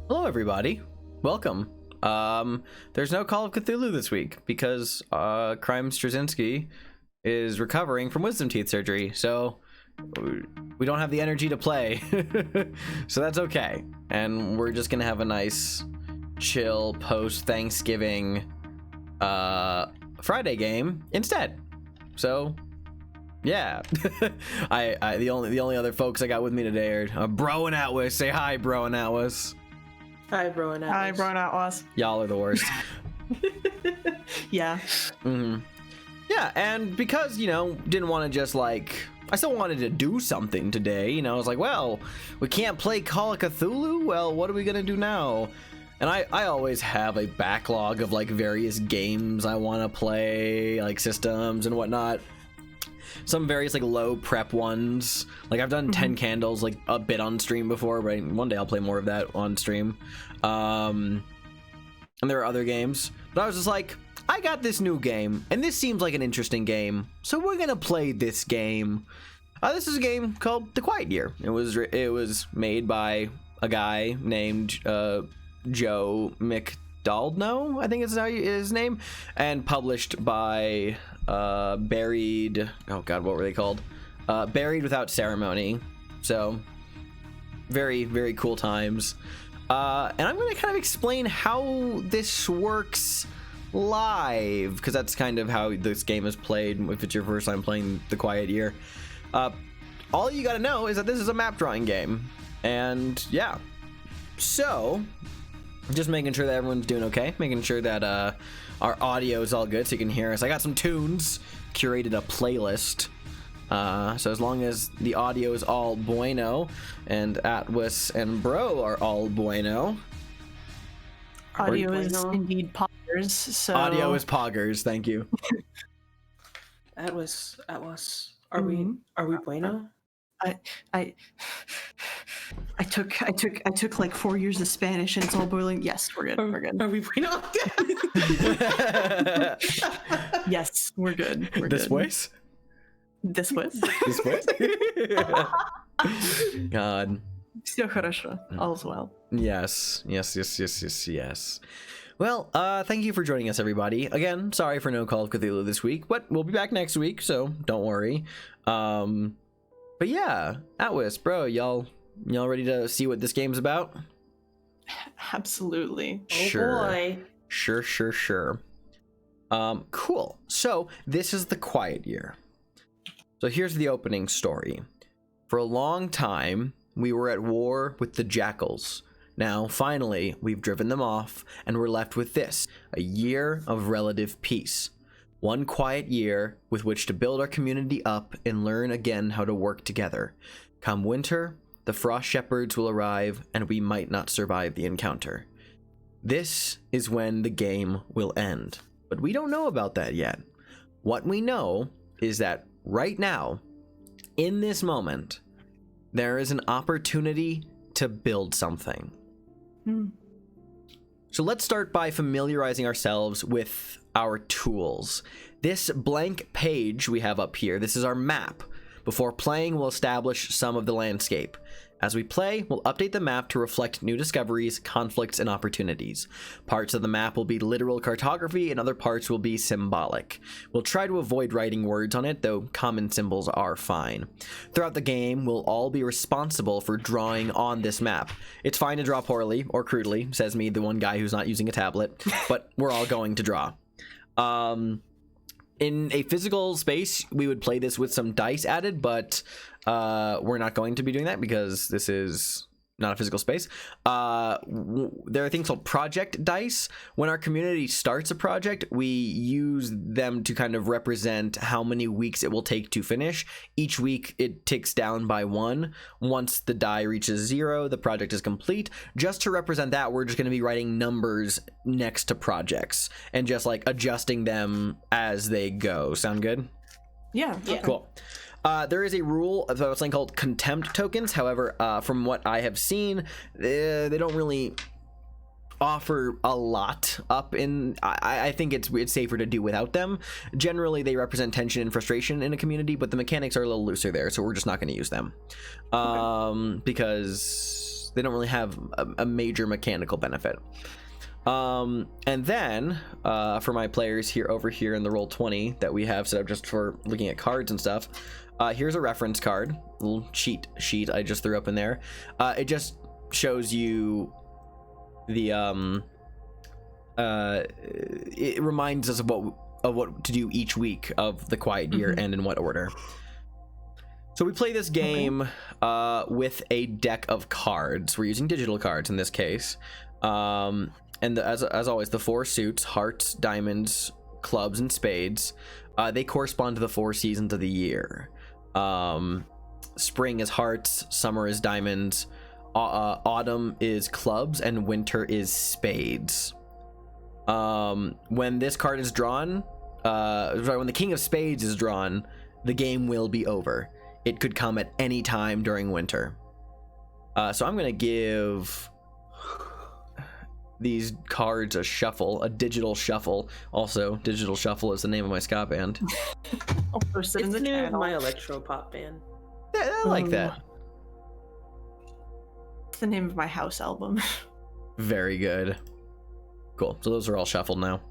Hello, everybody. Welcome. There's no Call of Cthulhu this week because Crime Straczynski is recovering from wisdom teeth surgery, so we don't have the energy to play. So that's okay. And we're just gonna have a nice, chill post-Thanksgiving Friday game instead. So yeah. The only other folks I got with me today are Bro and Atlas. Say hi, Bro and Atlas. Hi, bro and Atlas. Hi, bro and Atlas. Y'all are the worst. Yeah. Mm-hmm. Yeah, and because, didn't want to just I still wanted to do something today, I was like, well, we can't play Call of Cthulhu? Well, what are we gonna do now? And I always have a backlog of various games I want to play, systems and whatnot. Some various low prep ones. I've done 10 candles a bit on stream before, but one day I'll play more of that on stream. And there are other games, but I was just like, I got this new game and this seems like an interesting game, so we're gonna play this game. This is a game called The Quiet Year. It was made by a guy named Joe McDaldno, I think is his name, and published by Buried, oh god, what were they called? Buried Without Ceremony. So very, very cool times. And I'm going to kind of explain how this works live, because that's kind of how this game is played if it's your first time playing The Quiet Year. All you got to know is that this is a map drawing game. And yeah, so just making sure that everyone's doing okay, making sure that our audio is all good so you can hear us. I got some tunes, curated a playlist. So as long as the audio is all bueno and Atlas and Bro are all bueno. Audio is indeed poggers, so... Audio is poggers, thank you. Atlas, are we bueno? I took like 4 years of Spanish and it's all boiling. Yes, we're good. We're good. Are we bueno? Yes, we're good. We're This good. ways? This way. This ways? God. Все хорошо. All's well. Yes. Well, thank you for joining us, everybody. Again, sorry for no Call of Cthulhu this week, but we'll be back next week, so don't worry. But yeah, Atlas, Bro, y'all ready to see what this game's about? Absolutely. Sure. Oh boy. Sure. Cool. So this is The Quiet Year. So here's the opening story. For a long time, we were at war with the jackals. Now, finally, we've driven them off, and we're left with this, a year of relative peace. One quiet year with which to build our community up and learn again how to work together. Come winter, the frost shepherds will arrive, and we might not survive the encounter. This is when the game will end. But we don't know about that yet. What we know is that right now, in this moment, there is an opportunity to build something. So let's start by familiarizing ourselves with our tools. This blank page we have up here, this is our map. Before playing, we'll establish some of the landscape. As we play, we'll update the map to reflect new discoveries, conflicts, and opportunities. Parts of the map will be literal cartography, and other parts will be symbolic. We'll try to avoid writing words on it, though common symbols are fine. Throughout the game, we'll all be responsible for drawing on this map. It's fine to draw poorly, or crudely, says me, the one guy who's not using a tablet, but we're all going to draw. In a physical space, we would play this with some dice added, but we're not going to be doing that because this is not a physical space. There are things called project dice. When our community starts a project, we use them to kind of represent how many weeks it will take to finish. Each week, it ticks down by 1. Once the die reaches 0, the project is complete. Just to represent that, we're just going to be writing numbers next to projects and just adjusting them as they go. Sound good? Yeah. Cool. There is a rule of something called contempt tokens. However, from what I have seen, they don't really offer a lot up in. I think it's safer to do without them. Generally, they represent tension and frustration in a community, but the mechanics are a little looser there, so we're just not going to use them. Because They don't really have a major mechanical benefit. And then for my players over here in the Roll20 that we have set up just for looking at cards and stuff, here's a reference card, little cheat sheet I just threw up in there. It just shows you the it reminds us of what to do each week of the Quiet Year and in what order. So we play this game with a deck of cards. We're using digital cards in this case. And as always, the 4 suits, hearts, diamonds, clubs, and spades, they correspond to the 4 seasons of the year. Spring is hearts, summer is diamonds, autumn is clubs, and winter is spades. When this card is drawn, when the King of Spades is drawn, the game will be over. It could come at any time during winter. So I'm going to give these cards a shuffle, a digital shuffle. Also, Digital Shuffle is the name of my ska band. It's the name of my electro pop band. Yeah, I like that. It's the name of my house album. Very good. Cool. So those are all shuffled now.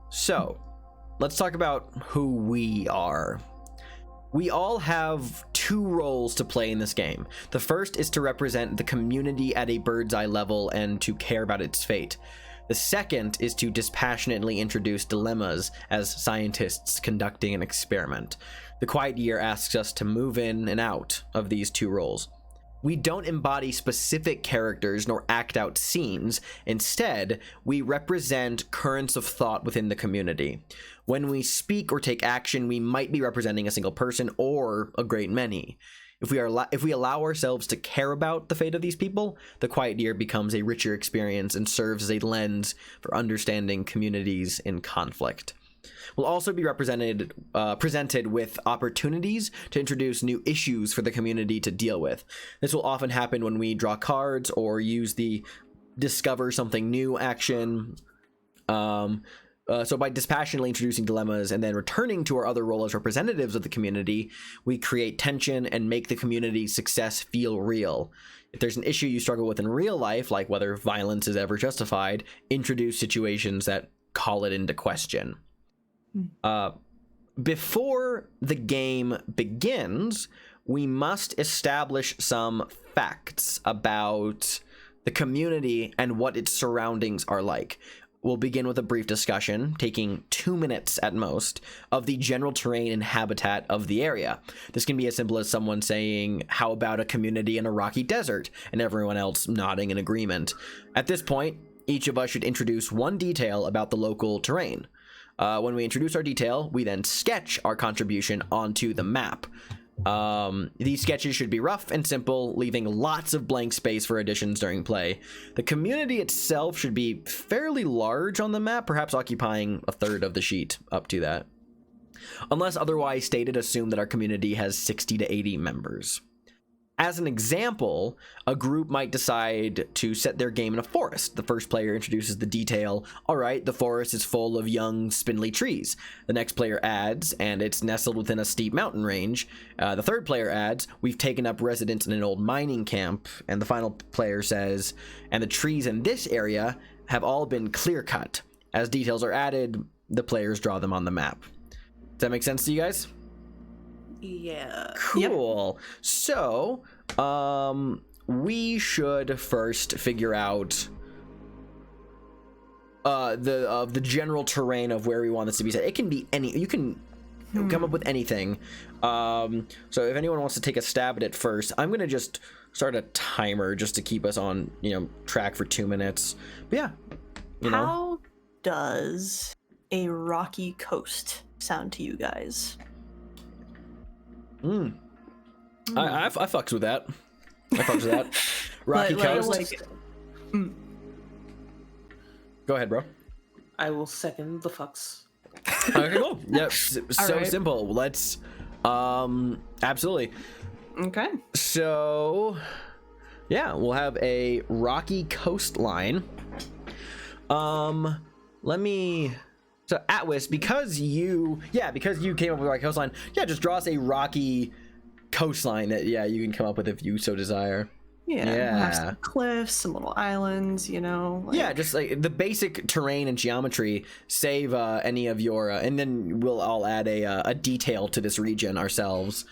So let's talk about who we are. We all have 2 roles to play in this game. The first is to represent the community at a bird's eye level and to care about its fate. The second is to dispassionately introduce dilemmas as scientists conducting an experiment. The Quiet Year asks us to move in and out of these 2 roles. We don't embody specific characters nor act out scenes. Instead, we represent currents of thought within the community. When we speak or take action, we might be representing a single person or a great many. If we allow ourselves to care about the fate of these people, the Quiet Year becomes a richer experience and serves as a lens for understanding communities in conflict. We'll also be presented with opportunities to introduce new issues for the community to deal with. This will often happen when we draw cards or use the discover something new action. So by dispassionately introducing dilemmas and then returning to our other role as representatives of the community, we create tension and make the community's success feel real. If there's an issue you struggle with in real life, like whether violence is ever justified, introduce situations that call it into question. Before the game begins, we must establish some facts about the community and what its surroundings are like. We'll begin with a brief discussion, taking 2 minutes at most, of the general terrain and habitat of the area. This can be as simple as someone saying, "How about a community in a rocky desert?" and everyone else nodding in agreement. At this point, each of us should introduce one detail about the local terrain. When we introduce our detail, we then sketch our contribution onto the map. These sketches should be rough and simple, leaving lots of blank space for additions during play. The community itself should be fairly large on the map, perhaps occupying a third of the sheet, up to that. Unless otherwise stated, assume that our community has 60 to 80 members. As an example, a group might decide to set their game in a forest. The first player introduces the detail, all right, the forest is full of young, spindly trees. The next player adds, and it's nestled within a steep mountain range. The third player adds, we've taken up residence in an old mining camp. And the final player says, and the trees in this area have all been clear-cut. As details are added, the players draw them on the map. Does that make sense to you guys? Yeah. Cool. Yep. So, we should first figure out the general terrain of where we want this to be set. It can be any. You can come up with anything. So if anyone wants to take a stab at it first, I'm gonna just start a timer just to keep us on track for 2 minutes. But yeah. How does a rocky coast sound to you guys? I fucks with that. Rocky Coast. Go ahead, bro. I will second the fucks. Okay, cool. Yep. So right. Simple. Let's. Absolutely. Okay. So, yeah, we'll have a rocky coastline. Let me. So Atwis, because you came up with a rocky coastline, just draw us a rocky coastline that you can come up with if you so desire. Yeah, we'll have some cliffs, some little islands, you know. Yeah, just like the basic terrain and geometry. Save any of your, and then we'll all add a detail to this region ourselves.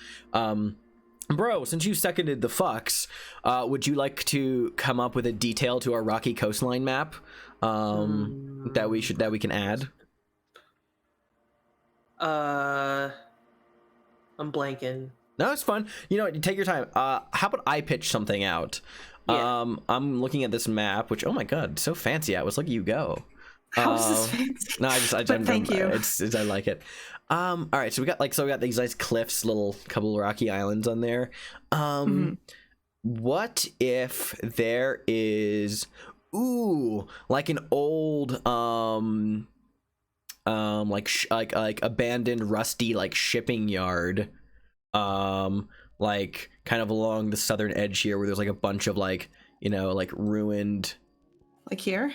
Bro, since you seconded the fucks, would you like to come up with a detail to our rocky coastline map that we can add? I'm blanking. No, it's fun. You know what? Take your time. How about I pitch something out? Yeah. I'm looking at this map, which, oh my god, so fancy. Atlas, look at you go. How is this fancy? No, Thank you. I like it. All right, so we got these nice cliffs, couple rocky islands on there. What if there is, like an old like abandoned rusty like shipping yard, like kind of along the southern edge here, where there's like a bunch of like, you know, like ruined, like here?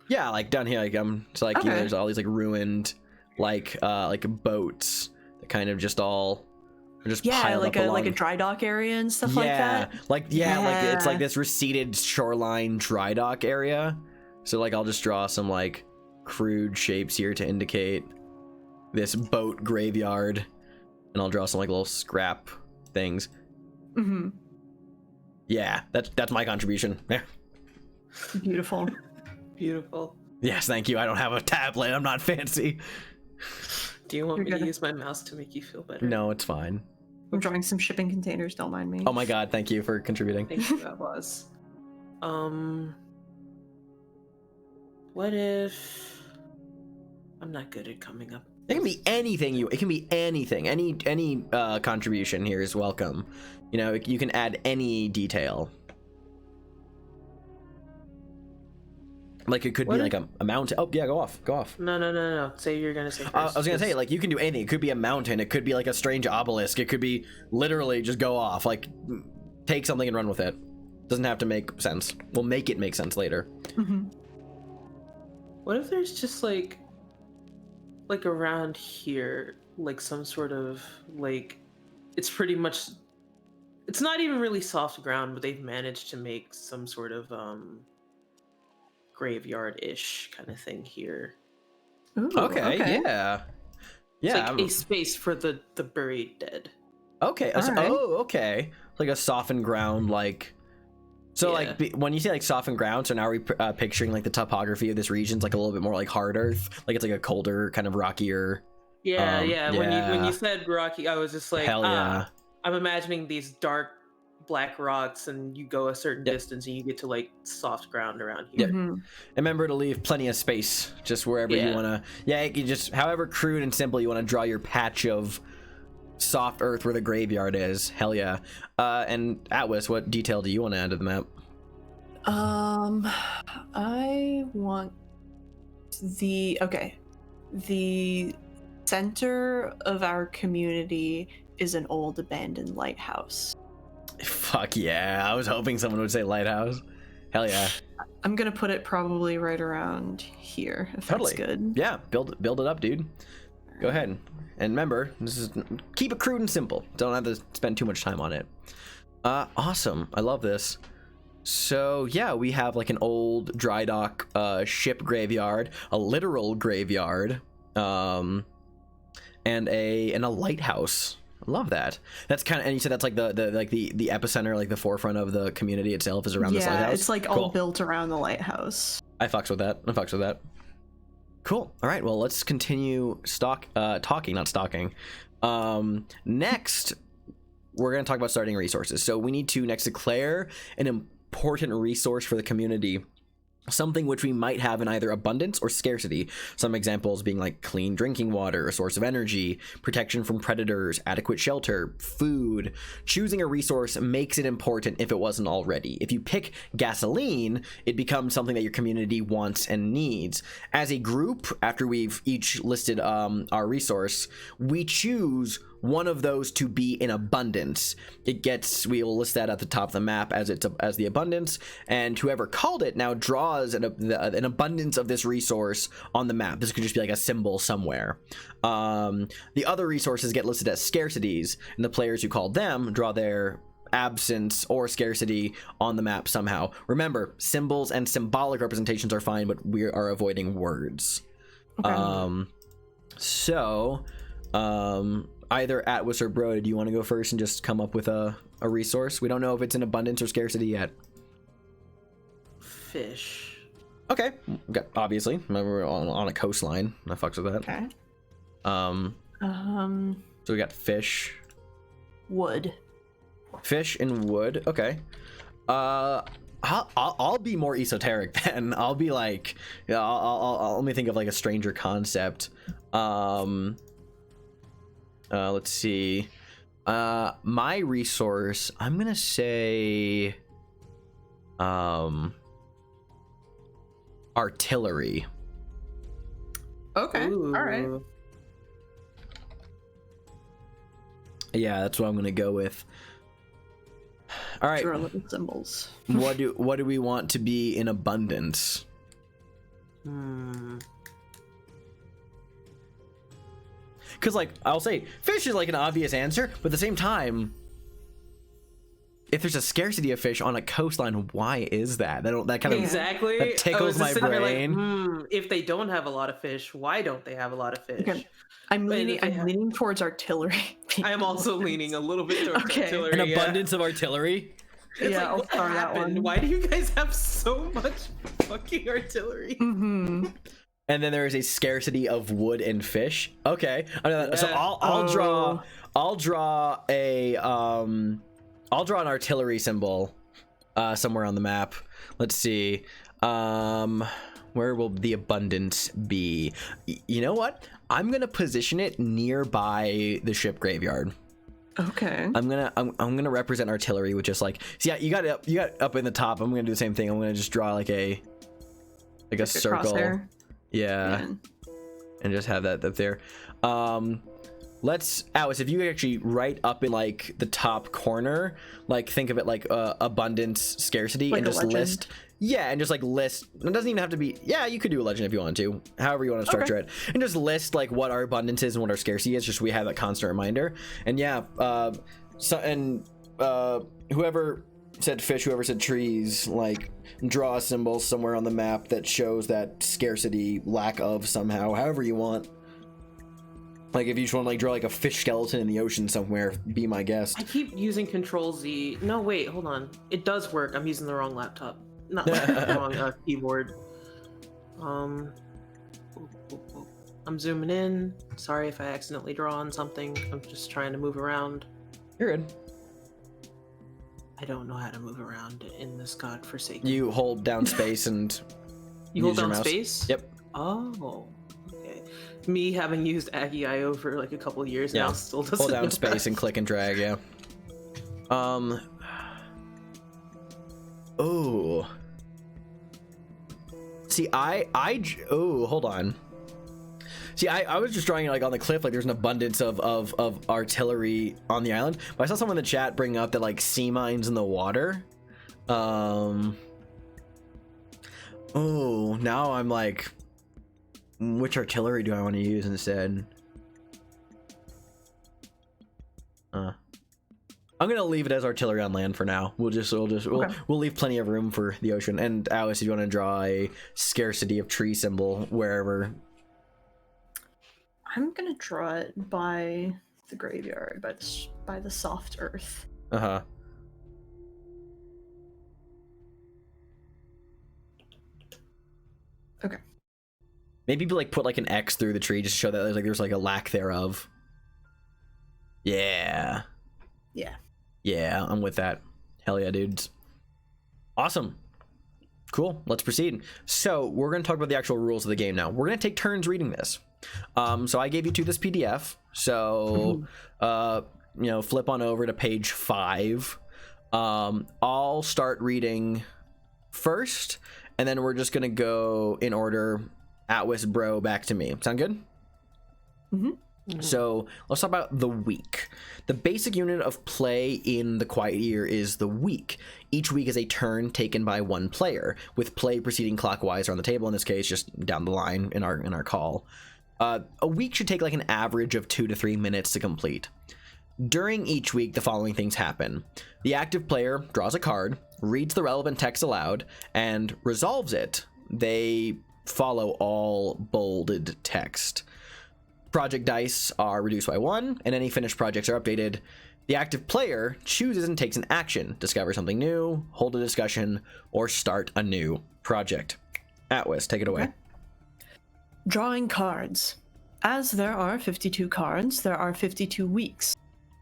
Yeah, like down here, like it's like, you know, there's all these like ruined like boats that kind of just all are just piled like up like a dry dock area and stuff like that. Like it's like this receded shoreline dry dock area. So like I'll just draw some like crude shapes here to indicate this boat graveyard, and I'll draw some like little scrap things. Yeah, that's my contribution. Yeah. Beautiful. Beautiful. Yes, thank you. I don't have a tablet. I'm not fancy. Do you want me to use my mouse to make you feel better? No, it's fine. I'm drawing some shipping containers. Don't mind me. Oh my god, thank you for contributing. Thank you, that was. What if I'm not good at coming up? It can be anything. It can be anything. Any contribution here is welcome. You know, you can add any detail. Like it could be like a mountain. Oh yeah, go off. No. Say you're gonna say first. I was gonna say, like, you can do anything. It could be a mountain. It could be like a strange obelisk. It could be literally just go off. Like, take something and run with it. Doesn't have to make sense. We'll make it make sense later. What if there's just like around here, like some sort of like, it's pretty much, it's not even really soft ground, but they've managed to make some sort of graveyard-ish kind of thing here. Ooh, okay. Yeah. It's like a space for the buried dead. Okay. Okay. Like a softened ground, like. So like when you say like softened ground, so now we're picturing like the topography of this region's like a little bit more like hard earth, like it's like a colder kind of rockier. Yeah. When you said rocky, I was just like, hell yeah. I'm imagining these dark black rocks, and you go a certain distance and you get to like soft ground around here. And remember to leave plenty of space just wherever you want to. Yeah, you just however crude and simple you want to draw your patch of soft earth where the graveyard is. Hell yeah. And Atwis, what detail do you want to add to the map? I want the center of our community is an old abandoned lighthouse. Fuck yeah, I was hoping someone would say lighthouse. Hell yeah. I'm gonna put it probably right around here, if that's good. Yeah, build it up, dude. Go ahead. And remember, keep it crude and simple. Don't have to spend too much time on it. Awesome. I love this. So yeah, we have like an old dry dock ship graveyard, a literal graveyard, and a lighthouse. I love that. That's kind of, and you said that's like the epicenter, like the forefront of the community itself is around this lighthouse. Yeah, it's like all built around the lighthouse. I fucks with that. Cool. All right. Well, let's continue talking, not stalking. Next, we're going to talk about starting resources. So we need to next declare an important resource for the community. Something which we might have in either abundance or scarcity. Some examples being like clean drinking water, a source of energy, protection from predators, adequate shelter, food. Choosing a resource makes it important if it wasn't already. If you pick gasoline, it becomes something that your community wants and needs. As a group, after we've each listed our resource, we choose one of those to be in abundance, we'll list that at the top of the map as the abundance, and whoever called it now draws an abundance of this resource on the map. This could just be like a symbol somewhere. The other resources get listed as scarcities, and the players who called them draw their absence or scarcity on the map somehow. Remember, symbols and symbolic representations are fine, but we are avoiding words. Okay. Either Atwis or Bro, do you want to go first and just come up with a resource? We don't know if it's in abundance or scarcity yet. Fish. Okay, obviously. We're on a coastline. That fucks with that. Okay. So we got fish. Wood. Fish and wood. Okay. I'll be more esoteric then. I'll be like, I'll let me think of like a stranger concept. Let's see. My resource, I'm gonna say, artillery. Okay. Ooh. All right. Yeah, that's what I'm gonna go with. All right. Draw little symbols. What do we want to be in abundance? Because, like, I'll say fish is like an obvious answer, but at the same time, if there's a scarcity of fish on a coastline, why is that? That kind of exactly that tickles my brain. Like, if they don't have a lot of fish, why don't they have a lot of fish? Okay. I'm leaning towards artillery. I am also leaning a little bit towards artillery. An abundance of artillery. It's yeah, like, I'll what start happened? that one. Why do you guys have so much fucking artillery? Mm-hmm. And then there is a scarcity of wood and fish. Okay, Yeah. So I'll draw an artillery symbol somewhere on the map. Let's see. Where will the abundance be? You know what? I'm gonna position it nearby the ship graveyard. Okay. I'm gonna represent artillery with just like, so yeah, you got up in the top. I'm gonna do the same thing. I'm gonna just draw like a circle. Crosshair. Yeah. And just have that up there. Alice, if you actually write up in like the top corner, like think of it like abundance, scarcity, like and just legend. list. Yeah, and just like list. It doesn't even have to be. Yeah, you could do a legend if you want to. However you want to structure it, and just list like what our abundance is and what our scarcity is. Just so we have that constant reminder. And yeah, whoever said fish, whoever said trees, like draw a symbol somewhere on the map that shows that scarcity, lack of somehow. However you want. Like if you just want to like draw like a fish skeleton in the ocean somewhere, be my guest. I keep using Control Z. No, wait, hold on. It does work. I'm using the wrong laptop. Not the wrong keyboard. I'm zooming in. Sorry if I accidentally draw on something. I'm just trying to move around. You're good. I don't know how to move around in this godforsaken. You hold down space and You hold use your down mouse. space? Yep. Oh, okay. Me having used Aggie.io for like a couple of years now still doesn't hold down know space that. and click and drag. Yeah. Oh. See, hold on. See, I was just drawing like on the cliff, like there's an abundance of artillery on the island, but I saw someone in the chat bring up that like sea mines in the water. Oh, now I'm like, which artillery do I want to use instead? I'm gonna leave it as artillery on land for now. We'll leave plenty of room for the ocean. And Alice, if you want to draw a scarcity of tree symbol wherever. I'm gonna draw it by the graveyard, by the soft earth. Uh-huh. Okay. Maybe like put like an X through the tree just to show that there's like a lack thereof. Yeah. Yeah. Yeah, I'm with that. Hell yeah, dudes. Awesome. Cool. Let's proceed. So we're going to talk about the actual rules of the game now. We're going to take turns reading this. So I gave you this PDF. So, flip on over to page 5. I'll start reading first, and then we're just going to go in order. Atwis, Bro, back to me. Sound good? Mm-hmm. So let's talk about the week. The basic unit of play in the Quiet Year is the week. Each week is a turn taken by one player, with play proceeding clockwise around the table, in this case, just down the line in our call. A week should take like an average of 2 to 3 minutes to complete. During each week, the following things happen. The active player draws a card, reads the relevant text aloud, and resolves it. They follow all bolded text. Project dice are reduced by 1, and any finished projects are updated. The active player chooses and takes an action, discover something new, hold a discussion, or start a new project. Atwis, take it away. Okay. Drawing cards. As there are 52 cards, there are 52 weeks.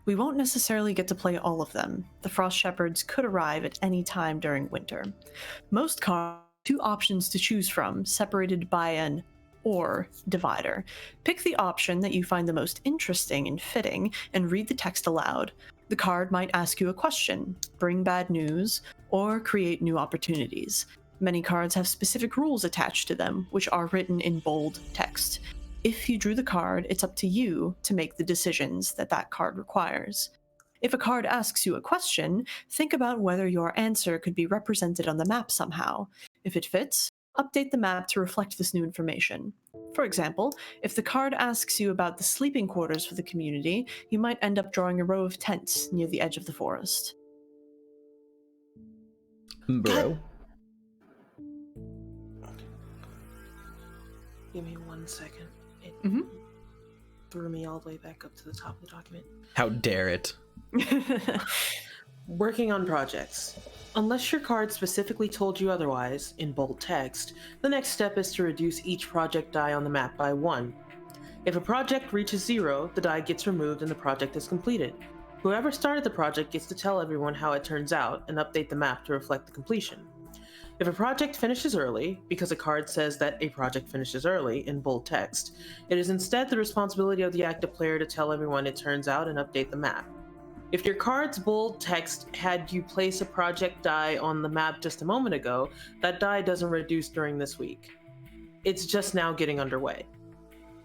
We won't necessarily get to play all of them. The Frost Shepherds could arrive at any time during winter. Most cards have 2 options to choose from, separated by an or divider. Pick the option that you find the most interesting and fitting, and read the text aloud. The card might ask you a question, bring bad news, or create new opportunities. Many cards have specific rules attached to them, which are written in bold text. If you drew the card, it's up to you to make the decisions that card requires. If a card asks you a question, think about whether your answer could be represented on the map somehow. If it fits, update the map to reflect this new information. For example, if the card asks you about the sleeping quarters for the community, you might end up drawing a row of tents near the edge of the forest. Bro. Give me 1 second. It threw me all the way back up to the top of the document. How dare it? Working on projects. Unless your card specifically told you otherwise, in bold text, the next step is to reduce each project die on the map by 1. If a project reaches 0, the die gets removed and the project is completed. Whoever started the project gets to tell everyone how it turns out and update the map to reflect the completion. If a project finishes early, because a card says that a project finishes early in bold text, it is instead the responsibility of the active player to tell everyone it turns out and update the map. If your card's bold text had you place a project die on the map just a moment ago, that die doesn't reduce during this week. It's just now getting underway.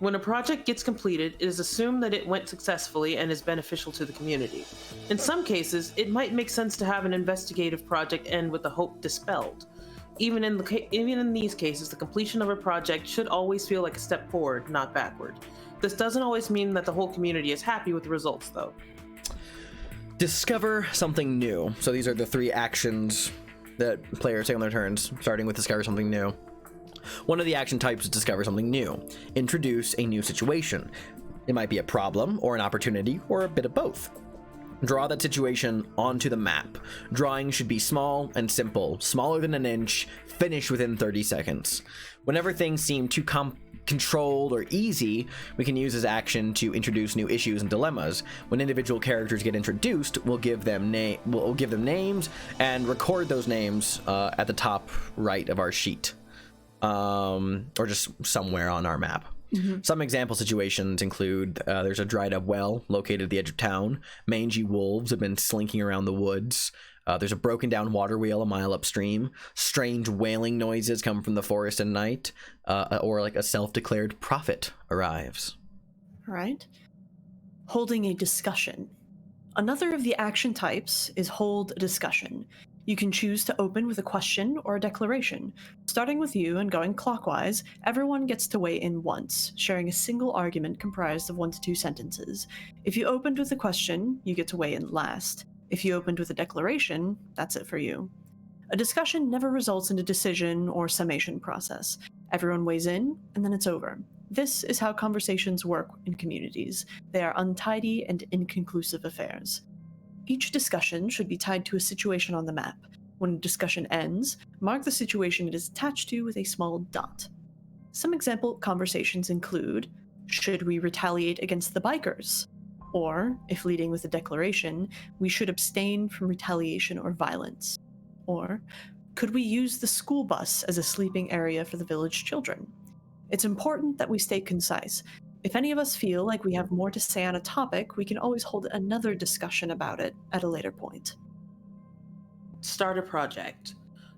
When a project gets completed, it is assumed that it went successfully and is beneficial to the community. In some cases, it might make sense to have an investigative project end with the hope dispelled. Even in these cases, the completion of a project should always feel like a step forward, not backward. This doesn't always mean that the whole community is happy with the results, though. Discover something new. So these are the 3 actions that players take on their turns, starting with discover something new. One of the action types is discover something new. Introduce a new situation. It might be a problem, or an opportunity, or a bit of both. Draw that situation onto the map. Drawing should be small and simple, smaller than an inch, finish within 30 seconds. Whenever things seem too controlled or easy, we can use this action to introduce new issues and dilemmas. When individual characters get introduced, we'll give them names and record those names at the top right of our sheet, or just somewhere on our map. Some example situations include there's a dried up well located at the edge of town. Mangy wolves have been slinking around the woods. There's a broken down water wheel a mile upstream. Strange wailing noises come from the forest at night. Or like a self-declared prophet arrives. All right. Holding a discussion. Another of the action types is hold a discussion. You can choose to open with a question or a declaration. Starting with you and going clockwise, everyone gets to weigh in once, sharing a single argument comprised of 1 to 2 sentences. If you opened with a question, you get to weigh in last. If you opened with a declaration, that's it for you. A discussion never results in a decision or summation process. Everyone weighs in, and then it's over. This is how conversations work in communities. They are untidy and inconclusive affairs. Each discussion should be tied to a situation on the map. When a discussion ends, mark the situation it is attached to with a small dot. Some example conversations include, should we retaliate against the bikers? Or, if leading with a declaration, we should abstain from retaliation or violence. Or, could we use the school bus as a sleeping area for the village children? It's important that we stay concise. If any of us feel like we have more to say on a topic, we can always hold another discussion about it at a later point. Start a project.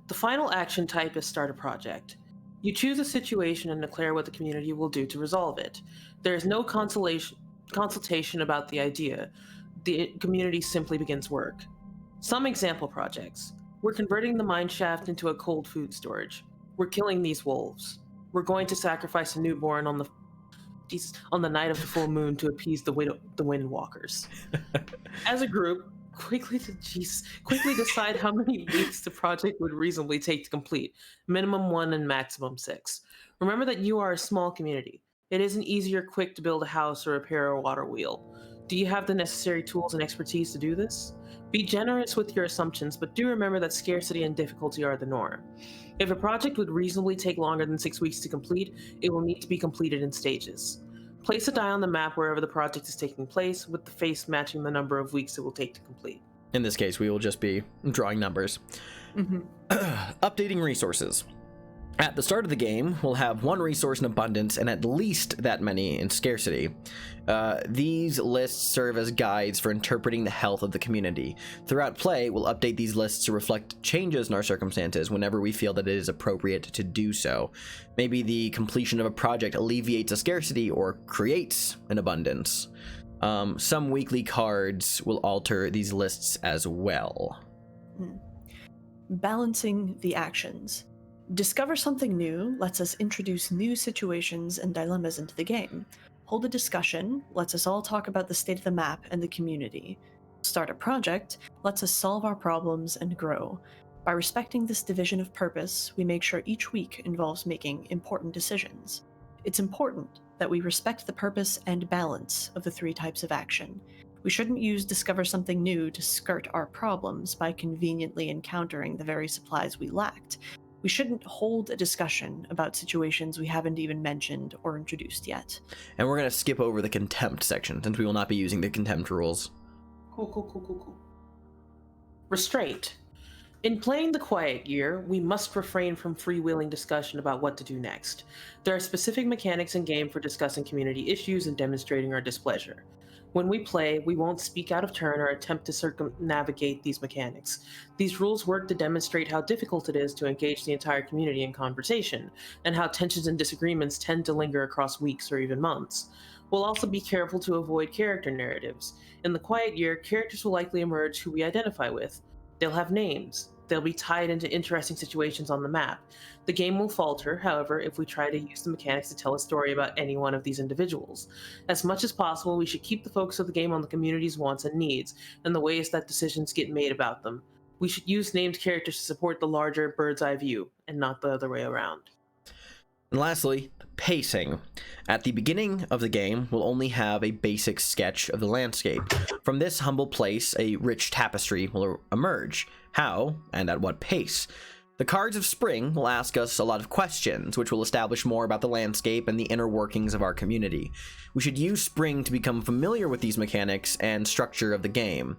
The final action type is start a project. You choose a situation and declare what the community will do to resolve it. There is no consolation. consultation about the idea, the community simply begins work. Some example projects. We're converting the mine shaft into a cold food storage. We're killing these wolves. We're going to sacrifice a newborn on the night of the full moon to appease the windwalkers. As a group, quickly decide how many weeks the project would reasonably take to complete. Minimum 1 and maximum 6. Remember that you are a small community. It isn't easy or quick to build a house or repair a water wheel. Do you have the necessary tools and expertise to do this? Be generous with your assumptions, but do remember that scarcity and difficulty are the norm. If a project would reasonably take longer than 6 weeks to complete, it will need to be completed in stages. Place a die on the map wherever the project is taking place, with the face matching the number of weeks it will take to complete. In this case, we will just be drawing numbers. Updating resources. At the start of the game, we'll have 1 resource in abundance and at least that many in scarcity. These lists serve as guides for interpreting the health of the community. Throughout play, we'll update these lists to reflect changes in our circumstances whenever we feel that it is appropriate to do so. Maybe the completion of a project alleviates a scarcity or creates an abundance. Some weekly cards will alter these lists as well. Balancing the actions. Discover something new lets us introduce new situations and dilemmas into the game. Hold a discussion lets us all talk about the state of the map and the community. Start a project lets us solve our problems and grow. By respecting this division of purpose, we make sure each week involves making important decisions. It's important that we respect the purpose and balance of the 3 types of action. We shouldn't use discover something new to skirt our problems by conveniently encountering the very supplies we lacked. We shouldn't hold a discussion about situations we haven't even mentioned or introduced yet. And we're going to skip over the contempt section, since we will not be using the contempt rules. Cool. Restraint. In playing the Quiet Year, we must refrain from freewheeling discussion about what to do next. There are specific mechanics in game for discussing community issues and demonstrating our displeasure. When we play, we won't speak out of turn or attempt to circumnavigate these mechanics. These rules work to demonstrate how difficult it is to engage the entire community in conversation, and how tensions and disagreements tend to linger across weeks or even months. We'll also be careful to avoid character narratives. In the Quiet Year, characters will likely emerge who we identify with. They'll have names. They'll be tied into interesting situations on the map. The game will falter, however, if we try to use the mechanics to tell a story about any one of these individuals. As much as possible, we should keep the focus of the game on the community's wants and needs, and the ways that decisions get made about them. We should use named characters to support the larger bird's eye view, and not the other way around. And lastly, pacing. At the beginning of the game, we'll only have a basic sketch of the landscape. From this humble place, a rich tapestry will emerge. How, and at what pace? The cards of Spring will ask us a lot of questions, which will establish more about the landscape and the inner workings of our community. We should use Spring to become familiar with these mechanics and structure of the game.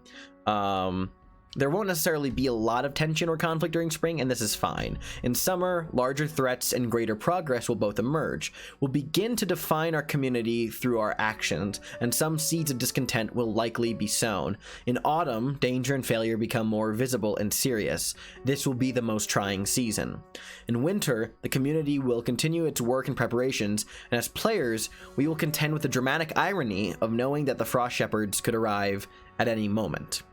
There won't necessarily be a lot of tension or conflict during spring, and this is fine. In summer, larger threats and greater progress will both emerge. We'll begin to define our community through our actions, and some seeds of discontent will likely be sown. In autumn, danger and failure become more visible and serious. This will be the most trying season. In winter, the community will continue its work and preparations, and as players, we will contend with the dramatic irony of knowing that the Frost Shepherds could arrive at any moment.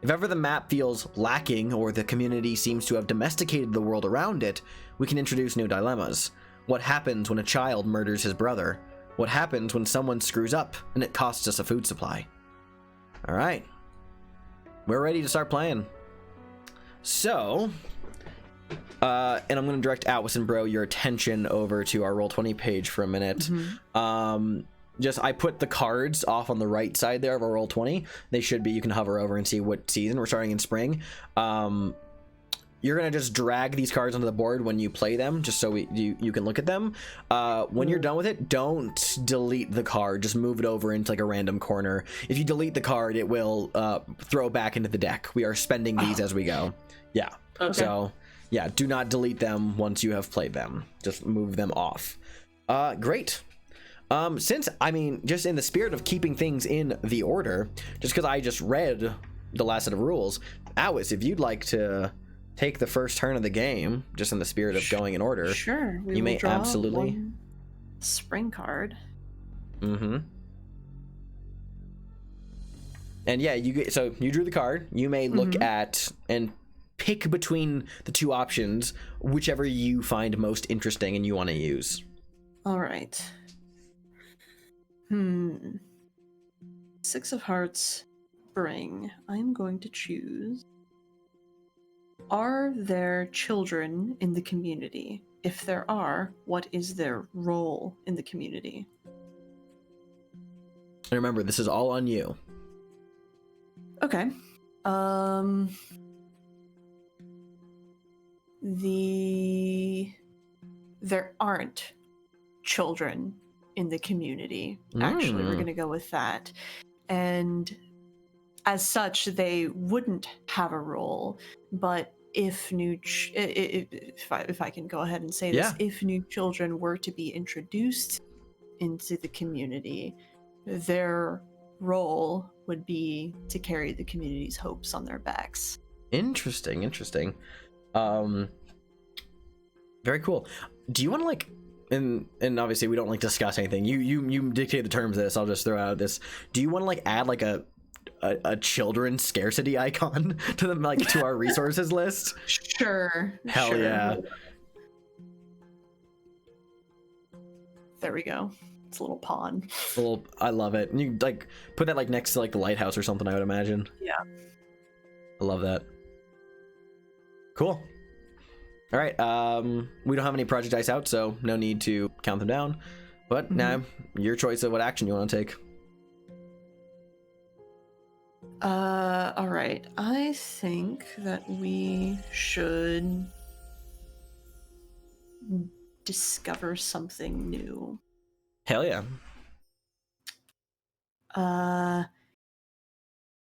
If ever the map feels lacking or the community seems to have domesticated the world around it, we can introduce new dilemmas. What happens when a child murders his brother? What happens when someone screws up and it costs us a food supply? All right, we're ready to start playing. So, and I'm going to direct Atlas and Bro your attention over to our Roll20 page for a minute. I put the cards off on the right side there of our Roll20. They should be, you can hover over and see what season. We're starting in spring. You're going to just drag these cards onto the board when you play them, just so you can look at them. When you're done with it, don't delete the card. Just move it over into like a random corner. If you delete the card, it will throw back into the deck. We are spending these as we go. Yeah. Okay. So, yeah, do not delete them once you have played them. Just move them off. Great. Just in the spirit of keeping things in the order, just because I just read the last set of rules, Alice, if you'd like to take the first turn of the game, just in the spirit of going in order, sure, you may absolutely. Spring card. And yeah, so you drew the card. You may look at and pick between the two options, whichever you find most interesting and you want to use. All right. Six of Hearts, Spring. I'm going to choose. Are there children in the community? If there are, what is their role in the community? And remember, this is all on you. Okay. There aren't children in the community. Actually, we're going to go with that. And as such, they wouldn't have a role. But if if I can go ahead and say this, if new children were to be introduced into the community, their role would be to carry the community's hopes on their backs. Interesting. Very cool. Do you want to like, and obviously we don't like discuss anything. You dictate the terms of this. I'll just throw out this. Do you want to like add like a children's scarcity icon to them, like to our resources list? Sure. Hell yeah. There we go. It's a little pond. I love it. And you like put that like next to like the lighthouse or something, I would imagine. Yeah. I love that. Cool. All right. We don't have any project dice out, so no need to count them down. But now your choice of what action you want to take. All right. I think that we should discover something new. Hell yeah.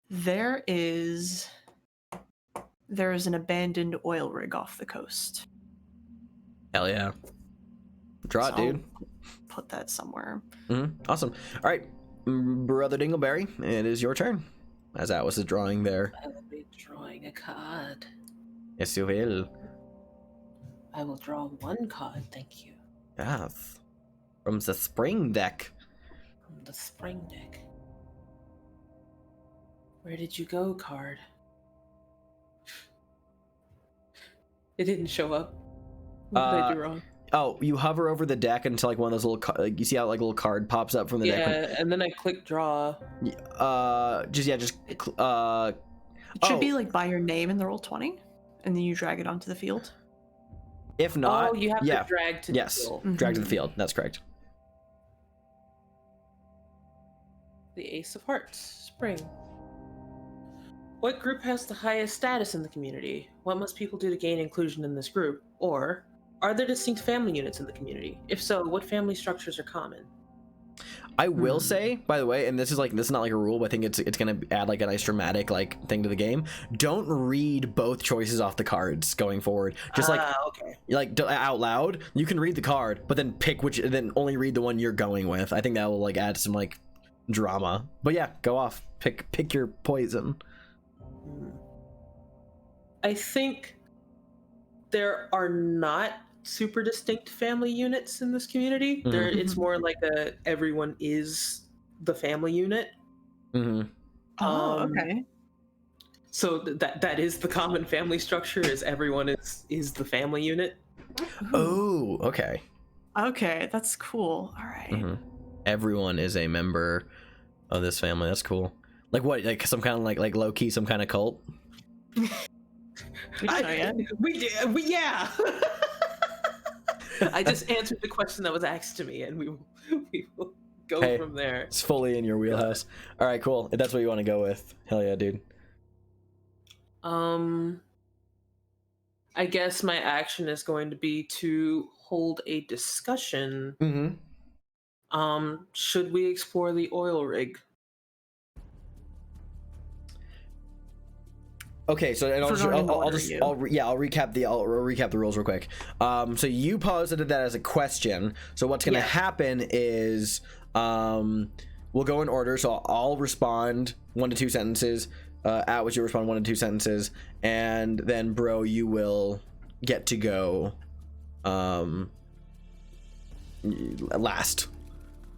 There is an abandoned oil rig off the coast. Hell yeah. Draw it, dude. I'll put that somewhere. Awesome. All right, Brother Dingleberry, it is your turn. As Atlas is drawing there. I will be drawing a card. Yes, you will. I will draw one card, thank you. Yes. From the spring deck. From the spring deck. Where did you go, card? It didn't show up. What did I do wrong? Oh, you hover over the deck until like one of those little, like, you see how like a little card pops up from the deck. Yeah, and then I click draw. It should be like by your name in the Roll20, and then you drag it onto the field. If not, oh, you have to drag to the field. Drag to the field. That's correct. The Ace of Hearts, Spring. What group has the highest status in the community? What must people do to gain inclusion in this group? Or are there distinct family units in the community? If so, what family structures are common? I will say, by the way, and this is not like a rule, but I think it's gonna add like a nice dramatic like thing to the game. Don't read both choices off the cards going forward. Just out loud. You can read the card, but then pick then only read the one you're going with. I think that will like add some like drama. But yeah, go off. Pick your poison. I think there are not super distinct family units in this community. It's more like everyone is the family unit. Okay. So that is the common family structure, is everyone is the family unit. Oh, okay. Okay, that's cool. All right. Everyone is a member of this family. That's cool. Like what? Like some kind of like low key, some kind of cult. Yeah. I just answered the question that was asked to me, and we will go from there. It's fully in your wheelhouse. All right, cool. If that's what you want to go with, hell yeah, dude. I guess my action is going to be to hold a discussion. Should we explore the oil rig? Okay, so and I'll recap the rules real quick. So you posited that as a question. So what's going to happen is we'll go in order. So I'll respond 1 to 2 sentences. At which you respond 1 to 2 sentences, and then bro, you will get to go last.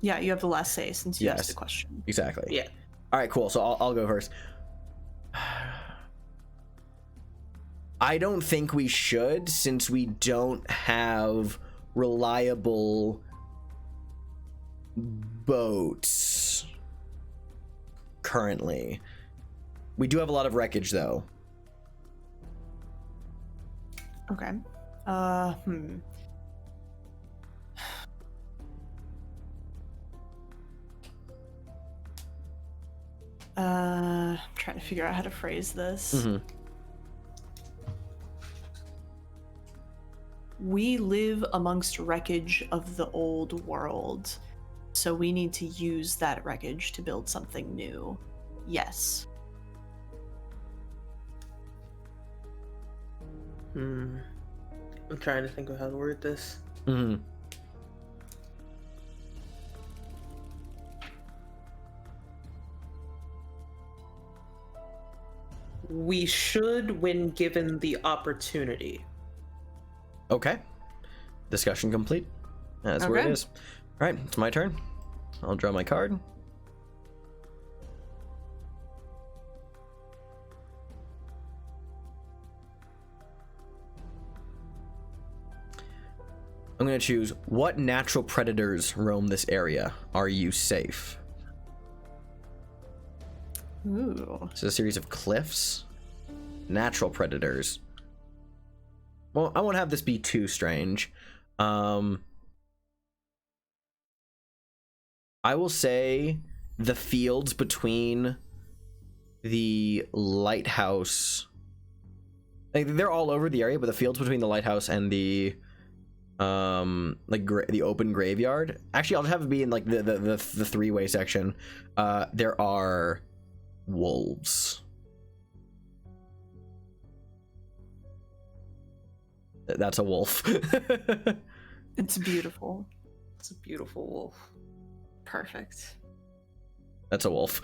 Yeah, you have the last say since you asked the question. Exactly. Yeah. All right, cool. So I'll go first. I don't think we should, since we don't have reliable boats currently. We do have a lot of wreckage, though. Okay. I'm trying to figure out how to phrase this. Mm-hmm. We live amongst wreckage of the old world, so we need to use that wreckage to build something new. Yes. I'm trying to think of how to word this. Mm-hmm. We should when given the opportunity. Okay. Discussion complete. That's where it Okay. is. All right, it's my turn. I'll draw my card. I'm going to choose, what natural predators roam this area? Are you safe? Ooh. This is a series of cliffs. Natural predators. Well, I won't have this be too strange. I will say the fields between the lighthouse. Like, they're all over the area, but the fields between the lighthouse and the the open graveyard. Actually, I'll just have it be in like the three-way section. There are wolves. That's a wolf. It's beautiful. It's a beautiful wolf. Perfect. That's a wolf.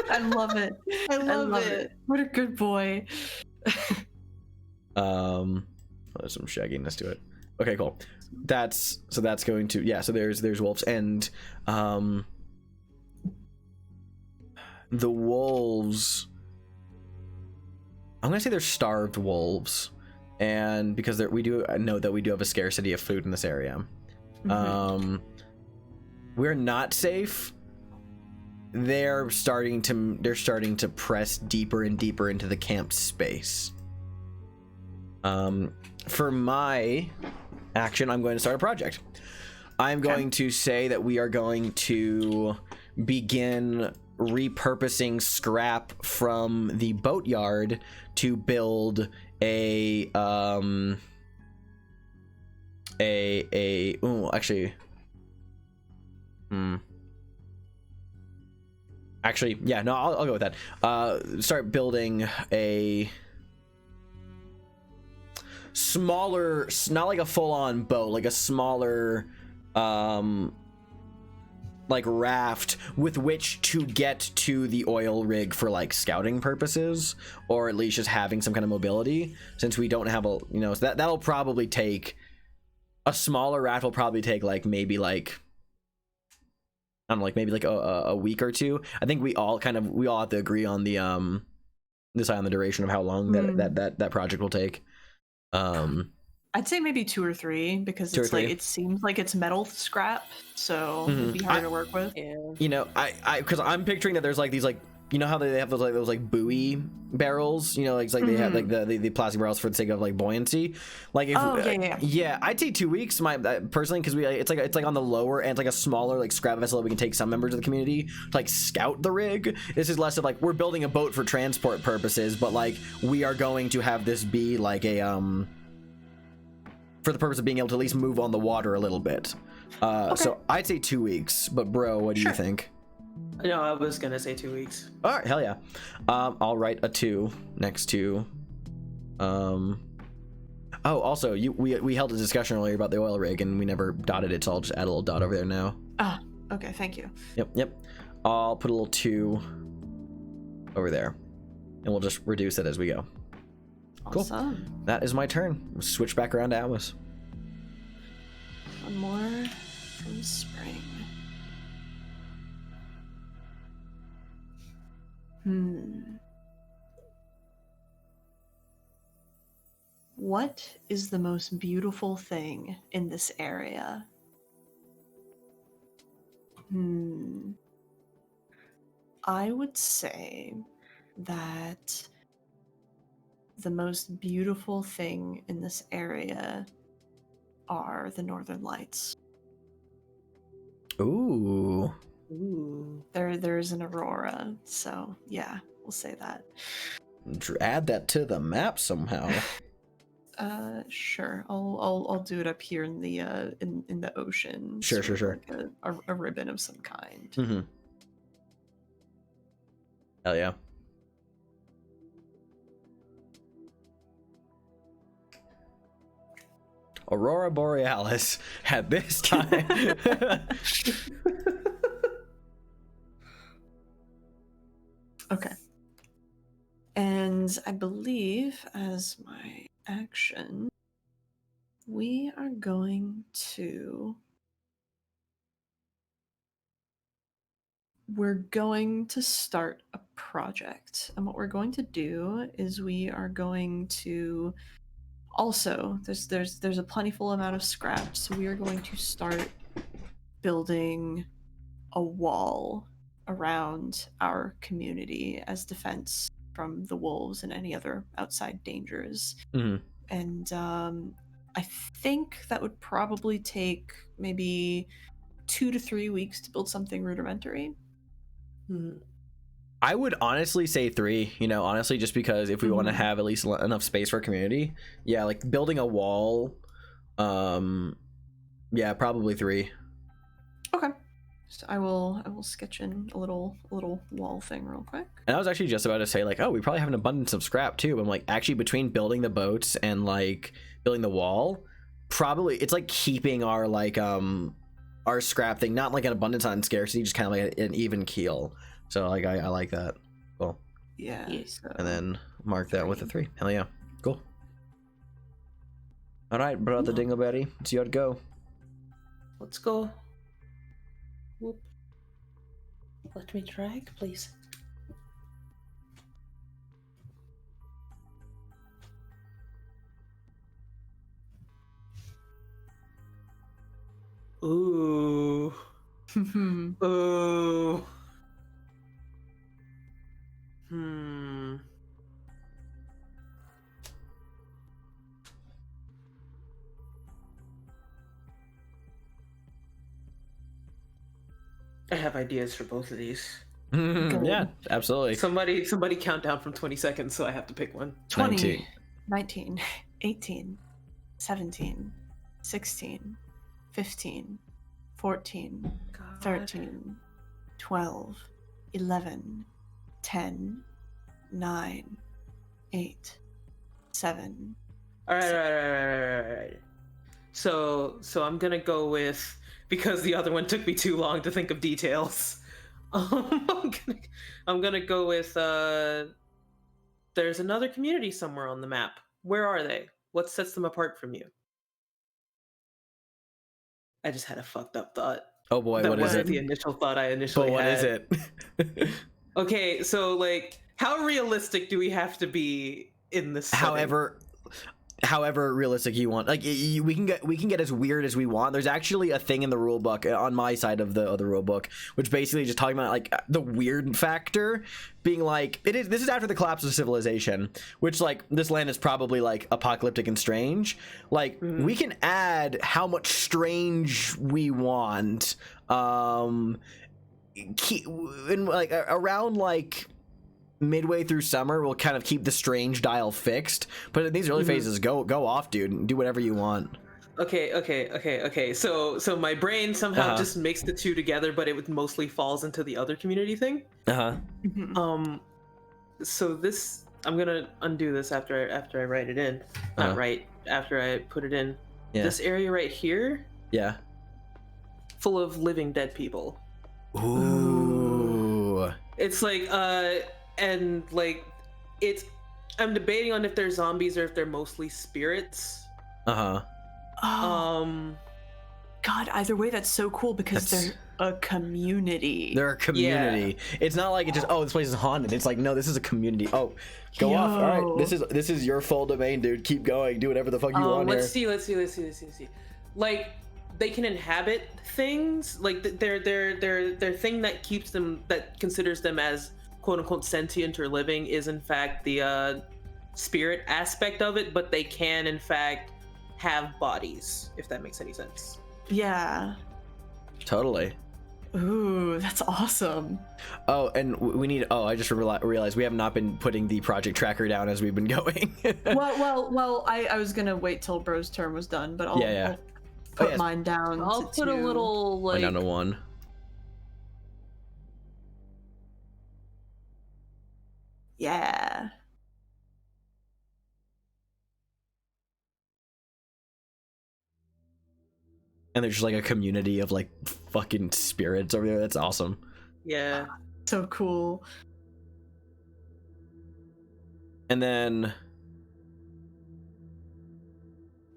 I love it. I love it. What a good boy. There's some shagginess to it. Okay, cool. That's going to, yeah, so there's wolves, and the wolves, I'm gonna say they're starved wolves, and because we do know that we do have a scarcity of food in this area. Mhm. We're not safe. They're starting to press deeper and deeper into the camp space. For my action, I'm going to start a project. I'm going to say that we are going to begin repurposing scrap from the boatyard to build actually, yeah, no, I'll go with that. Start building a smaller, not like a full-on boat, like a smaller like raft with which to get to the oil rig for like scouting purposes, or at least just having some kind of mobility, since we don't have a, you know, so that'll probably take, a smaller raft will probably take like maybe like, I don't know, like maybe like a week or two. I think we all have to agree on the decide on the duration of how long that project will take. I'd say maybe 2 or 3, because Two or it's like, three? it seems like it's metal scrap, so Mhm. it'd be harder to work with. Yeah. You know, I because I'm picturing that there's like these, like, you know how they have those buoy barrels, you know, like, it's like they have like the plastic barrels for the sake of like buoyancy, like if yeah, I'd say 2 weeks, personally, because it's like on the lower end, like a smaller like scrap vessel that we can take some members of the community to like scout the rig. This is less of like, we're building a boat for transport purposes, but like we are going to have this be like a for the purpose of being able to at least move on the water a little bit. So I'd say 2 weeks, but bro, what do you think? No, I was gonna say 2 weeks. All right, hell yeah. I'll write a 2 next to oh, also, we held a discussion earlier about the oil rig and we never dotted it, so I'll just add a little dot over there now. Ah, okay, thank you. Yep. I'll put a little 2 over there, and we'll just reduce it as we go. Awesome. Cool. That is my turn. We'll switch back around to Atlas. One more from spring. What is the most beautiful thing in this area? I would say that the most beautiful thing in this area are the Northern Lights. Ooh. Ooh. There's an aurora, so yeah, we'll say that. Add that to the map somehow. Sure. I'll do it up here in the in the ocean. Sure. Like a ribbon of some kind. Mm-hmm. Hell yeah. Aurora Borealis at this time. Okay. And I believe as my action, we are going to... We're going to start a project. And what we're going to do is we are going to... Also, there's a plentiful amount of scrap, so we are going to start building a wall around our community as defense from the wolves and any other outside dangers. Mm-hmm. And I think that would probably take maybe 2 to 3 weeks to build something rudimentary. I would honestly say 3, honestly, just because if we want to have at least enough space for community. Yeah, like building a wall. Yeah, probably 3. Okay. So I will sketch in a little wall thing real quick. And I was actually just about to say, like, oh, we probably have an abundance of scrap too. I'm like, actually, between building the boats and like building the wall, probably it's like keeping our like our scrap thing, not like an abundance on scarcity, just kind of like an even keel. So like I like that. Cool. Yeah. So And then mark that with a 3. Hell yeah. Cool. All right, brother Dingleberry, it's your go. Let's go. Whoop. Let me drag, please. Ooh. Ooh. I have ideas for both of these. Yeah, absolutely. Somebody count down from 20 seconds, so I have to pick one. 20, 19, 18, 17, 16, 15, 14, God. 13, 12, 11, 10, 9, 8, 7. All right. So I'm gonna go with, because the other one took me too long to think of details. I'm gonna go with there's another community somewhere on the map. Where are they? What sets them apart from you? I just had a fucked up thought. Oh boy, That what is wasn't it? the initial thought I initially But what had. is it? Okay, so like, how realistic do we have to be in this setting? However realistic you want. Like we can get as weird as we want. There's actually a thing in the rule book on my side of the rule book, which basically just talking about like the weird factor being like this is after the collapse of civilization, which like this land is probably like apocalyptic and strange. Like we can add how much strange we want. And like around like midway through summer, we'll kind of keep the strange dial fixed, but in these early phases, go off, dude, and do whatever you want. Okay. So my brain somehow just makes the two together, but it mostly falls into the other community thing. So this, I'm gonna undo this after I write it in. Not right, after I put it in. Yeah. This area right here, Yeah. full of living dead people. Ooh. It's like and like I'm debating on if they're zombies or if they're mostly spirits. God, either way, that's so cool because a community. They're a community. It's not like it just, oh, this place is haunted. It's like, no, this is a community. Oh, go off. All right, this is your full domain, dude. Keep going. Do whatever the fuck you want let's here. see. Like, they can inhabit things. Like their thing that keeps them, that considers them as quote unquote sentient or living, is in fact the spirit aspect of it. But they can in fact have bodies, if that makes any sense. Yeah. Totally. Ooh, that's awesome. Oh, and we need. Oh, I just realized we have not been putting the project tracker down as we've been going. well. I was gonna wait till Bro's turn was done, but I'll put mine down. I'll put a little like down to 1. Yeah. And there's just like a community of like fucking spirits over there. That's awesome. Yeah. So cool. And then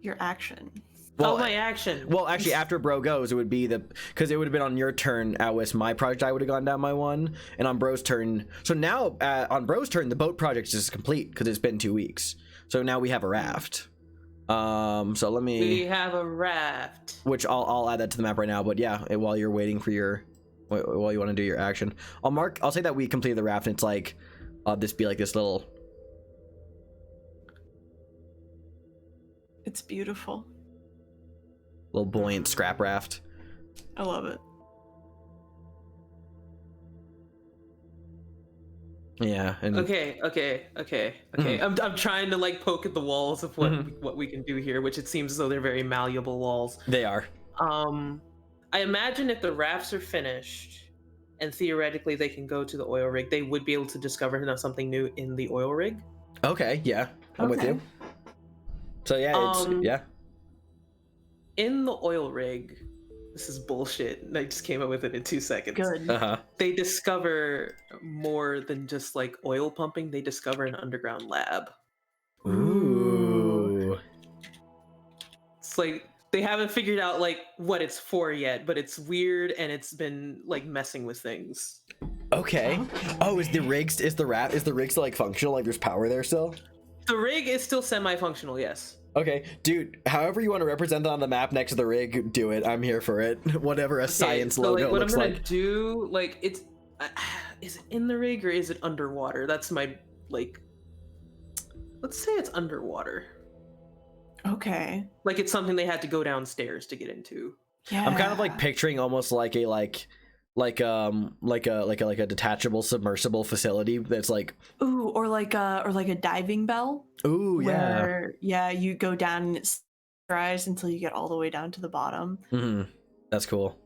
your action. My action. Well, actually, after Bro goes, it would be because it would have been on your turn, Atwis. My project, I would have gone down my 1, and on Bro's turn. So now, on Bro's turn, the boat project is complete because it's been 2 weeks. So now we have a raft. So let me. We have a raft. Which I'll add that to the map right now. But yeah, while you're waiting for while you want to do your action, I'll say that we completed the raft, and it's like, this be like this little. It's beautiful. Little buoyant scrap raft. I love it. Yeah. And Okay. I'm trying to like poke at the walls of what we can do here, which it seems as though they're very malleable walls. They are. I imagine if the rafts are finished and theoretically they can go to the oil rig, they would be able to discover something new in the oil rig. Okay, yeah. I'm with you. So yeah, it's in the oil rig, this is bullshit. I just came up with it in 2 seconds. Good. They discover more than just like oil pumping. They discover an underground lab. Ooh. It's like they haven't figured out like what it's for yet, but it's weird and it's been like messing with things. Okay. Oh, is the rig still like functional? Like there's power there still? The rig is still semi-functional, yes. Okay, dude, however you want to represent that on the map next to the rig, do it. I'm here for it. Whatever science logo what looks I'm like. gonna do, like, it's is it in the rig or is it underwater? That's my like. Let's say it's underwater. Okay. Like it's something they had to go downstairs to get into. Yeah. I'm kind of like picturing almost like a a detachable submersible facility that's like or like a diving bell. Ooh, yeah. Where you go down and it dries until you get all the way down to the bottom. Mm-hmm. That's cool.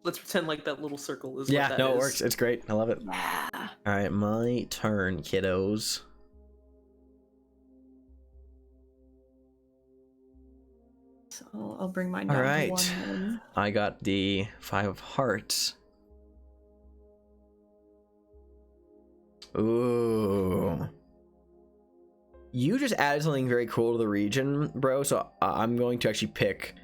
Let's pretend like that little circle is. Yeah, what that no, is. it works. It's great. I love it. Yeah. All right, my turn, kiddos. So I'll bring mine down. All right. To 1. I got the 5 of hearts. Ooh. You just added something very cool to the region, bro. So I'm going to actually pick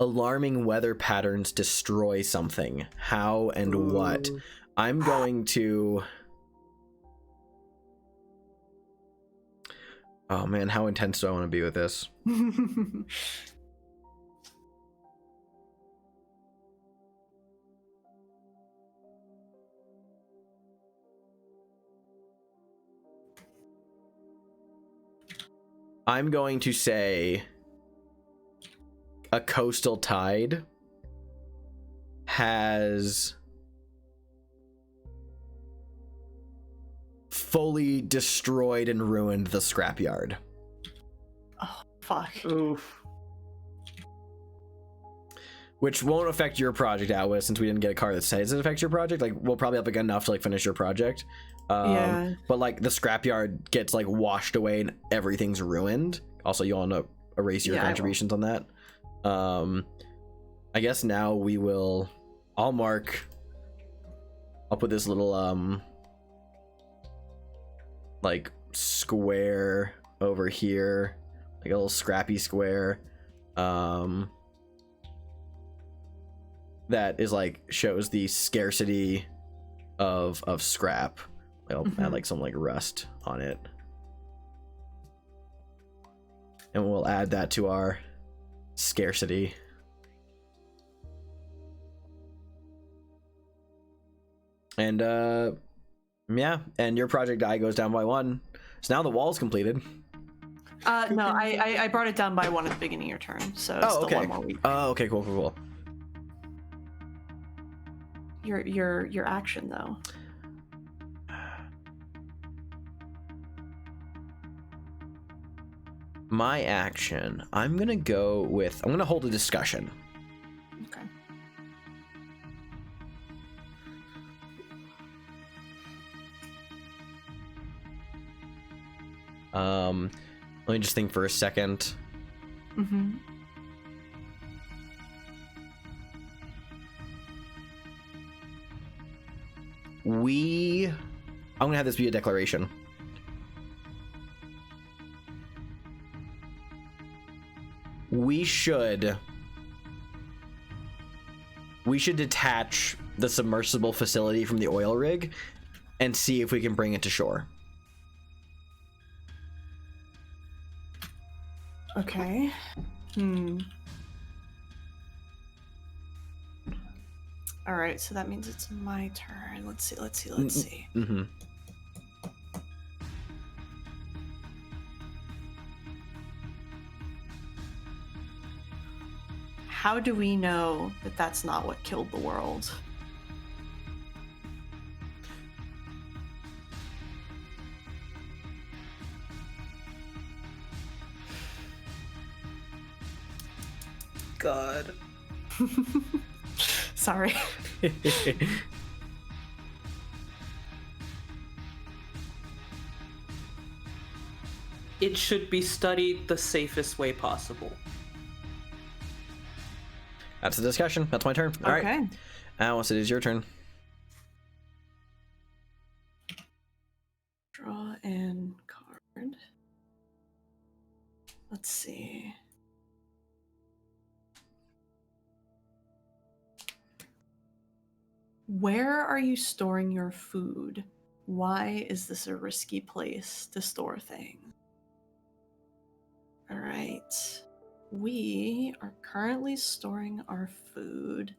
alarming weather patterns destroy something. How and what? I'm going to. Oh man, how intense do I want to be with this? I'm going to say a coastal tide has fully destroyed and ruined the scrapyard. Oh, fuck. Oof. Which won't affect your project, Atwis, since we didn't get a card that says it affects your project. Like, we'll probably have enough to like finish your project. Yeah. But like the scrapyard gets like washed away and everything's ruined. Also, you want to erase your contributions on that. I guess now we will. I'll put this little like square over here, like a little scrappy square. that is like shows the scarcity of scrap. I'll add like some like rust on it, and we'll add that to our scarcity. And yeah, and your project die goes down by 1. So now the wall's completed. No, I brought it down by 1 at the beginning of your turn, so it's still 1 more week. Oh, okay, cool. Your action though. My action, I'm gonna hold a discussion. Okay. Let me just think for a second. Mm-hmm. I'm gonna have this be a declaration. We should detach the submersible facility from the oil rig and see if we can bring it to shore. Okay. All right, so that means it's my turn. Let's see. Mm-hmm. How do we know that that's not what killed the world? God. Sorry. It should be studied the safest way possible. That's the discussion. That's my turn. All right. Okay. Alice, it is your turn. Draw and card. Let's see. Where are you storing your food? Why is this a risky place to store things? All right. We are currently storing our food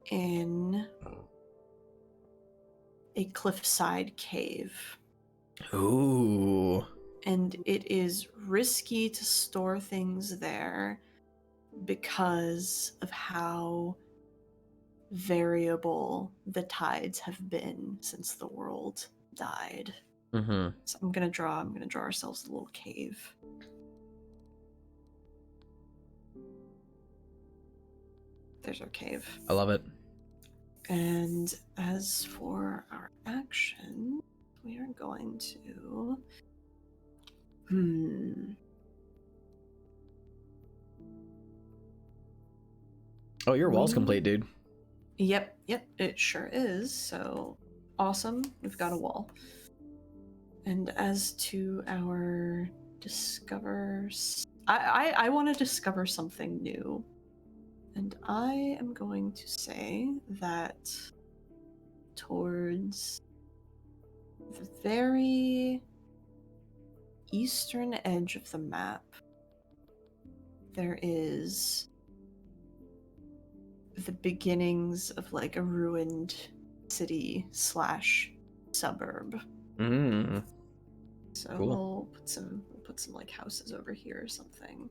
in a cliffside cave. Ooh. And it is risky to store things there because of how variable the tides have been since the world died. Mm-hmm. So I'm gonna draw ourselves a little cave. There's our cave. I love it. And as for our action, we are going to Oh, your wall's complete, dude. Yep, it sure is. So awesome. We've got a wall. And as to our discovers, I want to discover something new. And I am going to say that towards the very eastern edge of the map, there is the beginnings of like a ruined city / suburb. Mm. So Cool. we'll put some like houses over here or something.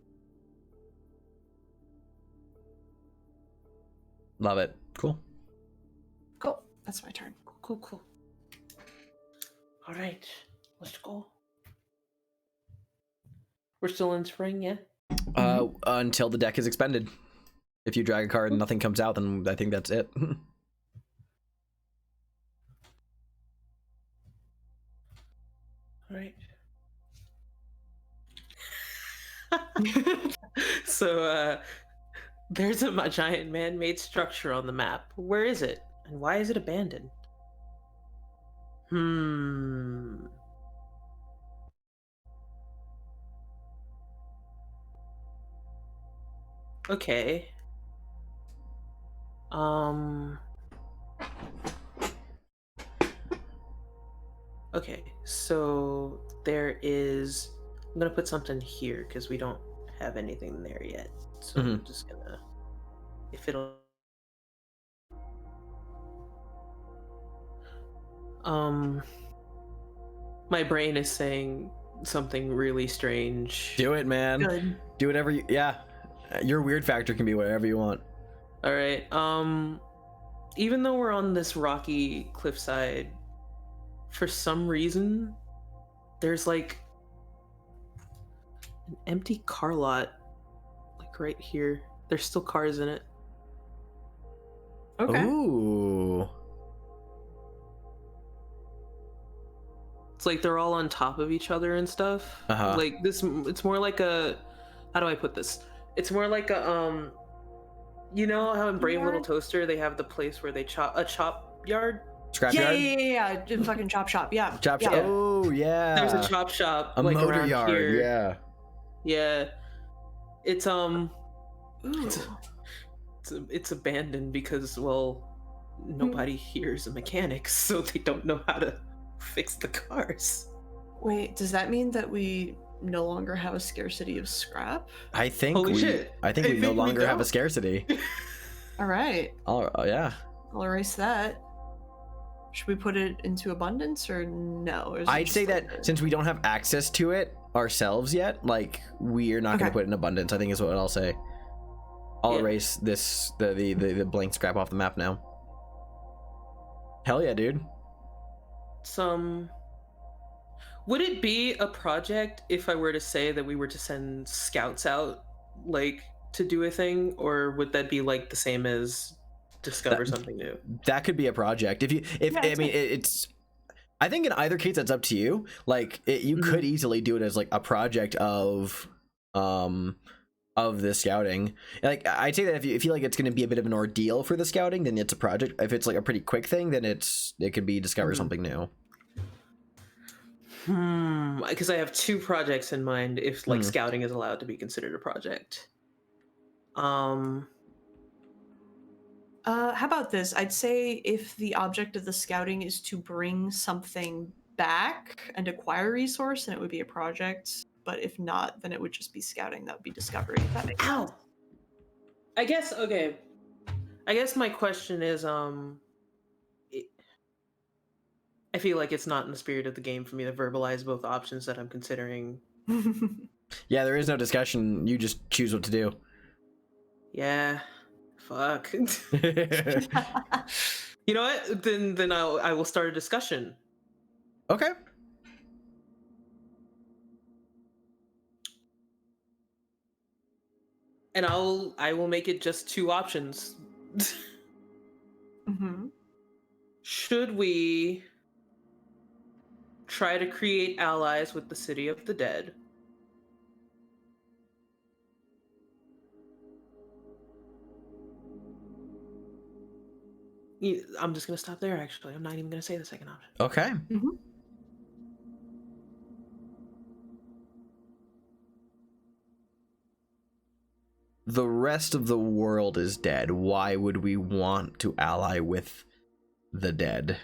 Love it. Cool. Cool. That's my turn. Cool. All right, let's go. We're still in spring, yeah? Until the deck is expended. If you drag a card and nothing comes out, then I think that's it. All right. So, there's a giant man-made structure on the map. Where is it? And why is it abandoned? Okay. Okay, so there is. I'm gonna put something here because we don't have anything there yet. So I'm just gonna, if it'll. My brain is saying something really strange. Do it, man. Good. Do whatever you. Yeah, your weird factor can be whatever you want. All right. Even though we're on this rocky cliffside, for some reason, there's like an empty car lot, like right here. There's still cars in it. Okay. Ooh. It's like they're all on top of each other and stuff. Like this, it's more like a. How do I put this? It's more like a You know how in Brave Little Toaster they have the place where they chop yard. Scrap Yeah, yard. yeah. Fucking chop shop. Yeah. Chop shop. Oh yeah. There's a chop shop. A like, motor around yard. here. Yeah. Yeah. It's Ooh. it's abandoned because nobody here's a mechanic, so they don't know how to fix the cars. Wait, does that mean that we no longer have a scarcity of scrap? I think Holy we. shit. I think we no longer have a don't. scarcity. All right. Oh yeah. I'll erase that. Should we put it into abundance or no? Or is it I'd just say like that since we don't have access to it ourselves yet, like we're not going Okay. to put it in abundance. I think is what I'll say. I'll Yeah. erase this the blank scrap off the map now. Hell yeah, dude. Would it be a project if I were to say that we were to send scouts out, like to do a thing, or would that be like the same as discover something new? That could be a project. It's. I think in either case, that's up to you. Like, you could easily do it as like a project of the scouting. Like, I'd say that if you feel like it's going to be a bit of an ordeal for the scouting, then it's a project. If it's like a pretty quick thing, then it could be discover something new. Because I have two projects in mind. If like scouting is allowed to be considered a project. How about this? I'd say if the object of the scouting is to bring something back and acquire a resource, then it would be a project. But if not, then it would just be scouting. That would be discovery. If that makes sense. I guess okay. I guess my question is I feel like it's not in the spirit of the game for me to verbalize both options that I'm considering. Yeah, there is no discussion. You just choose what to do. Yeah. Fuck. You know what? Then I will start a discussion. Okay. And I will make it just two options. Should we try to create allies with the City of the Dead? I'm just gonna stop there. Actually, I'm not even gonna say the second option. Okay. The rest of the world is dead. Why would we want to ally with the dead?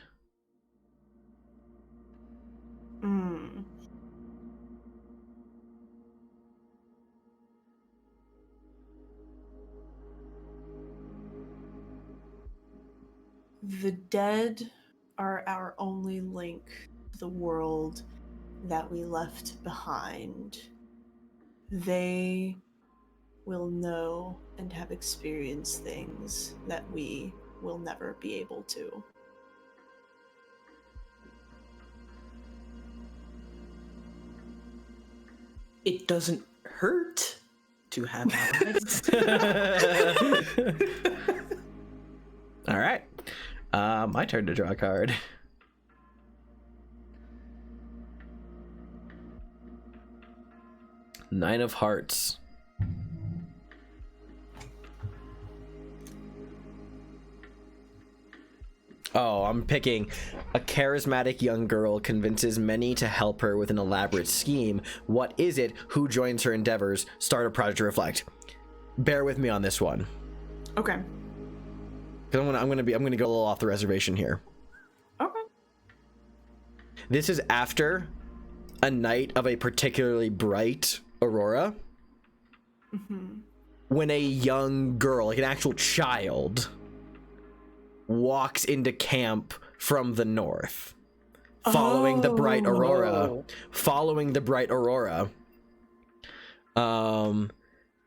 The dead are our only link to the world that we left behind. They will know and have experienced things that we will never be able to. It doesn't hurt to have allies. All right. My turn to draw a card. Nine of Hearts. Oh, I'm picking a charismatic young girl convinces many to help her with an elaborate scheme. What is it? Who joins her endeavors? Start a project to reflect. Bear with me on this one. Okay. Because I'm gonna go a little off the reservation here. Okay. This is after a night of a particularly bright aurora. Mm-hmm. When a young girl, like an actual child, walks into camp from the north, following the bright aurora.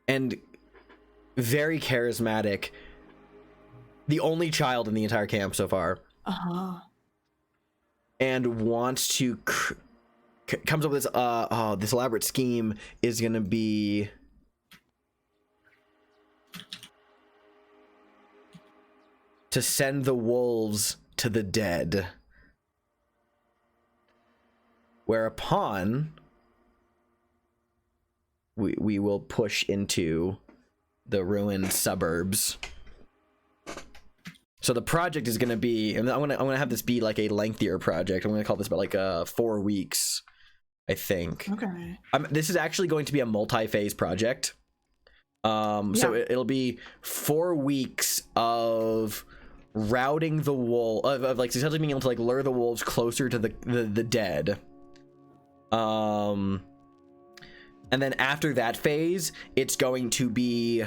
And very charismatic. The only child in the entire camp so far. And wants to comes up with this this elaborate scheme is gonna be to send the wolves to the dead, whereupon we will push into the ruined suburbs. So the project is going to be, and I'm going to have this be like a lengthier project. I'm going to call this about like 4 weeks, I think. Okay. This is actually going to be a multi-phase project. So it'll be 4 weeks of routing the wolf, of like successfully being able to like lure the wolves closer to the dead. And then after that phase, it's going to be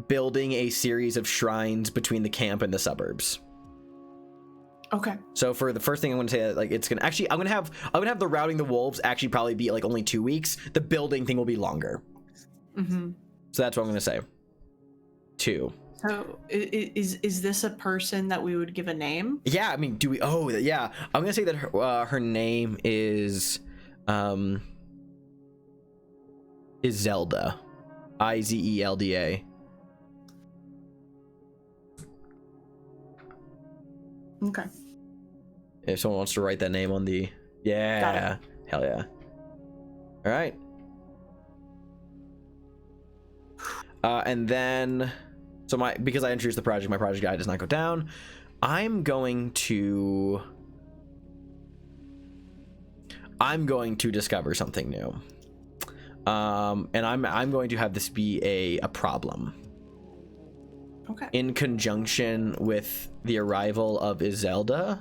building a series of shrines between the camp and the suburbs. Okay. So for the first thing, I'm going to say that, like, it's gonna actually, I'm gonna have the routing the wolves actually probably be like only 2 weeks. The building thing will be longer. Mm-hmm. So that's what I'm going to say. 2. So is this a person that we would give a name? Yeah, I mean, do we? Oh, yeah. I'm going to say that her name is Zelda, Izelda. Okay. If someone wants to write that name on the... Yeah. Got it. Hell yeah. All right. And then... So because I introduced the project, my project guide does not go down. I'm going to discover something new. And I'm going to have this be a problem. Okay. In conjunction with the arrival of Izelda.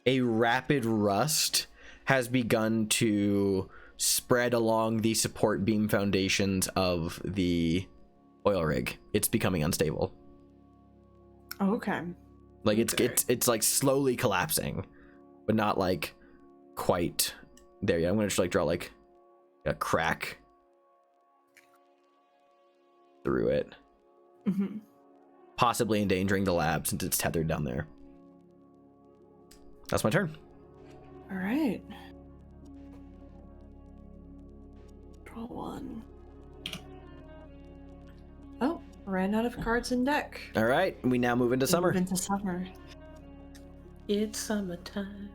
A rapid rust has begun to spread along the support beam foundations of the oil rig. It's becoming unstable. Okay. Like it's like slowly collapsing, but not like quite there yet. I'm gonna just like draw like a crack through it, possibly endangering the lab since it's tethered down there. That's my turn. All right. Draw 1. Oh, ran out of cards in deck. All right, we now move into summer. Move into summer. It's summertime.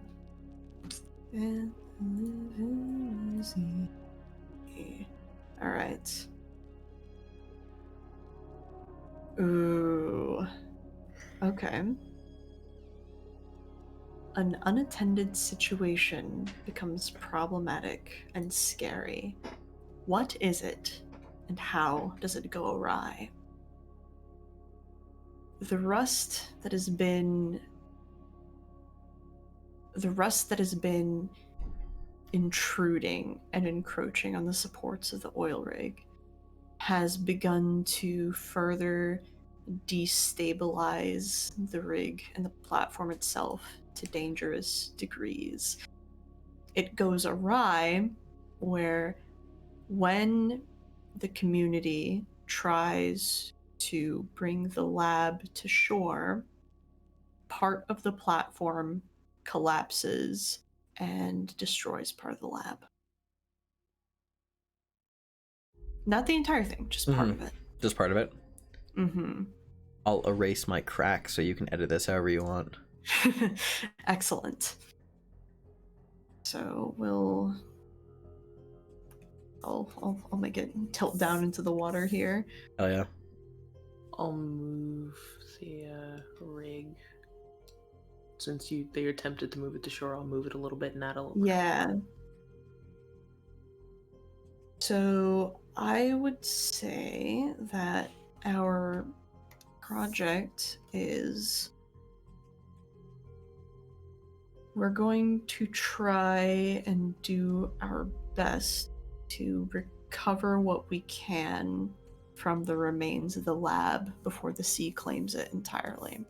All right. Ooh. Okay. An unattended situation becomes problematic and scary. What is it, and how does it go awry? The rust that has been intruding and encroaching on the supports of the oil rig has begun to further destabilize the rig and the platform itself to dangerous degrees. It goes awry where when the community tries to bring the lab to shore, part of the platform collapses and destroys part of the lab. Not the entire thing, just part of it. Just part of it. Mm-hmm. I'll erase my crack so you can edit this however you want. Excellent. So I'll make it tilt down into the water here. Oh yeah. I'll move the rig since they attempted to move it to shore, I'll move it a little bit and add a little. Yeah. So I would say that our project is we're going to try and do our best to recover what we can from the remains of the lab before the sea claims it entirely.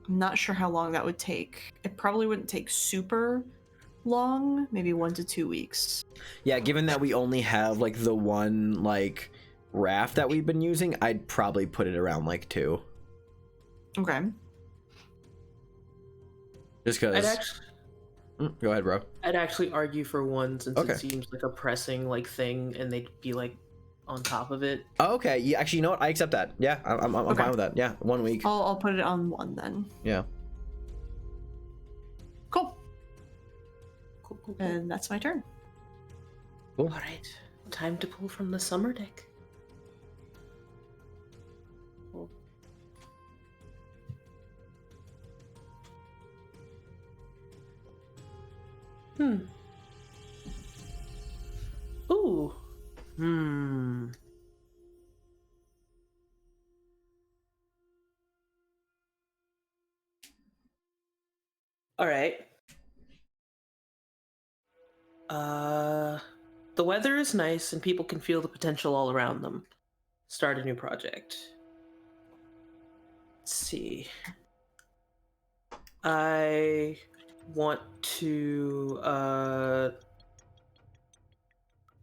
I'm not sure how long that would take. It probably wouldn't take super long, maybe 1 to 2 weeks. Yeah, given that we only have like the one like raft that we've been using, I'd probably put it around like 2. Okay. Just because. Go ahead, bro. I'd actually argue for 1 since Okay. it seems like a pressing like thing, and they'd be like on top of it. Oh, okay. Yeah, actually, you know what? I accept that. Yeah, I'm Okay. fine with that. Yeah, 1 week. I'll put it on 1 then. Yeah. Cool. Cool, cool, cool. And that's my turn. Cool. All right, time to pull from the summer deck. Oh. Ooh. All right. The weather is nice and people can feel the potential all around them. Start a new project. Let's see. I want to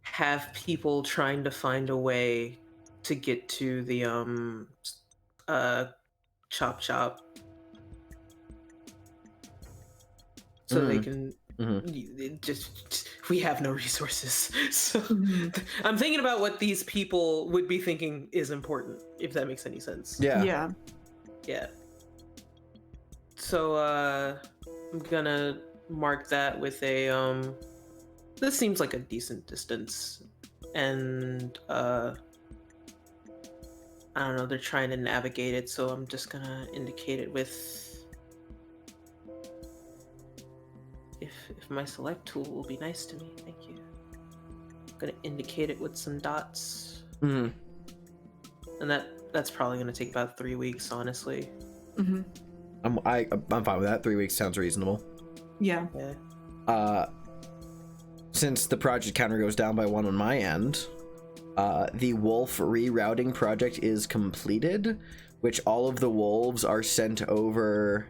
have people trying to find a way to get to the chop shop so they can just we have no resources. So I'm thinking about what these people would be thinking is important, if that makes any sense. Yeah. Yeah. So I'm gonna mark that with a this seems like a decent distance, and I don't know, they're trying to navigate it, so I'm just gonna indicate it with if my select tool will be nice to me. Thank you. I'm gonna indicate it with some dots. And that's probably gonna take about 3 weeks, honestly. I'm fine with that. 3 weeks sounds reasonable. Yeah. Since the project counter goes down by 1 on my end, the wolf rerouting project is completed, which all of the wolves are sent over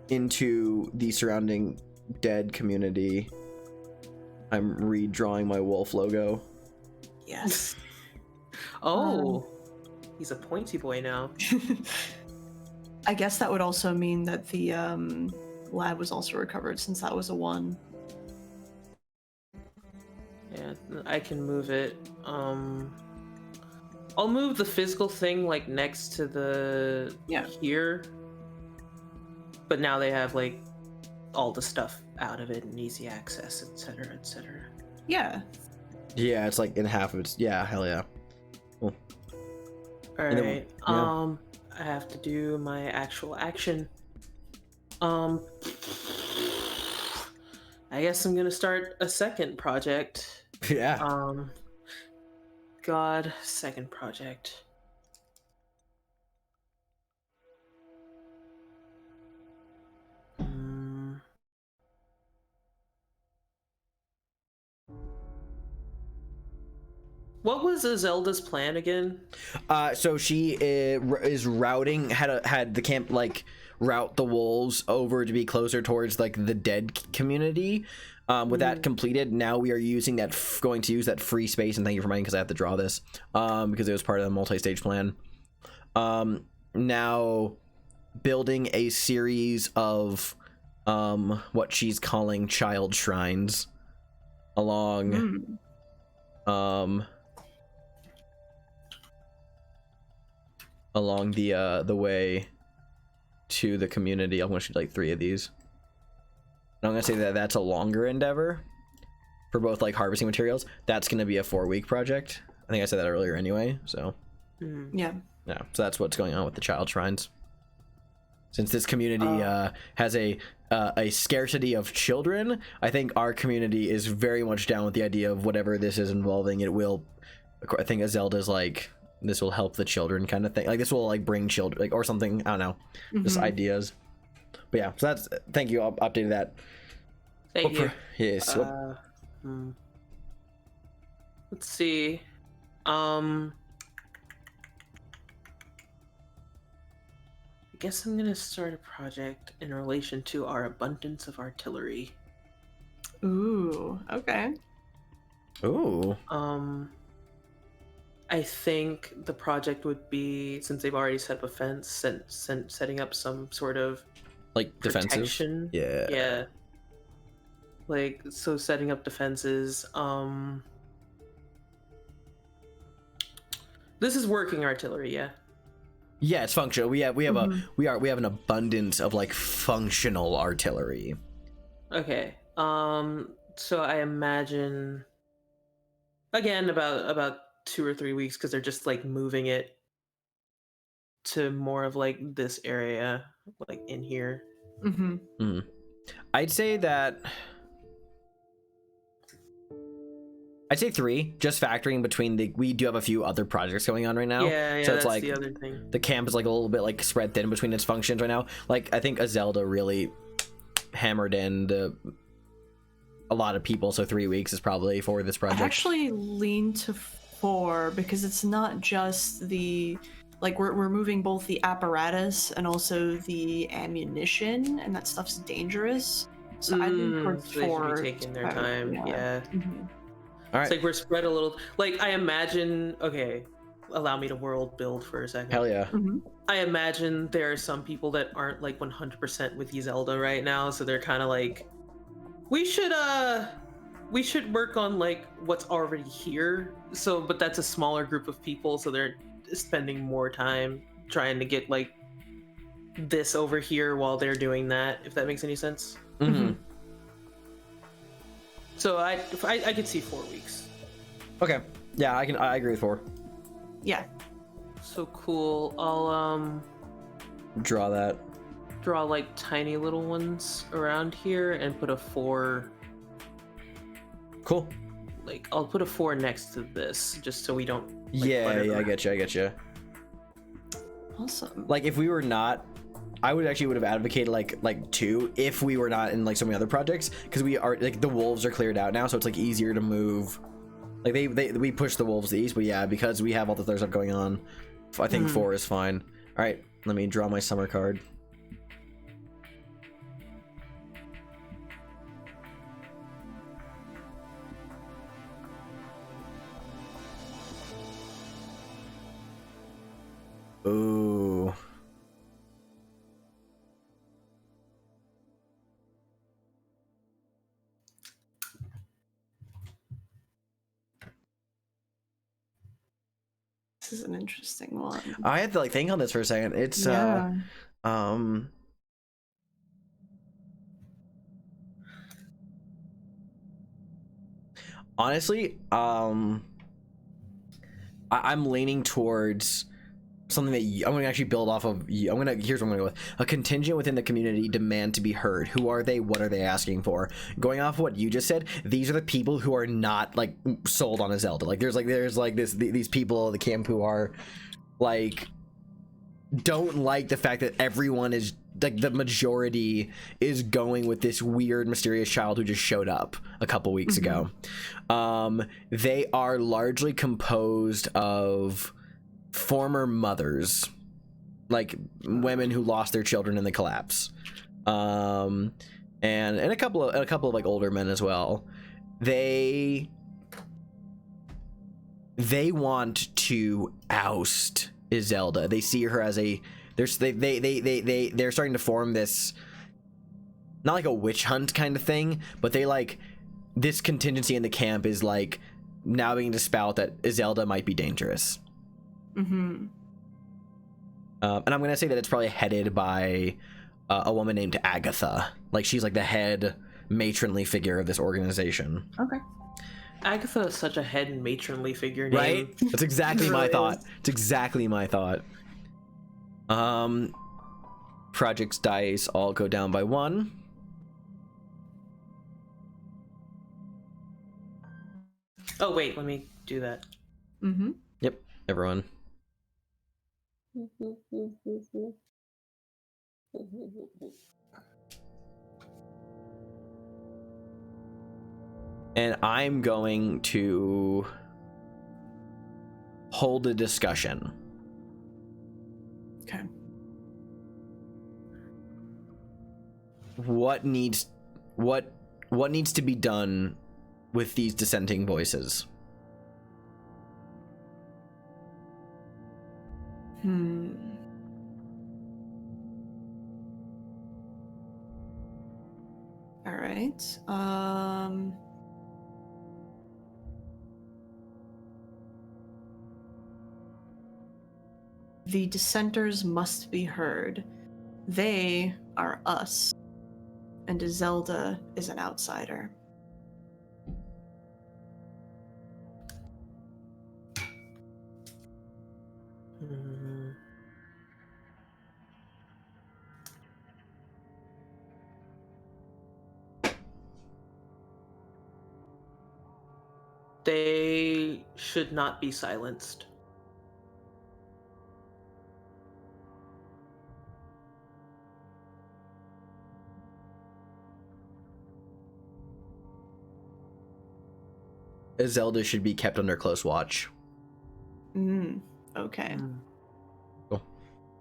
into the surrounding dead community. I'm redrawing my wolf logo. Yes. Oh, he's a pointy boy now. I guess that would also mean that the lab was also recovered, since that was a 1. Yeah, I can move it. I'll move the physical thing like next to the here. But now they have like all the stuff out of it and easy access, etc., etc. Yeah. Yeah, it's like in half of its. Yeah, hell yeah. Cool. All right. I have to do my actual action. I guess I'm gonna start a second project. Yeah. Second project. What was Zelda's plan again? So she is routing had the camp like route the wolves over to be closer towards like the dead community. With that completed, now we are using that going to use that free space, and thank you for reminding, because I have to draw this because it was part of the multi-stage plan. Now building a series of what she's calling child shrines along along the way to the community. I'm gonna shoot like 3 of these. And I'm gonna say that that's a longer endeavor for both like harvesting materials. That's gonna be a 4-week project. I think I said that earlier anyway. So Yeah. so that's what's going on with the child shrines. Since this community has a scarcity of children, I think our community is very much down with the idea of whatever this is involving. It will, I think, Zelda's like, this will help the children kind of thing. Like this will like bring children, like, or something. I don't know, just ideas. But yeah, so that's, thank you. I'll update that. Thank you. Yes. Let's see. I guess I'm gonna start a project in relation to our abundance of artillery. Ooh, okay. Ooh. I think the project would be, since they've already set up a fence, setting up some sort of like defensive. protection. Yeah. Yeah. Like, so setting up defenses. This is working artillery, yeah. Yeah, it's functional. We have an abundance of like functional artillery. Okay. So I imagine, again, about 2 or 3 weeks, because they're just like moving it to more of like this area, like in here. I'd say 3, just factoring between we do have a few other projects going on right now. Yeah, so that's it's like the other thing. The camp is like a little bit like spread thin between its functions right now. Like I think Zelda really hammered in a lot of people, so 3 weeks is probably for this project. I actually lean to 4 because it's not just the, like, we're moving both the apparatus and also the ammunition, and that stuff's dangerous. So I lean towards so they 4. should be taking their time. Yeah. All right. It's like we're spread a little. Like I imagine. Okay, allow me to world build for a second. Hell yeah. I imagine there are some people that aren't like 100% with Zelda right now, so they're kind of like, we should work on like what's already here. So, but that's a smaller group of people, so they're spending more time trying to get like this over here while they're doing that. If that makes any sense. So I could see 4 weeks. Okay. Yeah, I agree with 4. Yeah. So cool. I'll draw that. Draw like tiny little ones around here and put a 4. Cool. Like I'll put a 4 next to this just so we don't. Like, yeah, I get you. Awesome. Like if we were not, I would have advocated like 2 if we were not in like so many other projects, because we are like the wolves are cleared out now, so it's like easier to move. Like we push the wolves to the east, but yeah, because we have all the other stuff going on, I think 4 is fine. All right, let me draw my summer card. Ooh. This is an interesting one. I had to like think on this for a second. It's honestly, I'm leaning towards something that I'm going to actually build off of. Here's what I'm going to go with. A contingent within the community demand to be heard. Who are they? What are they asking for? Going off of what you just said, these are the people who are not like sold on a Zelda. Like there's these people at the camp who are like don't like the fact that everyone is like the majority is going with this weird mysterious child who just showed up a couple weeks ago. They are largely composed of former mothers, like women who lost their children in the collapse, and a couple of like older men as well. They want to oust Zelda. They see her as they're starting to form this, not like a witch hunt kind of thing, but they like this contingency in the camp is like now beginning to spout that Zelda might be dangerous. And I'm gonna say that it's probably headed by a woman named Agatha. Like she's like the head matronly figure of this organization. Okay. Agatha is such a head and matronly figure name. Right? That's exactly my thought. It's exactly my thought. project's dice all go down by 1. Oh wait, let me do that. Mm-hmm. Yep, everyone. And I'm going to hold a discussion. Okay. What needs to be done with these dissenting voices? All right. The dissenters must be heard. They are us, and Zelda is an outsider. They should not be silenced. Zelda should be kept under close watch. Okay. Cool.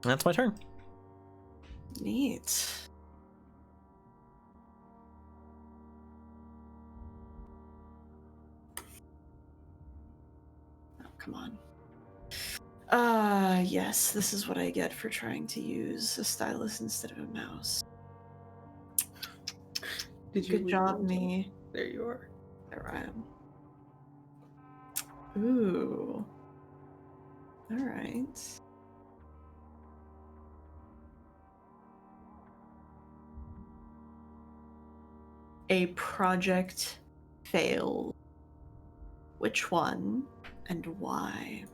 That's my turn. Neat. Oh, come on. Yes, this is what I get for trying to use a stylus instead of a mouse. Did you Good job, me. There you are. There I am. Ooh. All right. A project failed. Which one and why?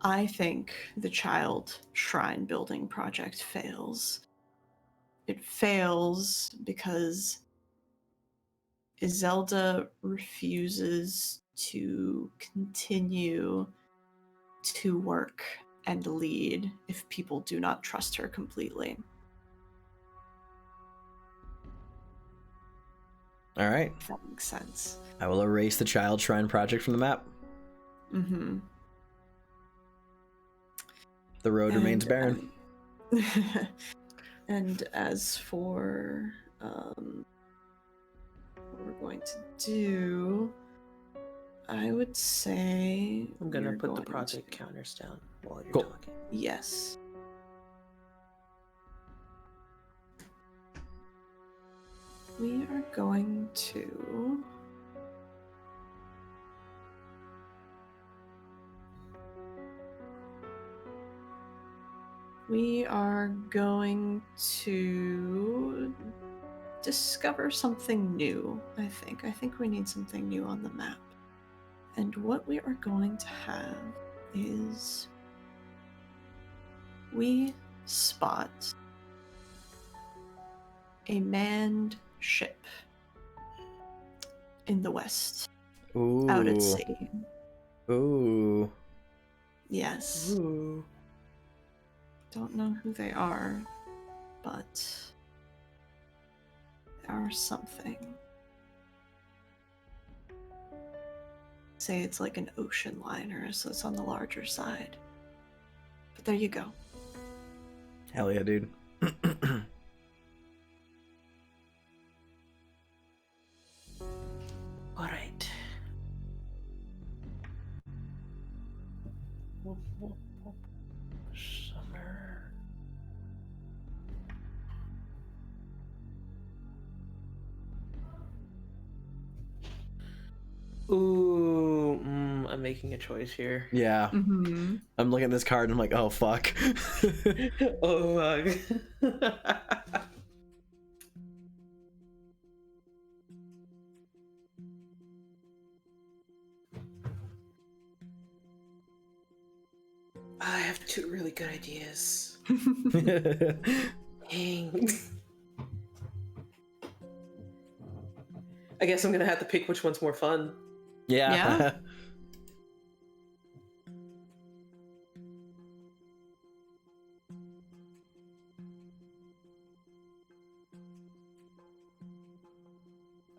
I think the child shrine building project fails. It fails because Zelda refuses to continue to work and lead if people do not trust her completely. All right. If that makes sense. I will erase the Child Shrine project from the map. Mm-hmm. The road remains barren. And as for what we're going to do, I would say I'm gonna we're put the going project to- counters down while you're Cool. talking. Yes. We are going to discover something new, I think. I think we need something new on the map. And what we are going to have is we spot a manned ship in the west, Ooh. out at sea. Ooh. Yes. Ooh. Don't know who they are, but they are something. Say it's like an ocean liner, so it's on the larger side. But there you go. Hell yeah, dude. All right. Summer. Ooh, I'm making a choice here. Yeah. Mm-hmm. I'm looking at this card and I'm like, oh, fuck. Oh, fuck. good ideas. Dang. I guess I'm gonna have to pick which one's more fun. Yeah.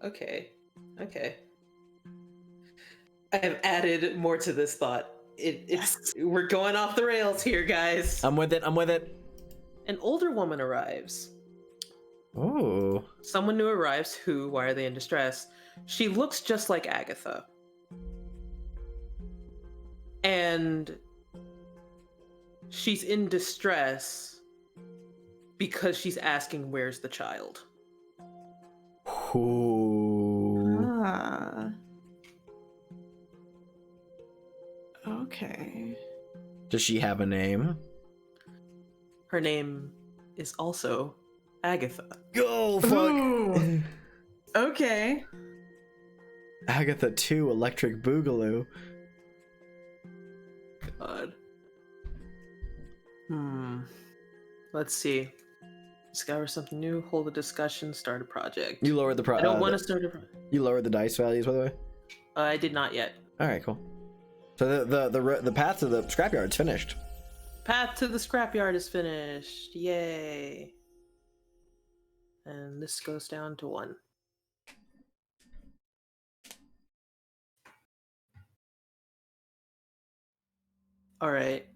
Okay. I have added more to this thought. We're going off the rails here, guys. I'm with it. An older woman arrives. Oh. Someone new arrives. Who? Why are they in distress? She looks just like Agatha. And she's in distress because she's asking, where's the child? Ooh. Ah. Okay. Does she have a name? Her name is also Agatha. Go fuck. Ooh. Okay. Agatha 2 Electric Boogaloo. God. Let's see. Discover something new, hold a discussion, start a project. You lowered the I don't want to start a project. You lowered the dice values, by the way? I did not yet. Alright, cool. So the path to the scrapyard's finished. Path to the scrapyard is finished. Yay. And this goes down to 1. All right.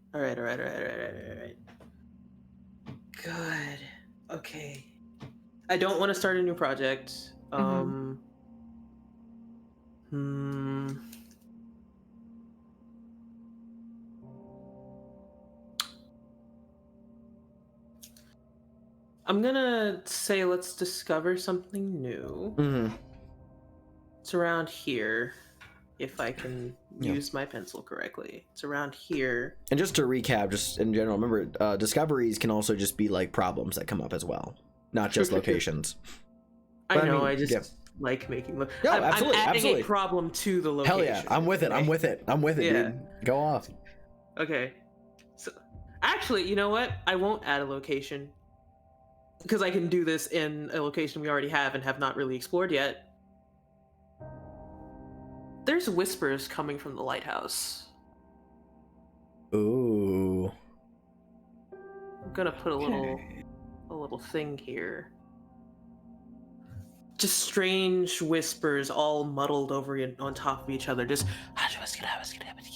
Good. Okay. I don't want to start a new project. I'm gonna say let's discover something new. Mm-hmm. It's around here, if I can use my pencil correctly. It's around here. And just to recap, just in general, remember, discoveries can also just be like problems that come up as well, not just locations. I know, I just like making I'm adding a problem to the location. Hell yeah, I'm with it, dude. Go off. Okay. So, actually, you know what? I won't add a location. Because I can do this in a location we already have and have not really explored yet. There's whispers coming from the lighthouse. Ooh. I'm gonna put a little thing here. Just strange whispers all muddled over on top of each other. Just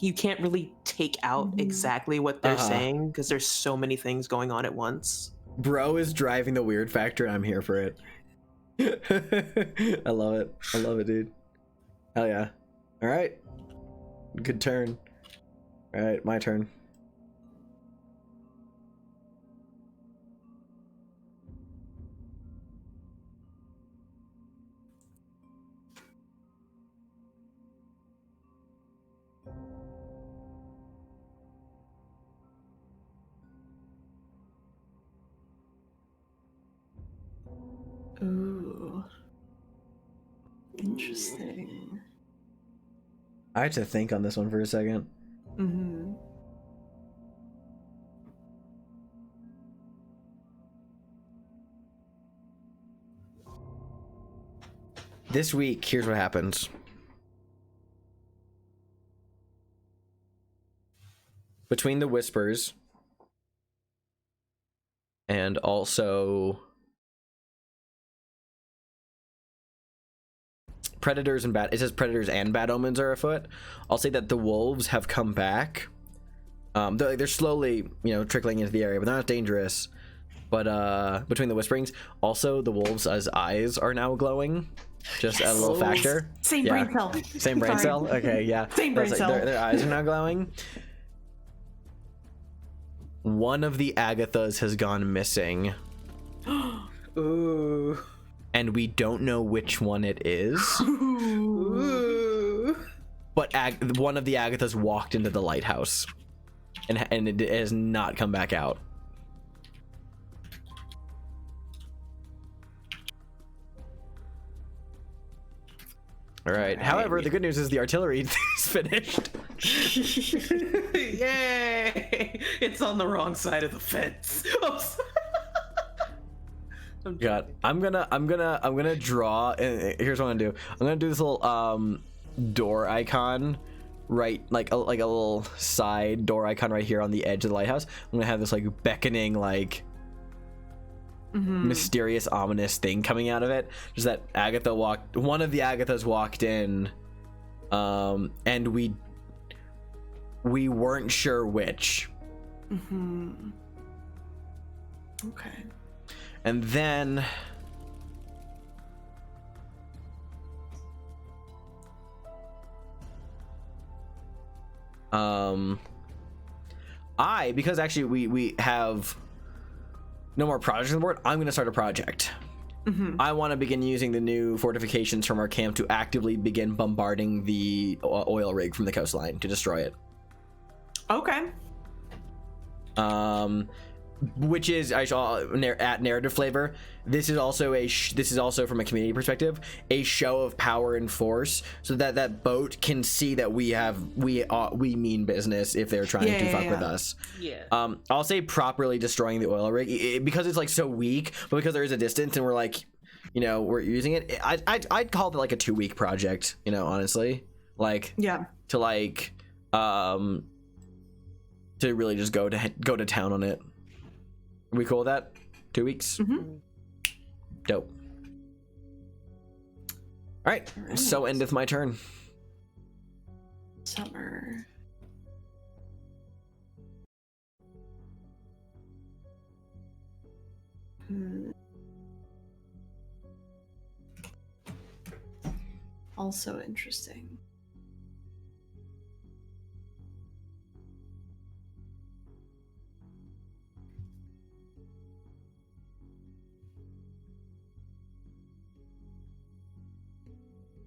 you can't really take out exactly what they're saying because there's so many things going on at once. Bro is driving the weird factor. I'm here for it. I love it, dude. Hell yeah. All right, good turn. All right, my turn. Ooh. Interesting. I had to think on this one for a second. This week, here's what happens. Between the whispers and also predators and bad, it says predators and bad omens are afoot. I'll say that the wolves have come back. They're slowly, trickling into the area, but they're not dangerous. But between the whisperings, also the wolves' eyes are now glowing. Just a little factor. Same brain cell. Same brain cell. Okay, yeah. Same brain cell. Their eyes are now glowing. One of the Agathas has gone missing. Ooh. And we don't know which one it is. Ooh. But one of the Agathas walked into the lighthouse. And it has not come back out. All right. However, the good news is the artillery is finished. Yay! It's on the wrong side of the fence. Oh, sorry. God, I'm gonna draw. Here's what I'm gonna do. I'm gonna do this little door icon, right, like a little side door icon right here on the edge of the lighthouse. I'm gonna have this like beckoning, like mysterious, ominous thing coming out of it. Just that one of the Agathas walked in, and we weren't sure which. Okay. And then because actually we have no more projects on the board, I'm gonna start a project. I want to begin using the new fortifications from our camp to actively begin bombarding the oil rig from the coastline to destroy it. Okay. Which is, I saw at narrative flavor, this is also from a community perspective, a show of power and force, so that that boat can see that we mean business if they're trying to fuck with us. I'll say properly destroying the oil rig because it's like so weak, but because there is a distance and we're like, we're using it. I'd call it like a 2-week project, honestly, like to like to really just go to town on it. Are we cool with that? 2 weeks? Dope. All right. So endeth my turn. Summer. Also interesting.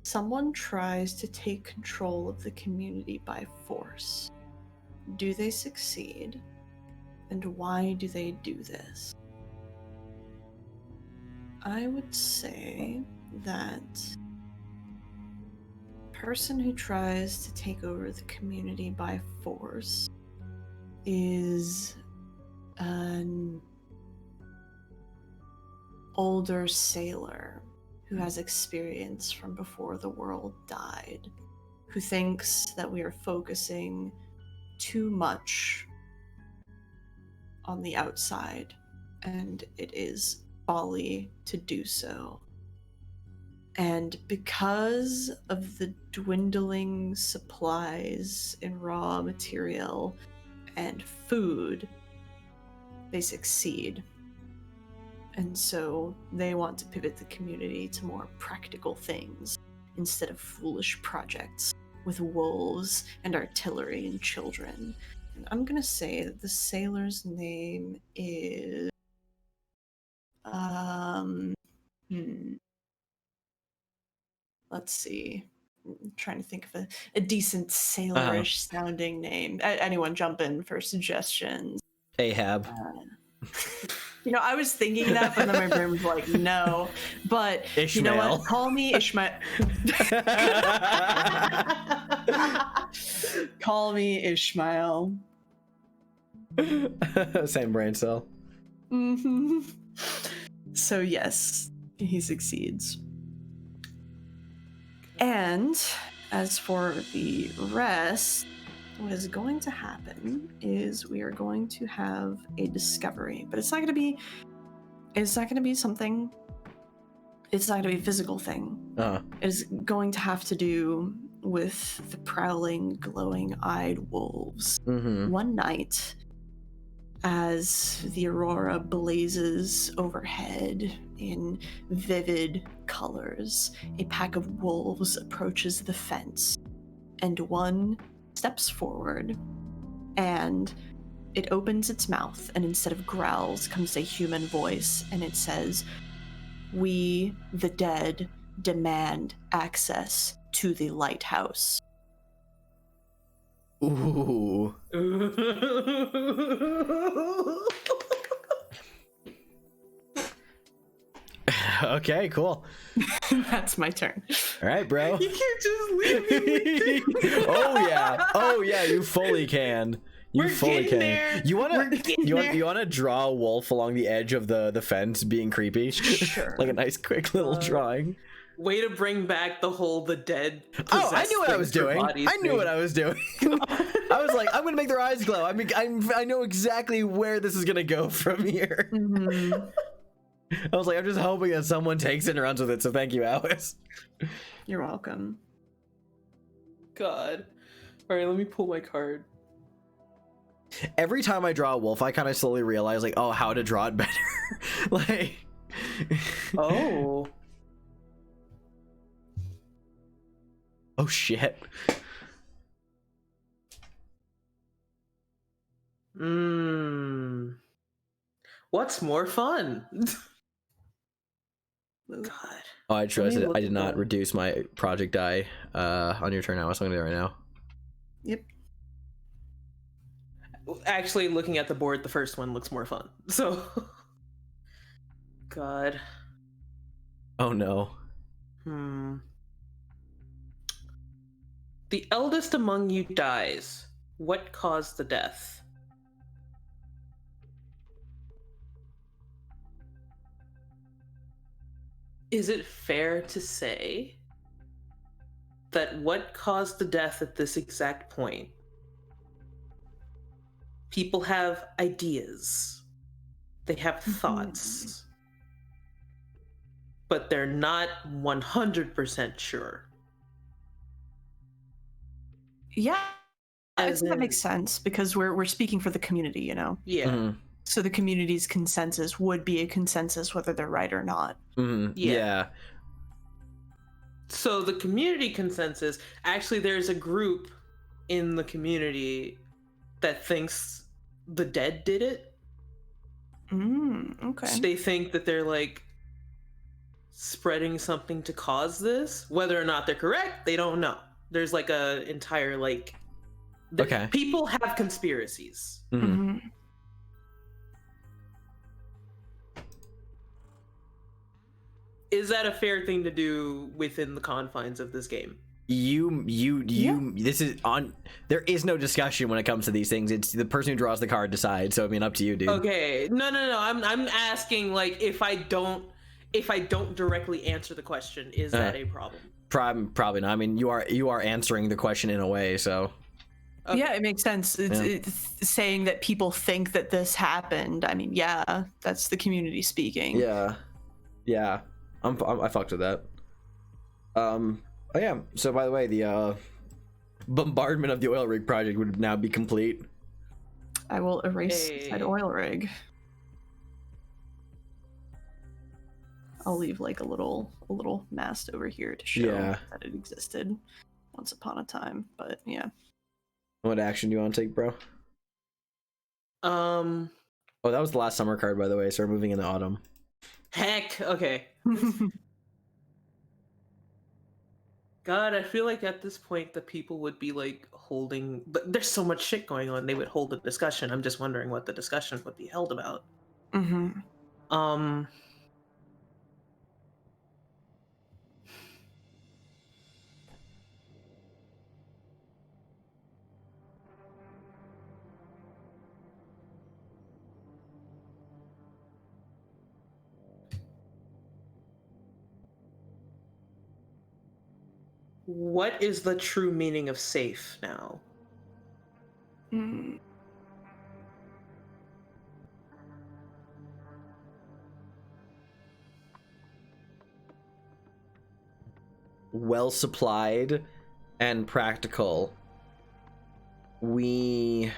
Someone tries to take control of the community by force. Do they succeed? And why do they do this? I would say that the person who tries to take over the community by force is an older sailor who has experience from before the world died, who thinks that we are focusing too much on the outside, and it is folly to do so. And because of the dwindling supplies in raw material and food, they succeed. And so they want to pivot the community to more practical things instead of foolish projects with wolves and artillery and children. And I'm gonna say that the sailor's name is let's see. I'm trying to think of a decent sailorish sounding name. Anyone jump in for suggestions? Ahab. I was thinking that, but then my brain was like, no. But Ishmael. You know what? Call me Ishmael. Call me Ishmael. Same brain cell. So yes, he succeeds. And as for the rest, what is going to happen is we are going to have a discovery, but it's not going to be something. It's not going to be a physical thing. It's going to have to do with the prowling, glowing-eyed wolves. One night, as the aurora blazes overhead in vivid colors, a pack of wolves approaches the fence, and one steps forward, and it opens its mouth, and instead of growls comes a human voice, and it says, "We, the dead, demand access to the lighthouse." Ooh. Okay, cool. That's my turn. All right, bro. You can't just leave me with this. Oh yeah, you fully can. You We're fully getting can. there. You We're wanna getting you there. wanna draw a wolf along the edge of the fence being creepy? Sure. Like a nice quick little drawing. Way to bring back the dead. Oh, I knew what I possessed was things for doing. bodies I knew thing. what I was doing. I was like, I'm gonna make their eyes glow. I know exactly where this is gonna go from here. Mhm. I was like, I'm just hoping that someone takes it and runs with it. So thank you, Alice. You're welcome. God. All right, let me pull my card. Every time I draw a wolf, I kind of slowly realize, like, oh, how to draw it better. Like, Oh. oh shit. What's more fun? Ooh. God. Oh, I trust me it. look I did at not that. reduce my project die on your turn now. So I'm gonna do it right now. Yep. Actually, looking at the board, the first one looks more fun. So. God. Oh no. The eldest among you dies. What caused the death? Is it fair to say that what caused the death at this exact point? People have ideas, they have thoughts, but they're not 100% sure. Yeah, I As think that in- makes sense because we're speaking for the community, you know. Yeah. Mhm. So the community's consensus would be a consensus whether they're right or not. Mhm. Yeah. Yeah. So the community consensus, actually there's a group in the community that thinks the dead did it. Okay. They think that they're like spreading something to cause this. Whether or not they're correct, they don't know. There's like a entire like Okay. People have conspiracies. Mhm. Mhm. Is that a fair thing to do within the confines of this game? This is on. There is no discussion when it comes to these things. It's the person who draws the card decides. So I mean, up to you, dude. Okay. No. I'm asking like if I don't directly answer the question, is that a problem? Probably not. I mean, you are answering the question in a way. So Okay. Yeah, it makes sense. It's saying that people think that this happened. I mean, yeah, that's the community speaking. yeah. I fucked with that. Oh yeah. So by the way, the bombardment of the oil rig project would now be complete. I will erase Hey. said oil rig. I'll leave like a little mast over here to show Yeah. that it existed once upon a time. But yeah. What action do you want to take, bro? Oh, that was the last summer card, by the way. So we're moving into autumn. Heck. Okay. God, I feel like at this point the people would be like holding. But there's so much shit going on. They would hold a discussion. I'm just wondering what the discussion would be held about. What is the true meaning of safe now? Well supplied and practical. We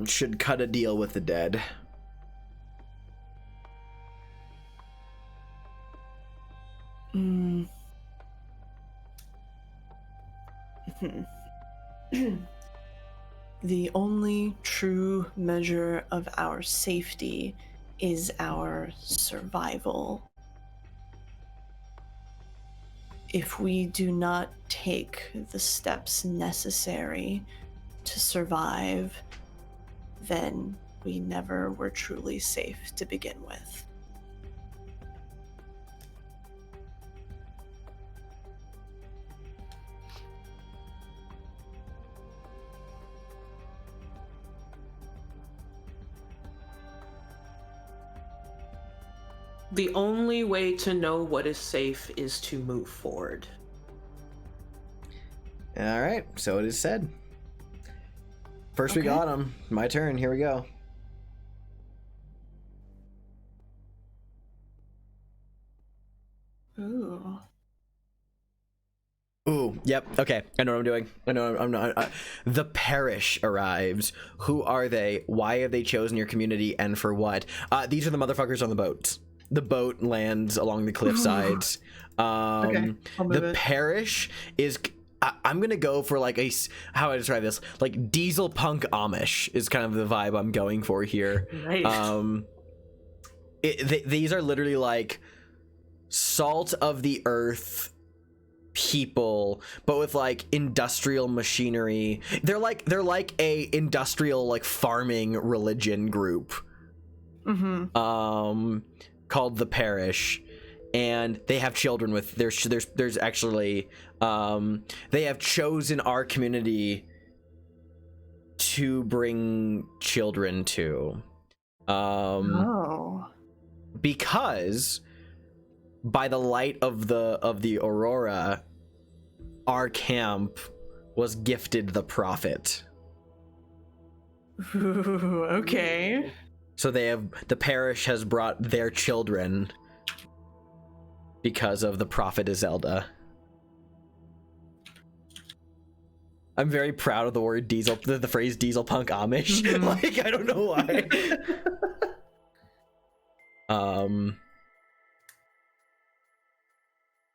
should cut a deal with the dead. The only true measure of our safety is our survival. If we do not take the steps necessary to survive, then we never were truly safe to begin with. The only way to know what is safe is to move forward. All right, so it is said. First we Okay. got him. My turn. Here we go. Ooh. Ooh, yep. Okay, I know what I'm doing. I know I'm not. The parish arrives. Who are they? Why have they chosen your community, and for what? These are the motherfuckers on the boat. The boat lands along the cliff sides. Okay, I'll move The it. parish is. I'm gonna go for like how do I describe this? Like diesel punk Amish is kind of the vibe I'm going for here. Nice. These are literally like salt of the earth people, but with like industrial machinery. They're like a industrial like farming religion group. Mm-hmm. Called the parish, and they have children with there's actually they have chosen our community to bring children to Oh. because by the light of the aurora, our camp was gifted the prophet. Ooh, okay. So the parish has brought their children because of the prophet Izelda. I'm very proud of the word diesel, the phrase diesel punk Amish. Mhm. Like, I don't know why.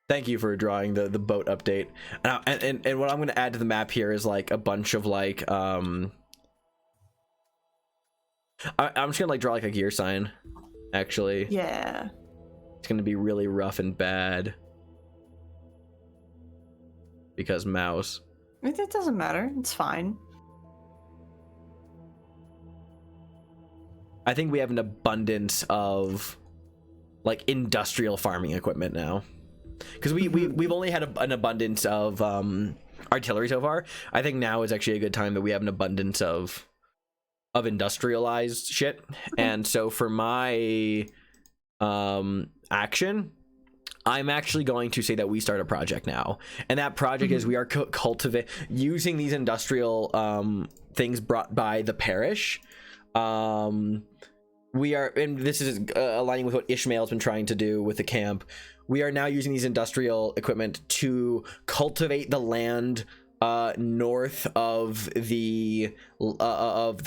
Thank you for drawing the boat update. And what I'm going to add to the map here is like a bunch of like I'm just gonna like draw like a gear sign, actually. Yeah. It's gonna be really rough and bad because mouse. It doesn't matter. It's fine. I think we have an abundance of like industrial farming equipment now, because we've only had an abundance of artillery so far. I think now is actually a good time that we have an abundance of industrialized shit. And so for my action, I'm actually going to say that we start a project now, and that project is we are cultivate using these industrial things brought by the parish. We are, and this is aligning with what Ishmael's been trying to do with the camp. We are now using these industrial equipment to cultivate the land north of the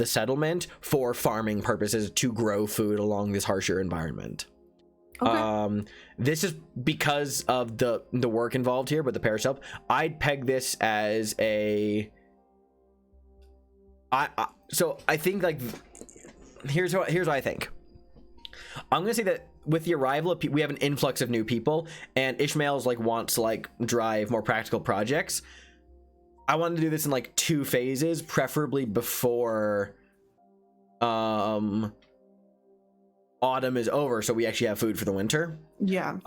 settlement for farming purposes, to grow food along this harsher environment. Okay. This is because of the work involved here, but the parish help. I'd peg this as a so I think like here's what I think. I'm gonna say that with the arrival of we have an influx of new people, and Ishmael's like wants to like drive more practical projects. I wanted to do this in like 2 phases, preferably before autumn is over, so we actually have food for the winter. Yeah.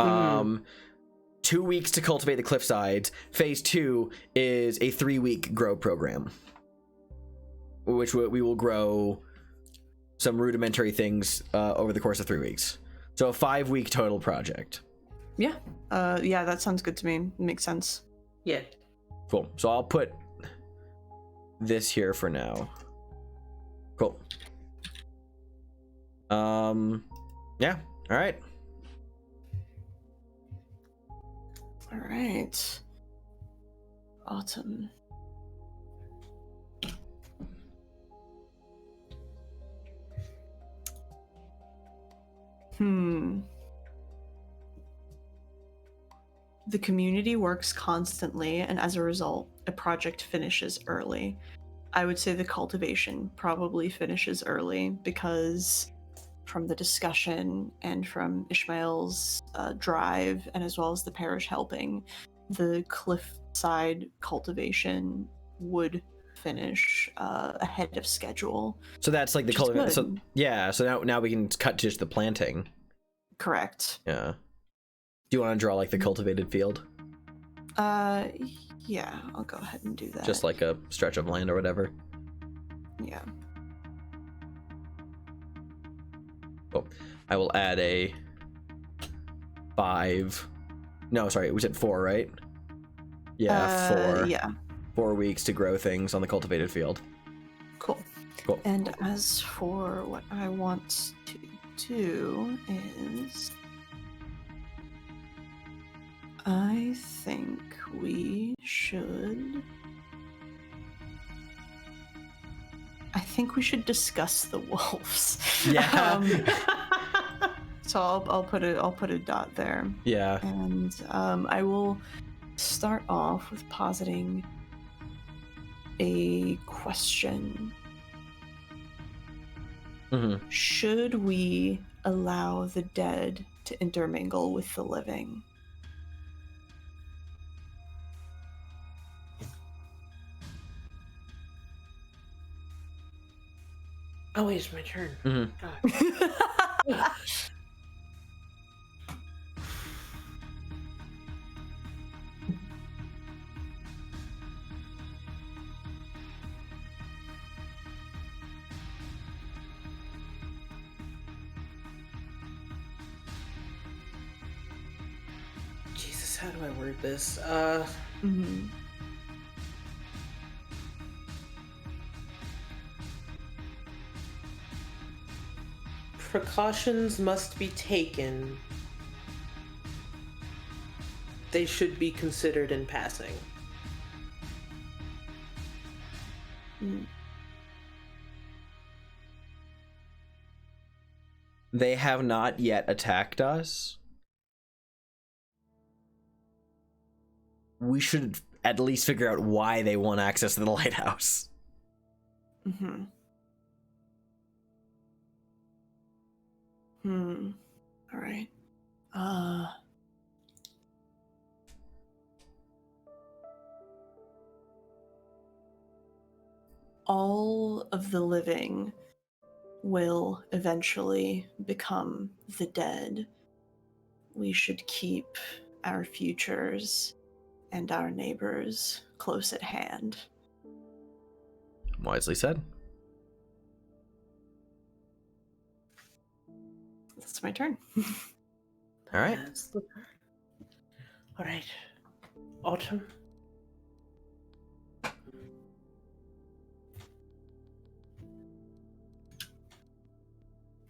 2 weeks to cultivate the cliff sides. Phase 2 is a 3-week grow program, which we will grow some rudimentary things over the course of 3 weeks. So a 5-week total project. Yeah. Yeah, that sounds good to me. Makes sense. Yeah. Cool. So I'll put this here for now. Cool. Yeah. All right. All right. Autumn. The community works constantly, and as a result, a project finishes early. I would say the cultivation probably finishes early because from the discussion and from Ishmael's drive, and as well as the parish helping, the cliffside cultivation would finish ahead of schedule. So that's like the Which is cultivation. So good. yeah, so now we can cut to just the planting. Correct. Yeah. Do you want to draw like the cultivated field? Yeah, I'll go ahead and do that. Just like a stretch of land or whatever. Yeah. Oh, I will add a 5. No, sorry, we said 4, right? Yeah, 4. Yeah. 4 weeks to grow things on the cultivated field. Cool. Cool. And as for what I want to do is, I think we should discuss the wolves. Yeah. So I'll put a dot there. Yeah. And I will start off with positing a question. Mm-hmm. Should we allow the dead to intermingle with the living? Oh, wait, it's my turn. Mm-hmm. God. Jesus, how do I word this? Mhm. Precautions must be taken. They should be considered in passing. Mm. They have not yet attacked us. We should at least figure out why they want access to the lighthouse. Mhm. All right. All of the living will eventually become the dead. We should keep our futures and our neighbors close at hand. Wisely said. That's my turn. All right. That's the- All right. Autumn.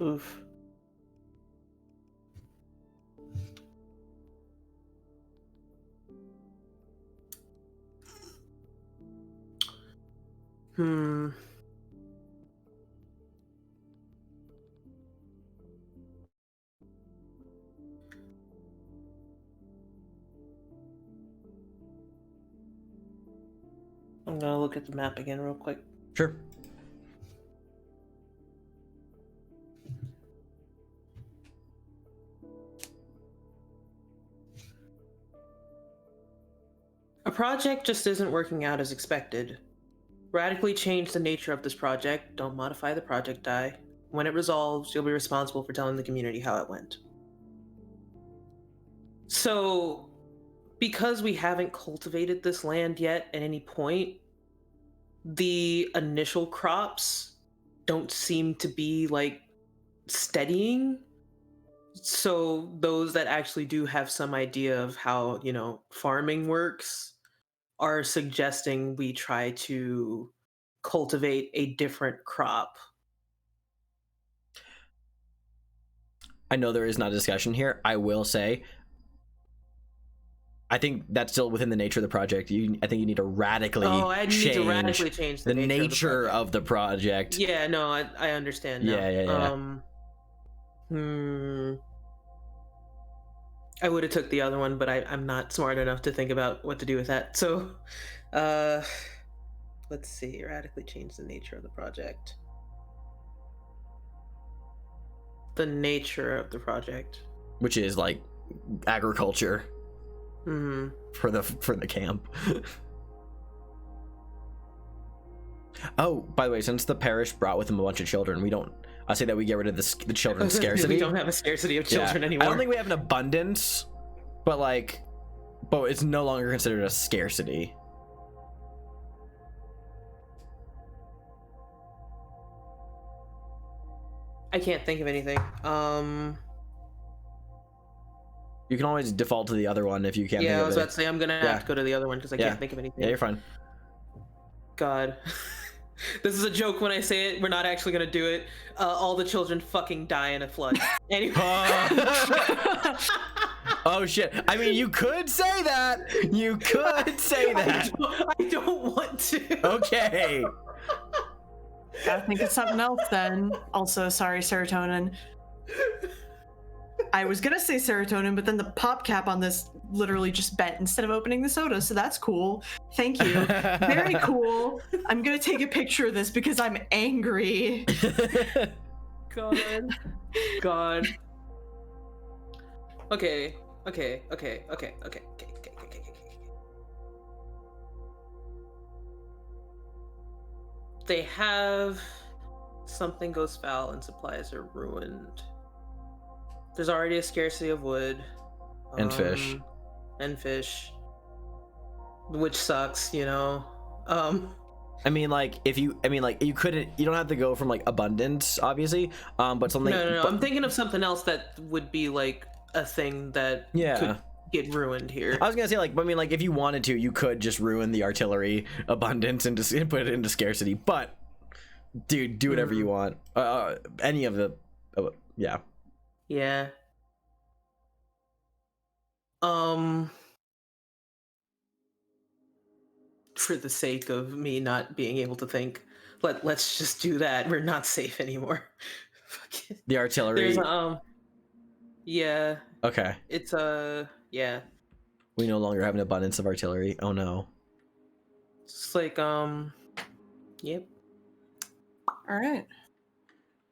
Oof. I'm gonna look at the map again real quick. Sure. A project just isn't working out as expected. Radically change the nature of this project. Don't modify the project die. When it resolves, you'll be responsible for telling the community how it went. So, because we haven't cultivated this land yet at any point, the initial crops don't seem to be like steadying. So those that actually do have some idea of how, farming works are suggesting we try to cultivate a different crop. I know there is not a discussion here. I will say, I think that's still within the nature of the project. I think you need to radically change the nature of the project. Yeah, no, I understand now. Yeah. I would have took the other one, but I'm not smart enough to think about what to do with that. So, let's see. Radically change the nature of the project. The nature of the project, which is like agriculture for the camp. Oh, by the way, since the parish brought with them a bunch of children, I say that we get rid of the children's scarcity. We don't have a scarcity of children anymore. I don't think we have an abundance, but it's no longer considered a scarcity. I can't think of anything. You can always default to the other one if you can't. Yeah, think I was of about to say I'm gonna have to go to the other one because I can't think of anything. Yeah, you're fine. God. This is a joke when I say it. We're not actually gonna do it. All the children fucking die in a flood. Anyway. Oh shit. I mean, you could say that. You could say that. I don't want to. Okay. Gotta think of something else then. Also, sorry, serotonin. I was gonna say serotonin, but then the pop cap on this literally just bent instead of opening the soda, so that's cool. Thank you. Very cool. I'm gonna take a picture of this because I'm angry. God. Okay. They have something goes foul and supplies are ruined. There's already a scarcity of wood and fish, which sucks, you know. I mean, like, you don't have to go from like abundance, obviously, but something. No. I'm thinking of something else that would be like a thing that could get ruined here. I was gonna say, like, I mean, like, if you wanted to, you could just ruin the artillery abundance and just put it into scarcity. But, dude, do whatever you want. Any of the, yeah. Yeah. For the sake of me not being able to think, let's just do that. We're not safe anymore. The artillery. There's yeah. Okay. It's yeah. We no longer have an abundance of artillery. Oh no. It's like yep. All right.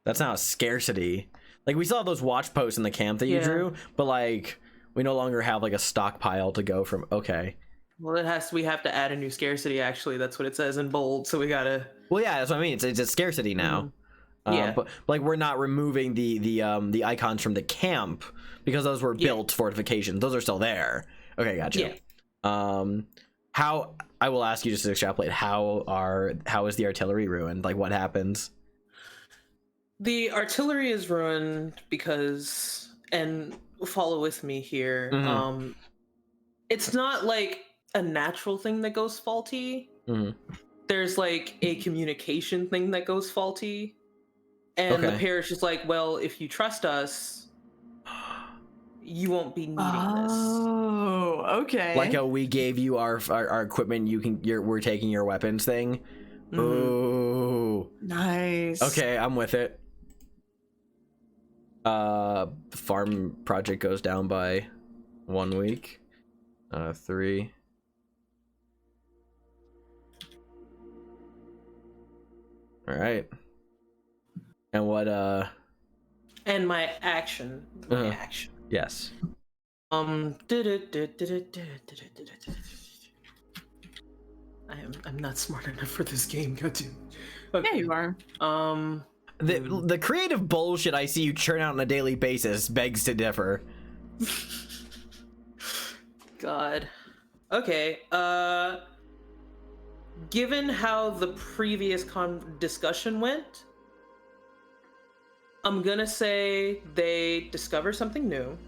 That's not a scarcity. Like, we still have those watch posts in the camp that you drew, but like, we no longer have like a stockpile to go from. Okay. Well, we have to add a new scarcity. Actually, that's what it says in bold. So we gotta. Well, yeah, that's what I mean. It's a scarcity now. But like, we're not removing the icons from the camp because those were built fortifications. Those are still there. Okay, gotcha. Yeah. How, I will ask you just to extrapolate. How is the artillery ruined? Like, what happens? The artillery is ruined because, and follow with me here. It's not like a natural thing that goes faulty. There's like a communication thing that goes faulty, and the parish is like, well, if you trust us, you won't be needing this. Oh, okay. Like we gave you our equipment, we're taking your weapons thing. Ooh, nice. Okay, I'm with it. The farm project goes down by 1 week. 3. All right. And what? And my action. Yes. I'm not smart enough for this game. Goddamn. Okay. Yeah, you are. The creative bullshit I see you churn out on a daily basis begs to differ. God. Okay. Given how the previous discussion went, I'm gonna say they discover something new.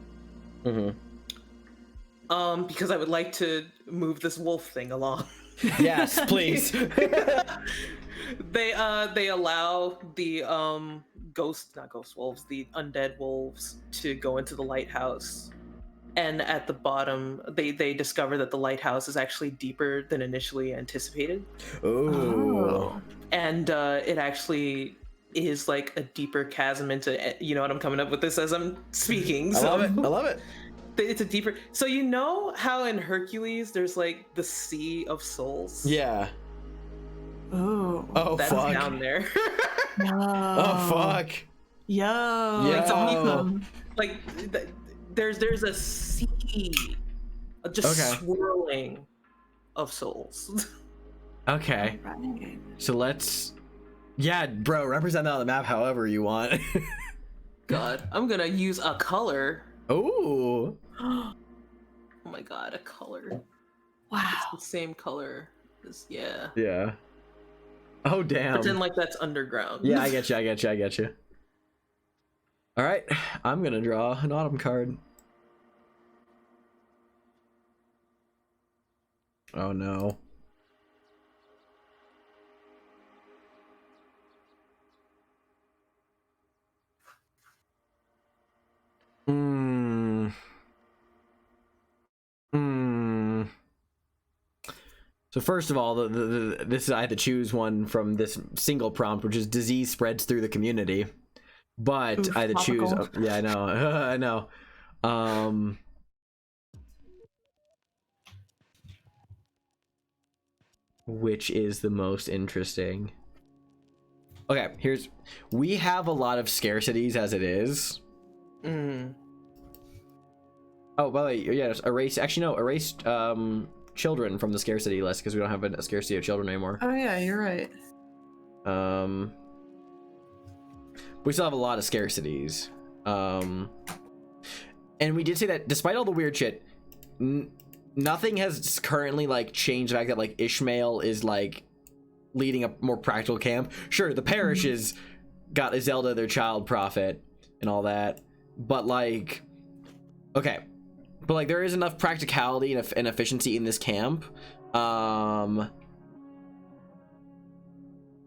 Because I would like to move this wolf thing along. Yes, please. They allow the not ghost wolves, the undead wolves to go into the lighthouse. And at the bottom, they discover that the lighthouse is actually deeper than initially anticipated. Ooh. And it actually is like a deeper chasm into, you know what, I'm coming up with this as I'm speaking. I love it. It's a deeper. So you know how in Hercules there's like the Sea of Souls? Yeah. Oh, that's fuck. down there. No. Oh fuck. Yo. Yeah. It's awesome. Like there's a sea just swirling of souls. Okay. Right. So let's, yeah, bro, represent that on the map however you want. God, I'm gonna use a color. Ooh. Oh my god, a color. Wow. It's the same color as, yeah. Yeah. Oh, damn. Pretend like that's underground. Yeah, I get you. All right, I'm gonna draw an autumn card. Oh no. So first of all, this I had to choose one from this single prompt, which is disease spreads through the community. But Oof, I had to choose. topical. Yeah, I know. I know. Which is the most interesting? Okay, we have a lot of scarcities as it is. Oh, by the way, yeah, erase. Actually, no, erase children from the scarcity list because we don't have a scarcity of children anymore. Oh yeah, you're right. We still have a lot of scarcities. And we did say that despite all the weird shit, nothing has currently like changed the fact that like Ishmael is like leading a more practical camp. Sure, the parish is got Zelda, their child prophet, and all that, but like, okay, but like there is enough practicality and efficiency in this camp,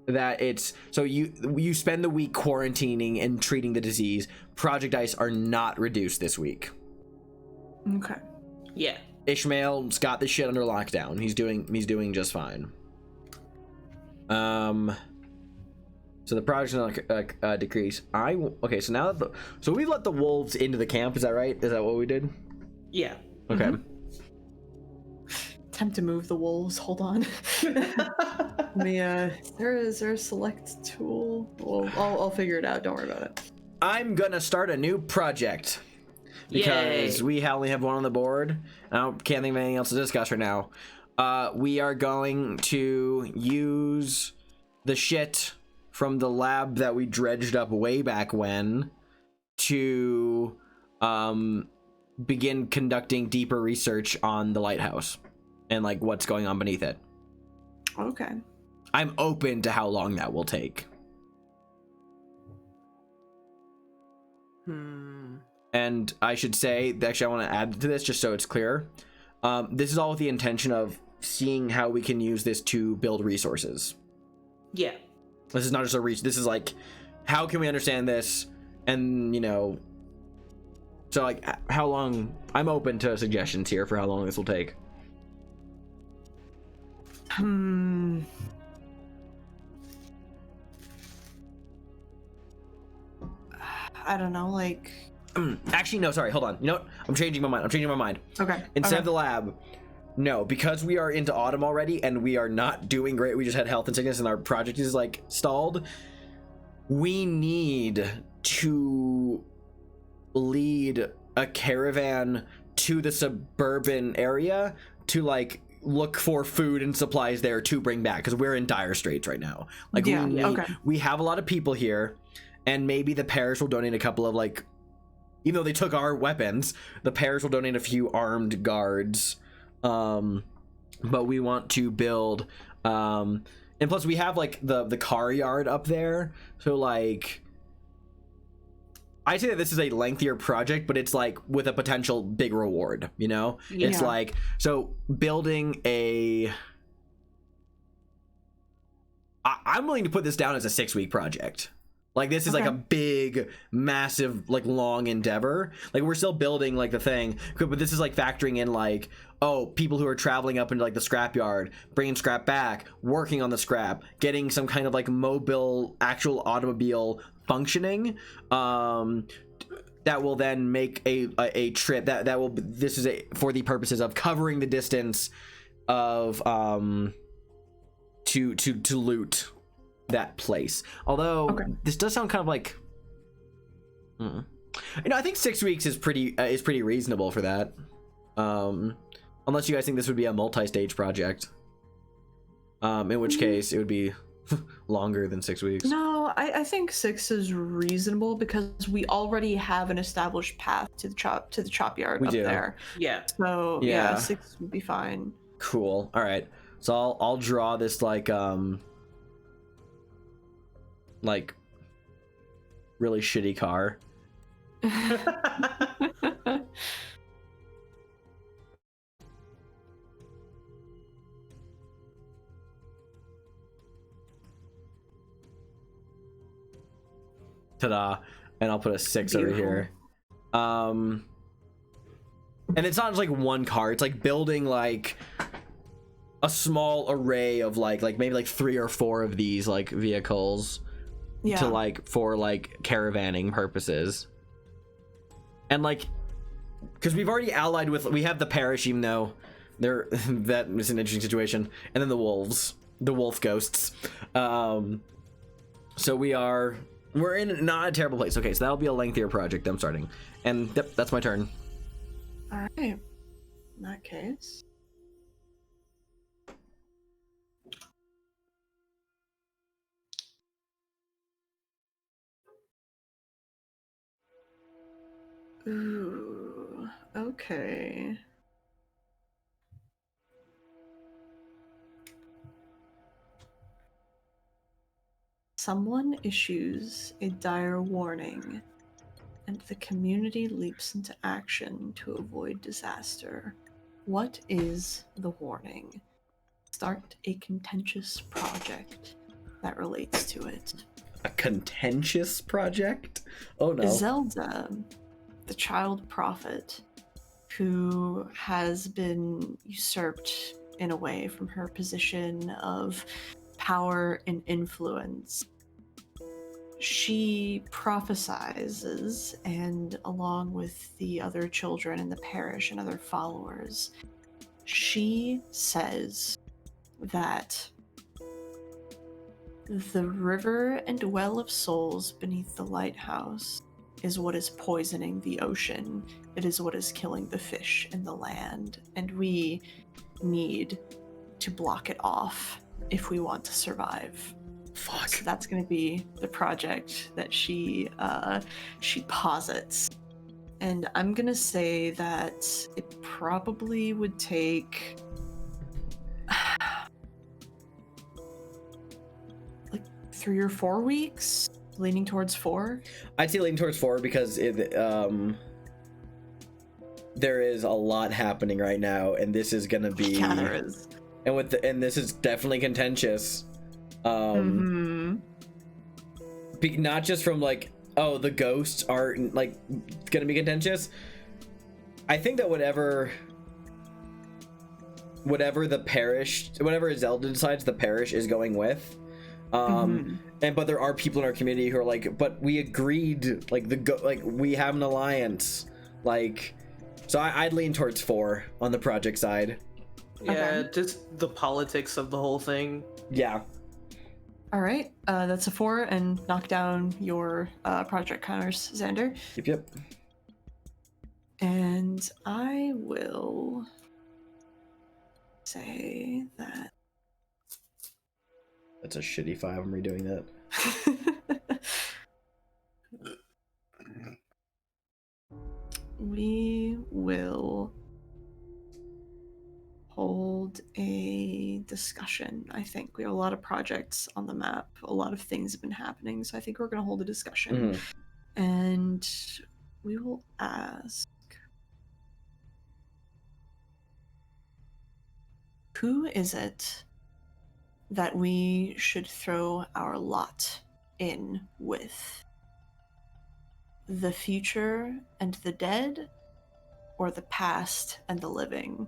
that it's so you spend the week quarantining and treating the disease. Project dice are not reduced this week. Okay. Yeah. Ishmael's got this shit under lockdown. He's doing just fine. So the project's not decrease. Okay, so now that so we let the wolves into the camp, is that right? Is that what we did? Yeah. Okay. Attempt to move the wolves. Hold on. Let me, is there a select tool? Well, I'll figure it out. Don't worry about it. I'm gonna start a new project because we only have one on the board. I can't think of anything else to discuss right now. We are going to use the shit from the lab that we dredged up way back when to begin conducting deeper research on the lighthouse and like what's going on beneath it. Okay. I'm open to how long that will take. And I should say, actually, I want to add to this just so it's clear. This is all with the intention of seeing how we can use this to build resources. Yeah. This is not just a reach. This is like, how can we understand this? And, you know, so like how long, I'm open to suggestions here for how long this will take. I don't know, like... Actually, no, sorry, hold on. You know what? I'm changing my mind. Okay. Instead of the lab, no, because we are into autumn already and we are not doing great. We just had health and sickness and our project is like stalled. We need to lead a caravan to the suburban area to like look for food and supplies there to bring back because we're in dire straits right now. Like we have a lot of people here, and maybe the parish will donate a couple of like, even though they took our weapons, the parish will donate a few armed guards. But we want to build, and plus we have like the car yard up there, so like I say that this is a lengthier project, but it's like with a potential big reward, you know? Yeah. It's like, so building I'm willing to put this down as a 6-week project. Like this is like a big, massive, like long endeavor. Like we're still building like the thing, but this is like factoring in like, oh, people who are traveling up into like the scrapyard, bringing scrap back, working on the scrap, getting some kind of like mobile, actual automobile functioning. That will then make a trip that will. This is for the purposes of covering the distance of to loot that place. Although this does sound kind of like, you know, I think 6 weeks is pretty reasonable for that. Unless you guys think this would be a multi-stage project. In which case it would be longer than 6 weeks. No, I think 6 is reasonable because we already have an established path to the chop yard We up do. there. Yeah. So Yeah. yeah, 6 would be fine. Cool. All right. So I'll draw this like really shitty car. Ta-da. And I'll put a 6 over here. And it's not just like one car, it's like building like a small array of like maybe like 3 or 4 of these like vehicles to like for like caravanning purposes. And like because we've already allied with, we have the parish, even though they're that is an interesting situation, and then the wolf ghosts. So we're in not a terrible place. Okay, so that'll be a lengthier project I'm starting. And yep, that's my turn. All right. In that case. Ooh, okay. Someone issues a dire warning, and the community leaps into action to avoid disaster. What is the warning? Start a contentious project that relates to it. A contentious project? Oh no. Zelda, the child prophet, who has been usurped in a way from her position of power and influence. She prophesizes, and along with the other children in the parish and other followers, she says that the river and well of souls beneath the lighthouse is what is poisoning the ocean. It is what is killing the fish in the land, and we need to block it off if we want to survive. Fuck. So that's going to be the project that she posits. And I'm going to say that it probably would take like 3 or 4 weeks, leaning towards 4. I'd say leaning towards 4 because there is a lot happening right now, and this is gonna be Yeah, there is. And this is definitely contentious. Not just from like, oh, the ghosts are like gonna be contentious. I think that whatever the parish, whatever Zelda decides the parish is going with, but there are people in our community who are like, but we agreed, like we have an alliance, like, so I'd lean towards 4 on the project side. Yeah, Okay. just the politics of the whole thing. Yeah. All right, that's a 4, and knock down your project counters, Xander. Yep. And I will say that That's a shitty 5. I'm redoing that. we will hold a discussion. I think we have a lot of projects on the map. A lot of things have been happening, so I think we're going to hold a discussion. And we will ask, who is it that we should throw our lot in with? The future and the dead, or the past and the living?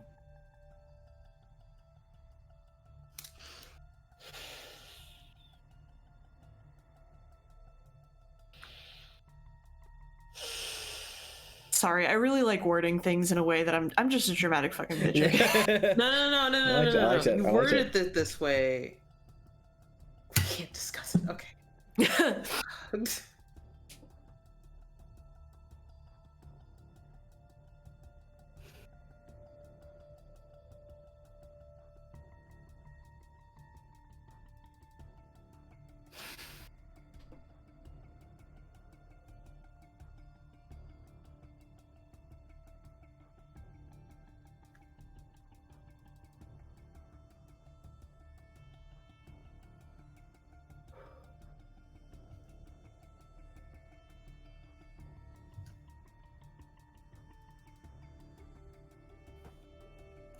Sorry, I really like wording things in a way that I'm just a dramatic fucking bitch. No. I like that. You I like worded it this way. We can't discuss it. Okay.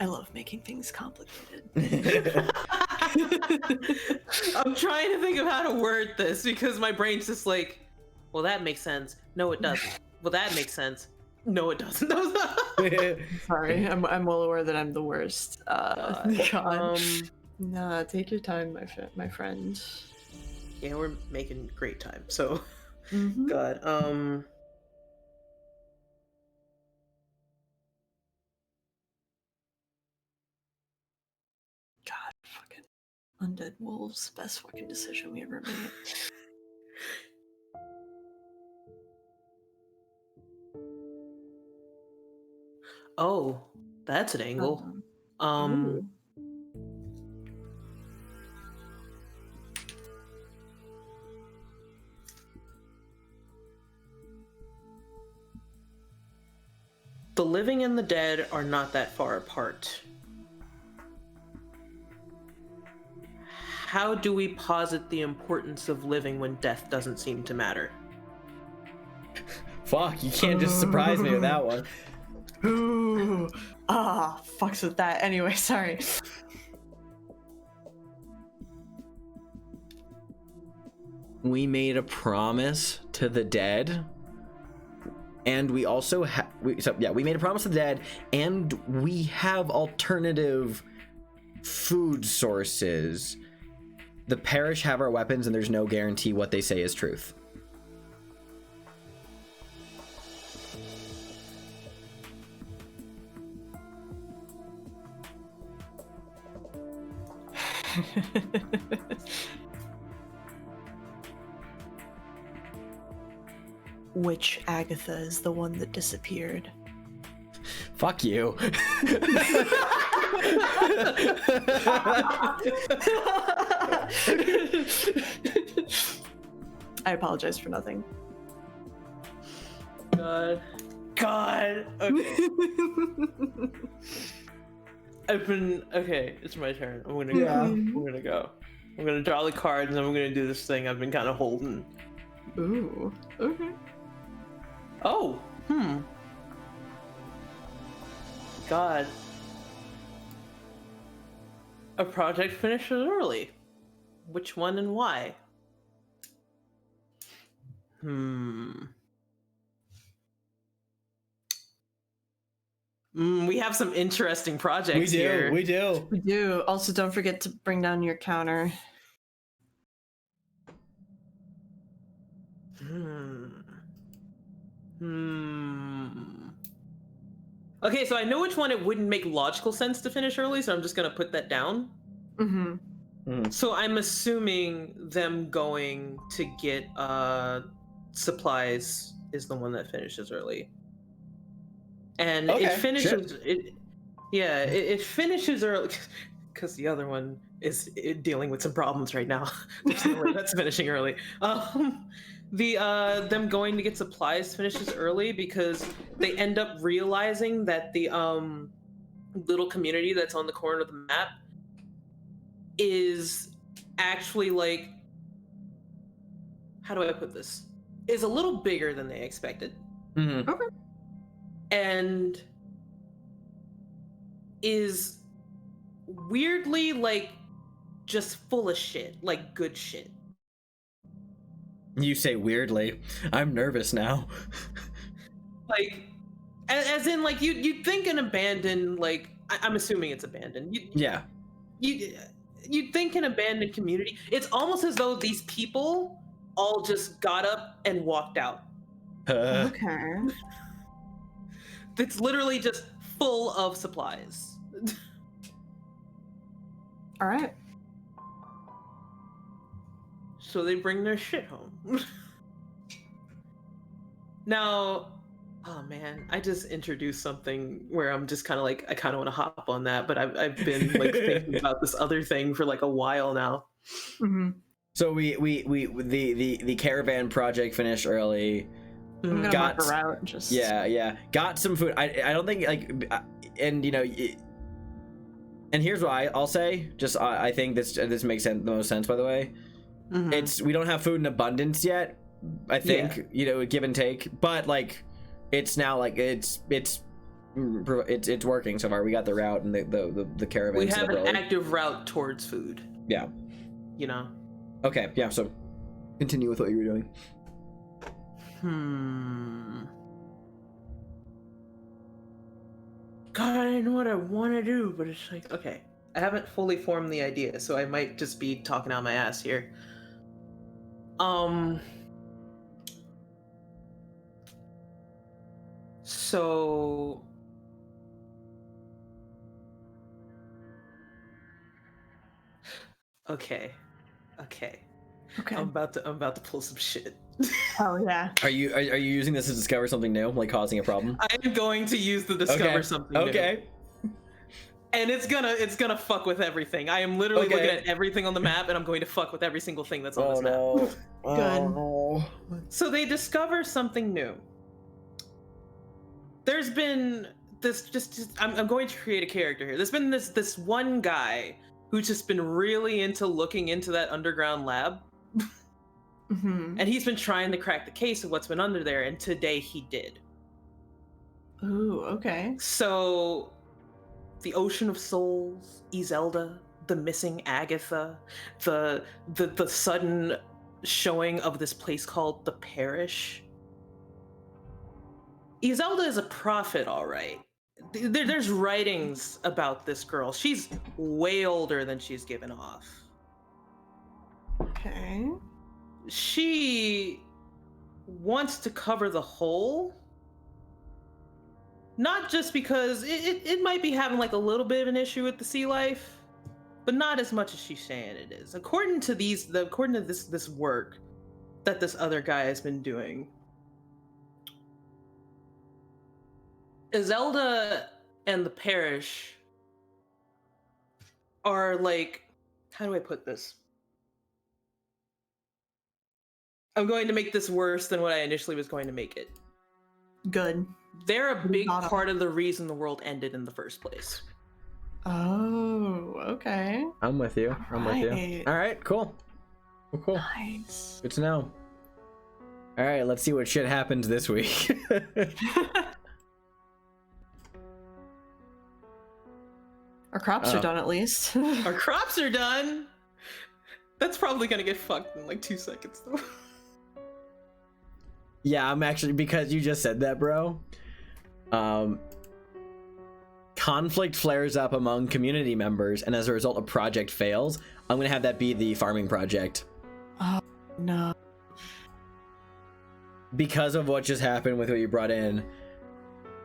love making things complicated. I'm trying to think of how to word this because my brain's just like, well, that makes sense. No, it doesn't. Well, that makes sense. No, it doesn't. Sorry, I'm well aware that I'm the worst. God. Um, Nah, take your time, my friend. yeah, we're making great time. So, Mhm. God, God, fucking undead wolves, best fucking decision we ever made. oh, that's an angle. Ooh. The living and the dead are not that far apart. How do we posit the importance of living when death doesn't seem to matter? Fuck, you can't just surprise me with that one. Ooh. Ah, fucks with that. Anyway, sorry. We made a promise to the dead, and we also we made a promise to the dead, and we have alternative food sources. The parish have our weapons, and there's no guarantee what they say is truth. Which Agatha is the one that disappeared? Fuck you. I apologize for nothing. God. Okay. Okay, it's my turn. I'm gonna go. I'm gonna draw the cards and I'm gonna do this thing I've been kind of holding. Ooh. Okay. Oh. God. A project finishes early. Which one and why? We have some interesting projects here. We do. We do. Also, don't forget to bring down your counter. Okay, so I know which one it wouldn't make logical sense to finish early, so I'm just gonna put that down. So I'm assuming them going to get supplies is the one that finishes early. And Okay, it finishes sure. it finishes early because the other one is dealing with some problems right now. That's finishing early. Them going to get supplies finishes early because they end up realizing that the little community that's on the corner of the map is actually like, how do I put this? Is a little bigger than they expected. Okay. And is weirdly like just full of shit, like good shit. You say weirdly. I'm nervous now. Like, as in, like, you'd think an abandoned, like, I'm assuming it's abandoned. You'd think an abandoned community. It's almost as though these people all just got up and walked out. Okay. It's literally just full of supplies. All right. So they bring their shit home. Now, oh man, I just introduced something where I'm just kind of like, I kind of want to hop on that, but I've been like thinking about this other thing for like a while now. So the caravan project finished early. I'm gonna mark her out. Just got some food. I don't think like, and you know, and here's what I'll say. Just I think this makes the most sense. By the way, it's we don't have food in abundance yet. I think you know, give and take, but like it's now like it's It's working so far. We got the route and the caravan. We have an active route towards food. Yeah. You know. Okay. Yeah. So continue with what you were doing. God, I know what I want to do, but it's like, okay, I haven't fully formed the idea, so I might just be talking out my ass here. So okay. I'm about to pull some shit. Oh yeah. Are you using this to discover something new, like causing a problem? I am going to use the discover something new. Okay. And it's gonna fuck with everything. I am literally looking at everything on the map, and I'm going to fuck with every single thing that's on this map. Good. No. So they discover something new. There's been this I'm going to create a character here. There's been this one guy who's just been really into looking into that underground lab. And he's been trying to crack the case of what's been under there, and today he did. Ooh, okay. So the Ocean of Souls, Iselda, the missing Agatha, the sudden showing of this place called the Parish. Iselda is a prophet, all right. There's writings about this girl. She's way older than she's given off. Okay. She wants to cover the hole. Not just because it might be having like a little bit of an issue with the sea life, but not as much as she's saying it is. According to this work that this other guy has been doing, Iselda and the Parish are like, how do I put this? I'm going to make this worse than what I initially was going to make it. Good. They're a big part of the reason the world ended in the first place. Oh, okay. I'm with you. I'm with you. All right, cool. Cool. Nice. Good to know. All right, let's see what shit happens this week. Our crops are done at least. Our crops are done. That's probably gonna get fucked in like 2 seconds though. Yeah, I'm actually, because you just said that, bro. Conflict flares up among community members, and as a result, a project fails. I'm gonna have that be the farming project. Oh no. Because of what just happened with what you brought in,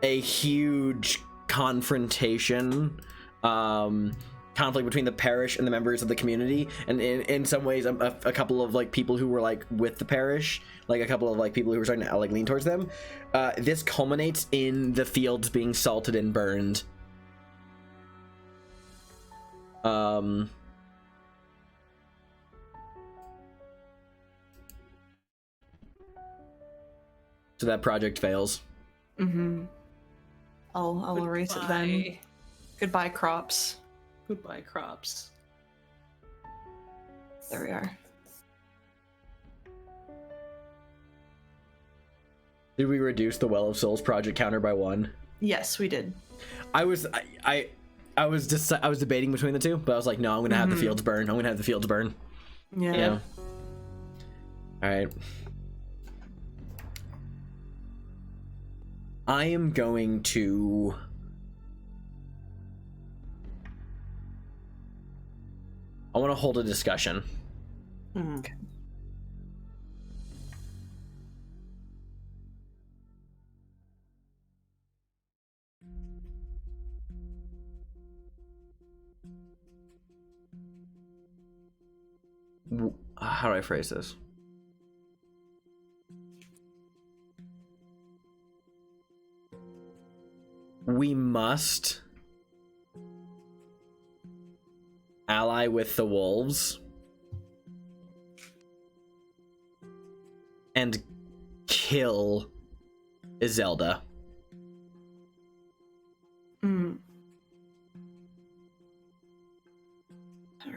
a huge confrontation, conflict between the parish and the members of the community, and in some ways a couple of like people who were like with the parish, like a couple of like people who were starting to like lean towards them. This culminates in the fields being salted and burned. So that project fails. I'll erase it then. Goodbye, crops. Goodbye, crops. There we are. Did we reduce the Well of Souls project counter by 1? Yes, we did. I was debating between the two, but I was like, no, I'm gonna have the fields burn. I'm gonna have the fields burn. Yeah. All right. I am going to. I want to hold a discussion. Okay. How do I phrase this? We must ally with the wolves and kill Iselda. All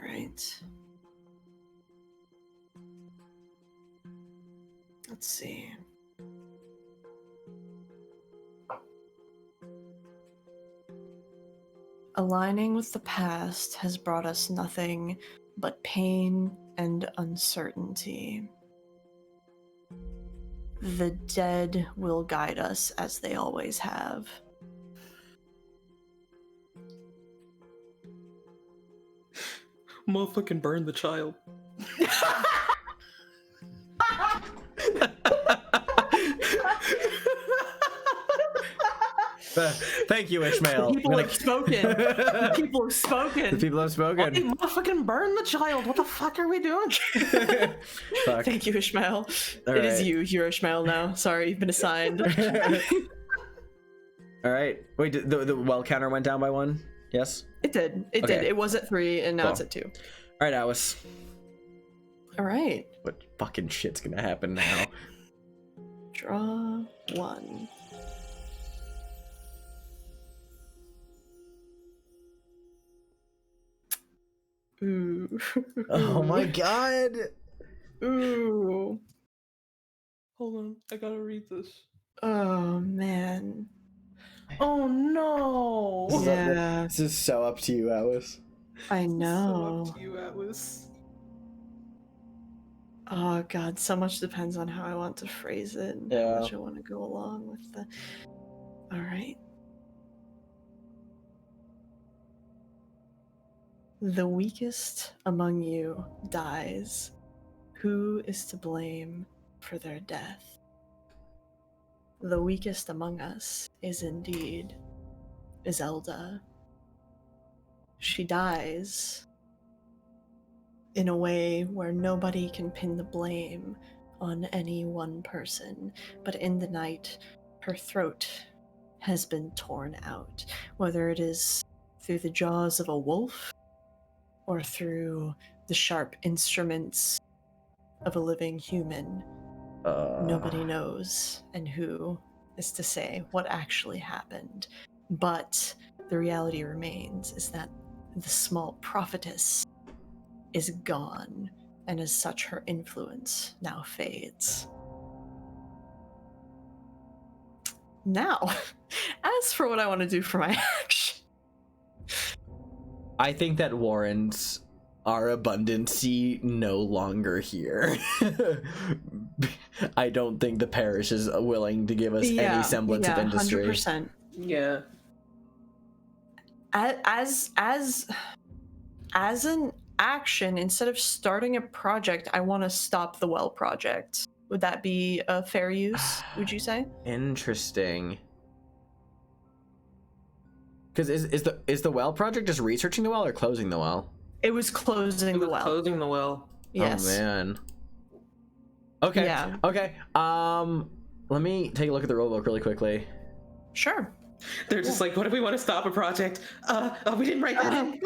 right. Let's see. Aligning with the past has brought us nothing but pain and uncertainty. The dead will guide us as they always have. Motherfucking burn the child. Thank you, Ishmael. People have spoken. People have spoken. The people have spoken. Hey, motherfucking burn the child. What the fuck are we doing? Fuck. Thank you, Ishmael. All It is right. you're Ishmael now. Sorry, you've been assigned. All right. Wait, the well counter went down by 1? Yes? It did. It Okay. did. It was at 3, and now Cool. it's at 2. All right, Alice. All right. What fucking shit's gonna happen now? Draw 1. Ooh. Oh my god. Ooh. Hold on, I gotta read this. Oh man. Oh no! Yeah, This is so up to you, Alice. I So know. up to you, Atlas. Oh god, so much depends on how I want to phrase it and how Yeah. much I want to go along with the. All right. The weakest among you dies. Who is to blame for their death? The weakest among us is indeed Iselda. She dies in a way where nobody can pin the blame on any one person, but in the night, her throat has been torn out, whether it is through the jaws of a wolf or through the sharp instruments of a living human. Nobody knows, and who is to say what actually happened. But the reality remains is that the small prophetess is gone, and as such her influence now fades. Now, as for what I want to do for my action, I think that warrants our abundancy no longer here. I don't think the parish is willing to give us any semblance of industry. 100%. Yeah. As an action, instead of starting a project, I want to stop the well project. Would that be a fair use, would you say? Interesting. Because is the well project just researching the well or closing the well? It was closing It the was well. closing the well. Yes. Oh man. Okay. Yeah. Okay. Let me take a look at the rulebook really quickly. Sure. They're just like, what if we want to stop a project? We didn't write that in.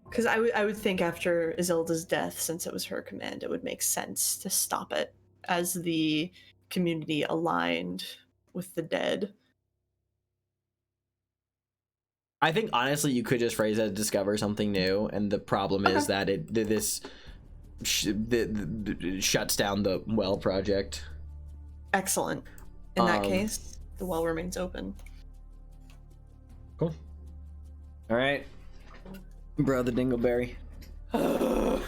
Because I would think after Isilda's death, since it was her command, it would make sense to stop it as the community aligned with the dead. I think honestly, you could just phrase it as discover something new, and the problem is that this shuts down the well project. Excellent. In that Um, case, the well remains open. Cool. All right, brother Dingleberry. I'm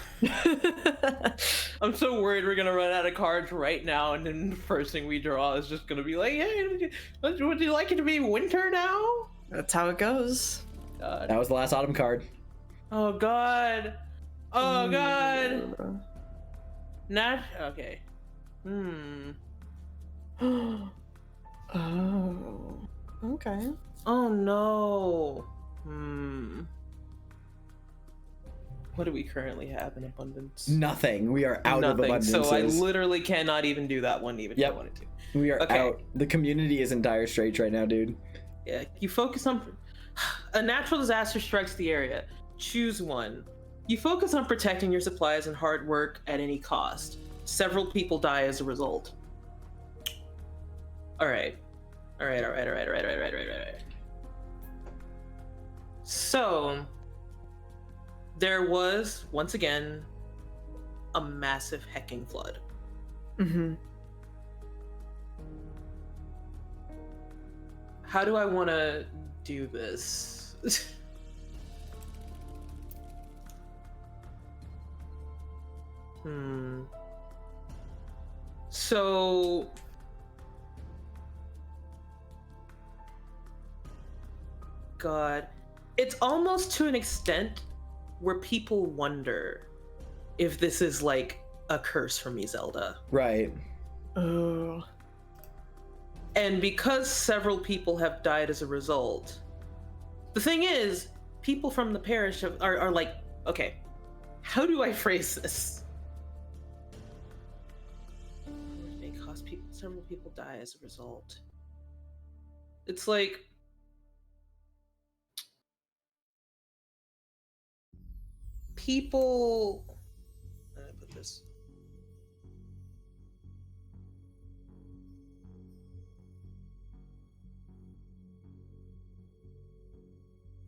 so worried we're gonna run out of cards right now, and then the first thing we draw is just gonna be like, "Hey, would you like it to be winter now?" That's how it goes. God. That was the last autumn card. Oh God. Oh God. Not okay. Oh. Okay. Oh no. What do we currently have in abundance? Nothing. We are out of Nothing. abundances. So I literally cannot even do that one, even if I wanted to. We are Okay. out. The community is in dire straits right now, dude. Yeah, you focus on a natural disaster strikes the area. Choose one. You focus on protecting your supplies and hard work at any cost. Several people die as a result. All right. So there was once again a massive hecking flood. Mm-hmm. How do I want to do this? So God, it's almost to an extent where people wonder if this is like a curse from Zelda. Right. Oh. And because several people have died as a result, the thing is, people from the parish are like, okay, how do I phrase this? It may cause several people die as a result. It's like, people. How do I put this?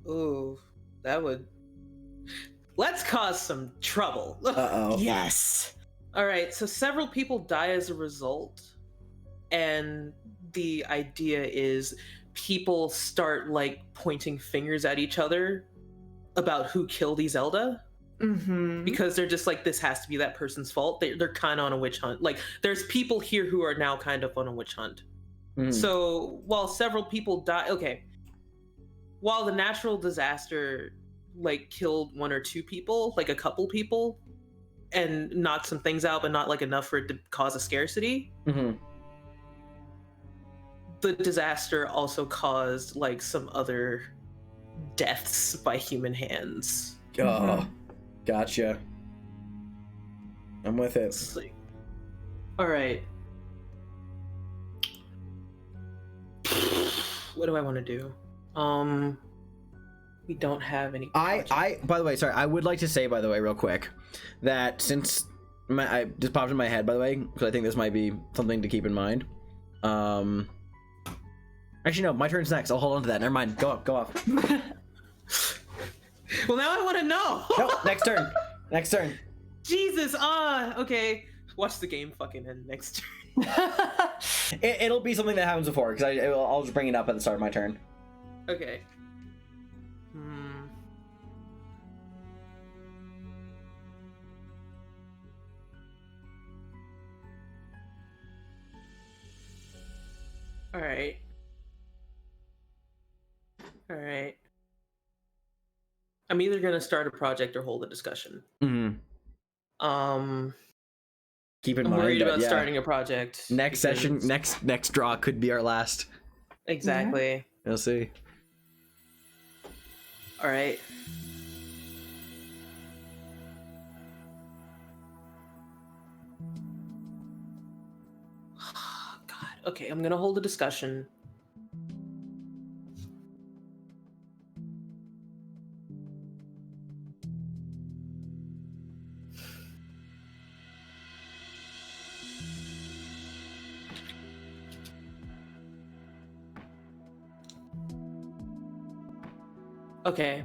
Ooh, that would. Let's cause some trouble. Uh-oh. Yes. All right, so several people die as a result, and the idea is people start like pointing fingers at each other about who killed Zelda. Mm-hmm. Because they're just like, this has to be that person's fault. They're kind of on a witch hunt. Like, there's people here who are now kind of on a witch hunt. So while several people die, okay, while the natural disaster like killed one or two people, like a couple people, and knocked some things out, but not like enough for it to cause a scarcity. The disaster also caused like some other deaths by human hands. Oh, gotcha. I'm with it. It's like, all right. What do I want to do? We don't have any. I by the way, sorry, I would like to say, by the way, real quick, that since I just popped in my head, by the way, because I think this might be something to keep in mind. Actually, no, my turn's next. I'll hold on to that. Never mind. Go off. Well, now I want to know. No, next turn. Next turn. Jesus. Okay. Watch the game fucking end next turn. It'll be something that happens before, because I'll just bring it up at the start of my turn. Okay. All right. I'm either gonna start a project or hold a discussion. Keep in I'm mind worried that, about starting a project. Next session, next draw could be our last. Exactly. We'll see. All right. God. Okay, I'm gonna hold a discussion. Okay.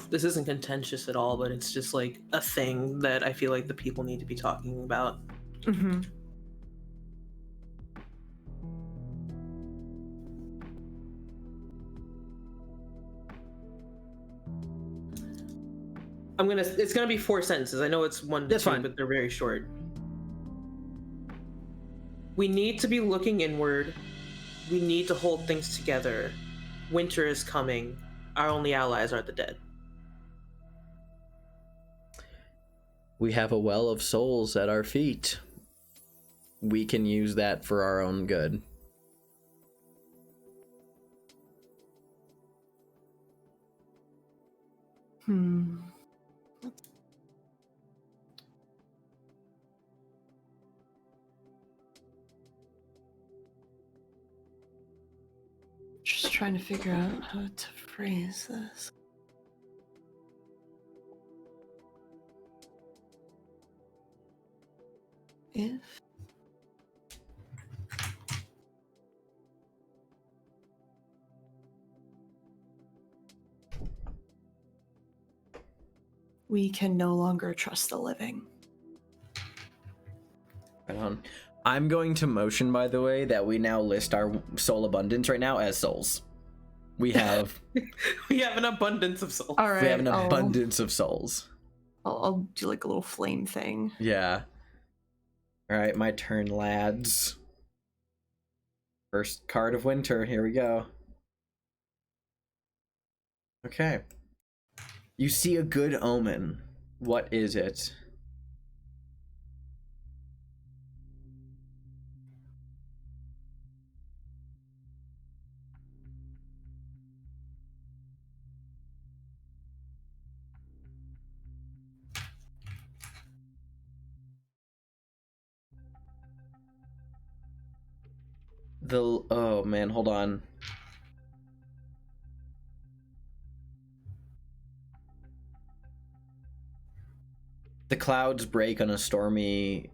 This isn't contentious at all, but it's just like a thing that I feel like the people need to be talking about. It's gonna be 4 sentences. I know it's one to That's two, fine. but they're very short. We need to be looking inward. We need to hold things together. Winter is coming. Our only allies are the dead. We have a well of souls at our feet. We can use that for our own good. Just trying to figure out how to phrase this. If we can no longer trust the living. Right on. I'm going to motion, by the way, that we now list our soul abundance right now as souls. We have We have an abundance of souls. All right. we have an abundance of souls. I'll do like a little flame thing. Yeah. All right, my turn, lads. First card of winter. Here we go. Okay. You see a good omen. What is it? Oh man, hold on. The clouds break on a stormy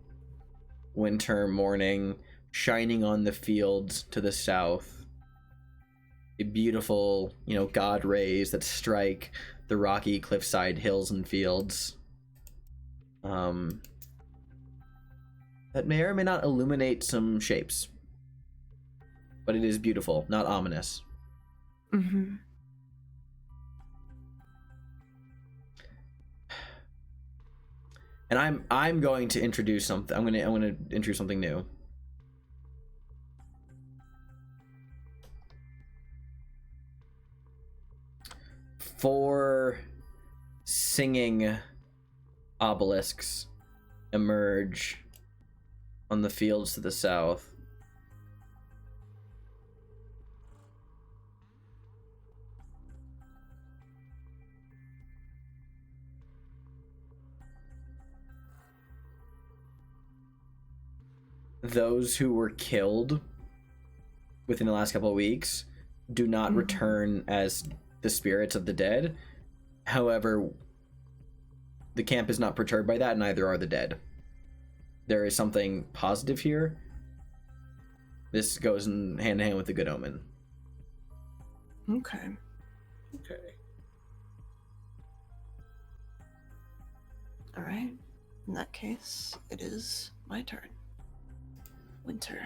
winter morning, shining on the fields to the south. A beautiful, God rays that strike the rocky cliffside hills and fields. That may or may not illuminate some shapes. But it is beautiful, not ominous. Mm-hmm. And I'm going to introduce something. I'm gonna introduce something new. Four singing obelisks emerge on the fields to the south. Those who were killed within the last couple of weeks do not return as the spirits of the dead. However, the camp is not perturbed by that, neither are the dead. There is something positive here. This goes in hand in hand with the good omen. Okay. Okay. All right. In that case, it is my turn. Winter.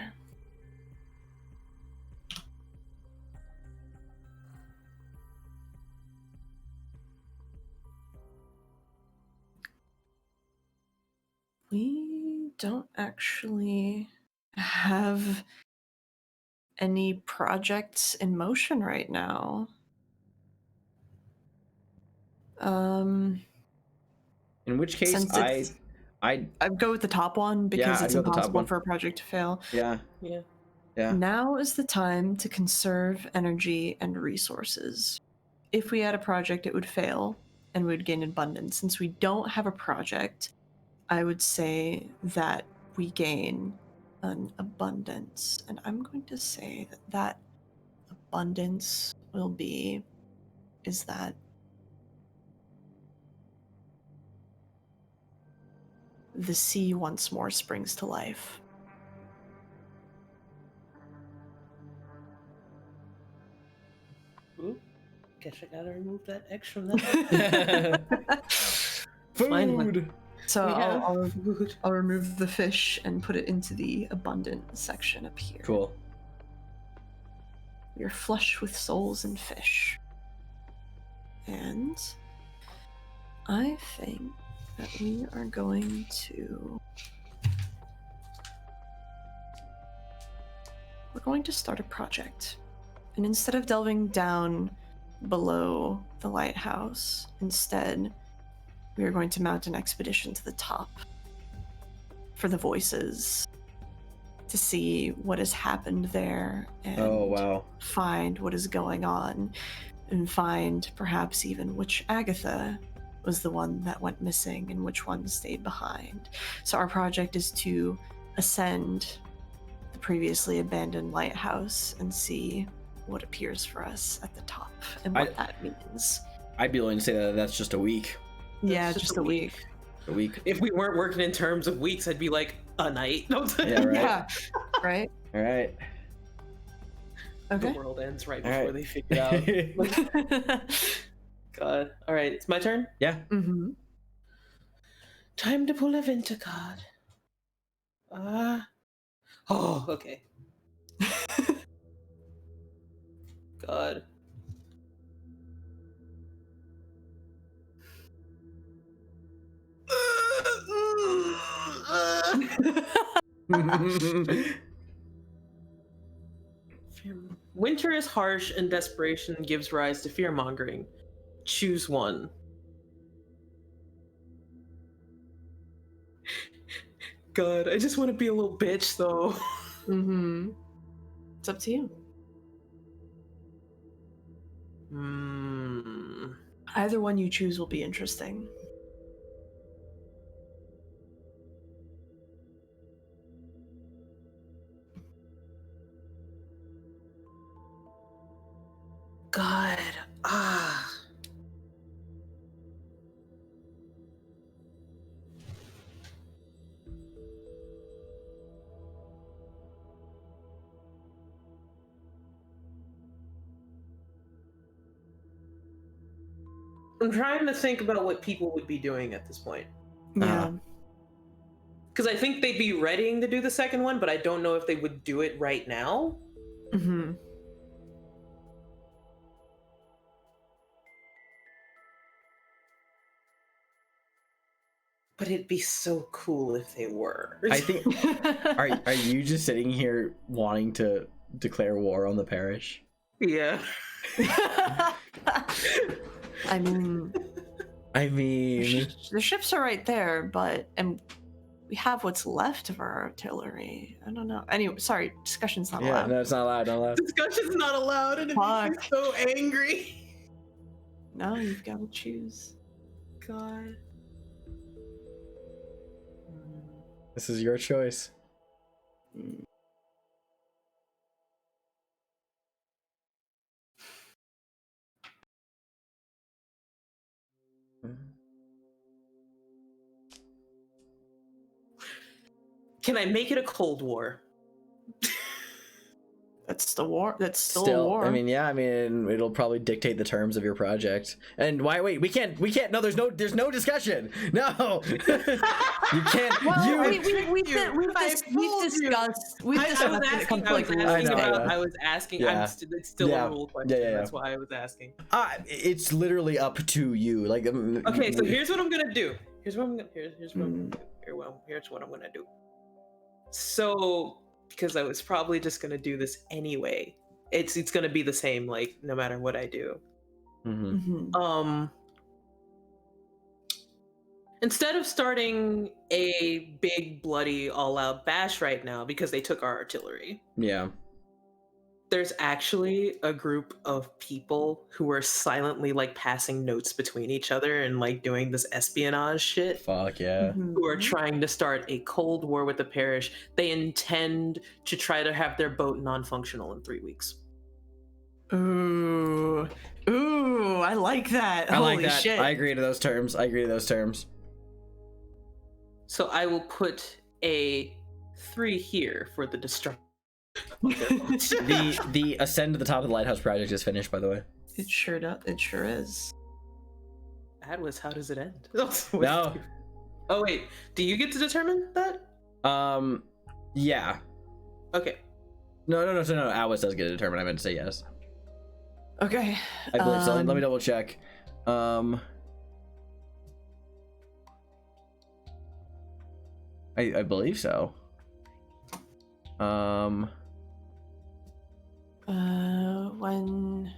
We don't actually have any projects in motion right now. In which case, Since it's- I'd go with the top one because Yeah, it's I'd go with the top impossible one. for a project to fail. yeah. Now is the time to conserve energy and resources. If we had a project, it would fail and we would gain abundance. Since we don't have a project, I would say that we gain an abundance. And I'm going to say that that abundance is that the sea once more springs to life. Ooh, guess I gotta remove that X from that. Finally. Food. So We have I'll food. remove the fish and put it into the abundant section up here. Cool. We are flush with souls and fish. And I think that we are going to... We're going to start a project. And instead of delving down below the lighthouse, instead, we are going to mount an expedition to the top for the voices, to see what has happened there and Oh wow. find what is going on, and find perhaps even which Agatha was the one that went missing and which one stayed behind. So our project is to ascend the previously abandoned lighthouse and see what appears for us at the top and what that means. I'd be willing to say that that's just a week. Yeah, That's just a week. A week. If we weren't working in terms of weeks, I'd be like a night. Yeah, right. Yeah, right? All right. Okay. The world ends right All before right. they figure out. God. All right, it's my turn. Yeah. Mm-hmm. Time to pull a Vinta card. Oh, okay. God. Winter is harsh and desperation gives rise to fear-mongering. Choose one. God, I just want to be a little bitch, though. Mm-hmm. It's up to you. Either one you choose will be interesting. God. I'm trying to think about what people would be doing at this point. Yeah. Because I think they'd be readying to do the second one, but I don't know if they would do it right now. Mm-hmm. But it'd be so cool if they were. I think. Are you just sitting here wanting to declare war on the parish? Yeah. I mean, the ships are right there, and we have what's left of our artillery. I don't know. Anyway, sorry, discussion's not allowed. No, it's not allowed. Not allowed. Discussion's not allowed, and it makes me so angry. No, you've got to choose. God. This is your choice. Can I make it a Cold War? That's the war. That's still a war. I mean, yeah. I mean, it'll probably dictate the terms of your project. And why? Wait, we can't. No, there's no discussion. No, you can't. Well, we've discussed. I was asking. Yeah. It's still a rule question. Yeah. That's why I was asking. It's literally up to you. Like, okay, so here's what I'm gonna do. Here's what I'm gonna do. So, because I was probably just gonna do this anyway, it's gonna be the same, like, no matter what I do. Instead of starting a big bloody all-out bash right now because they took our artillery, there's actually a group of people who are silently, like, passing notes between each other and, like, doing this espionage shit. Fuck yeah. Who are trying to start a cold war with the parish. They intend to try to have their boat non-functional in 3 weeks. Ooh, I like that. Holy shit. I agree to those terms. So I will put a 3 here for the destruction. The ascend to the top of the lighthouse project is finished, by the way. It sure does. It sure is. That was, how does it end? No. Oh wait, do you get to determine that? Yeah. Okay. No. Atlas does get to determine. I meant to say yes. Okay. I believe so. Let me double check. I believe so. When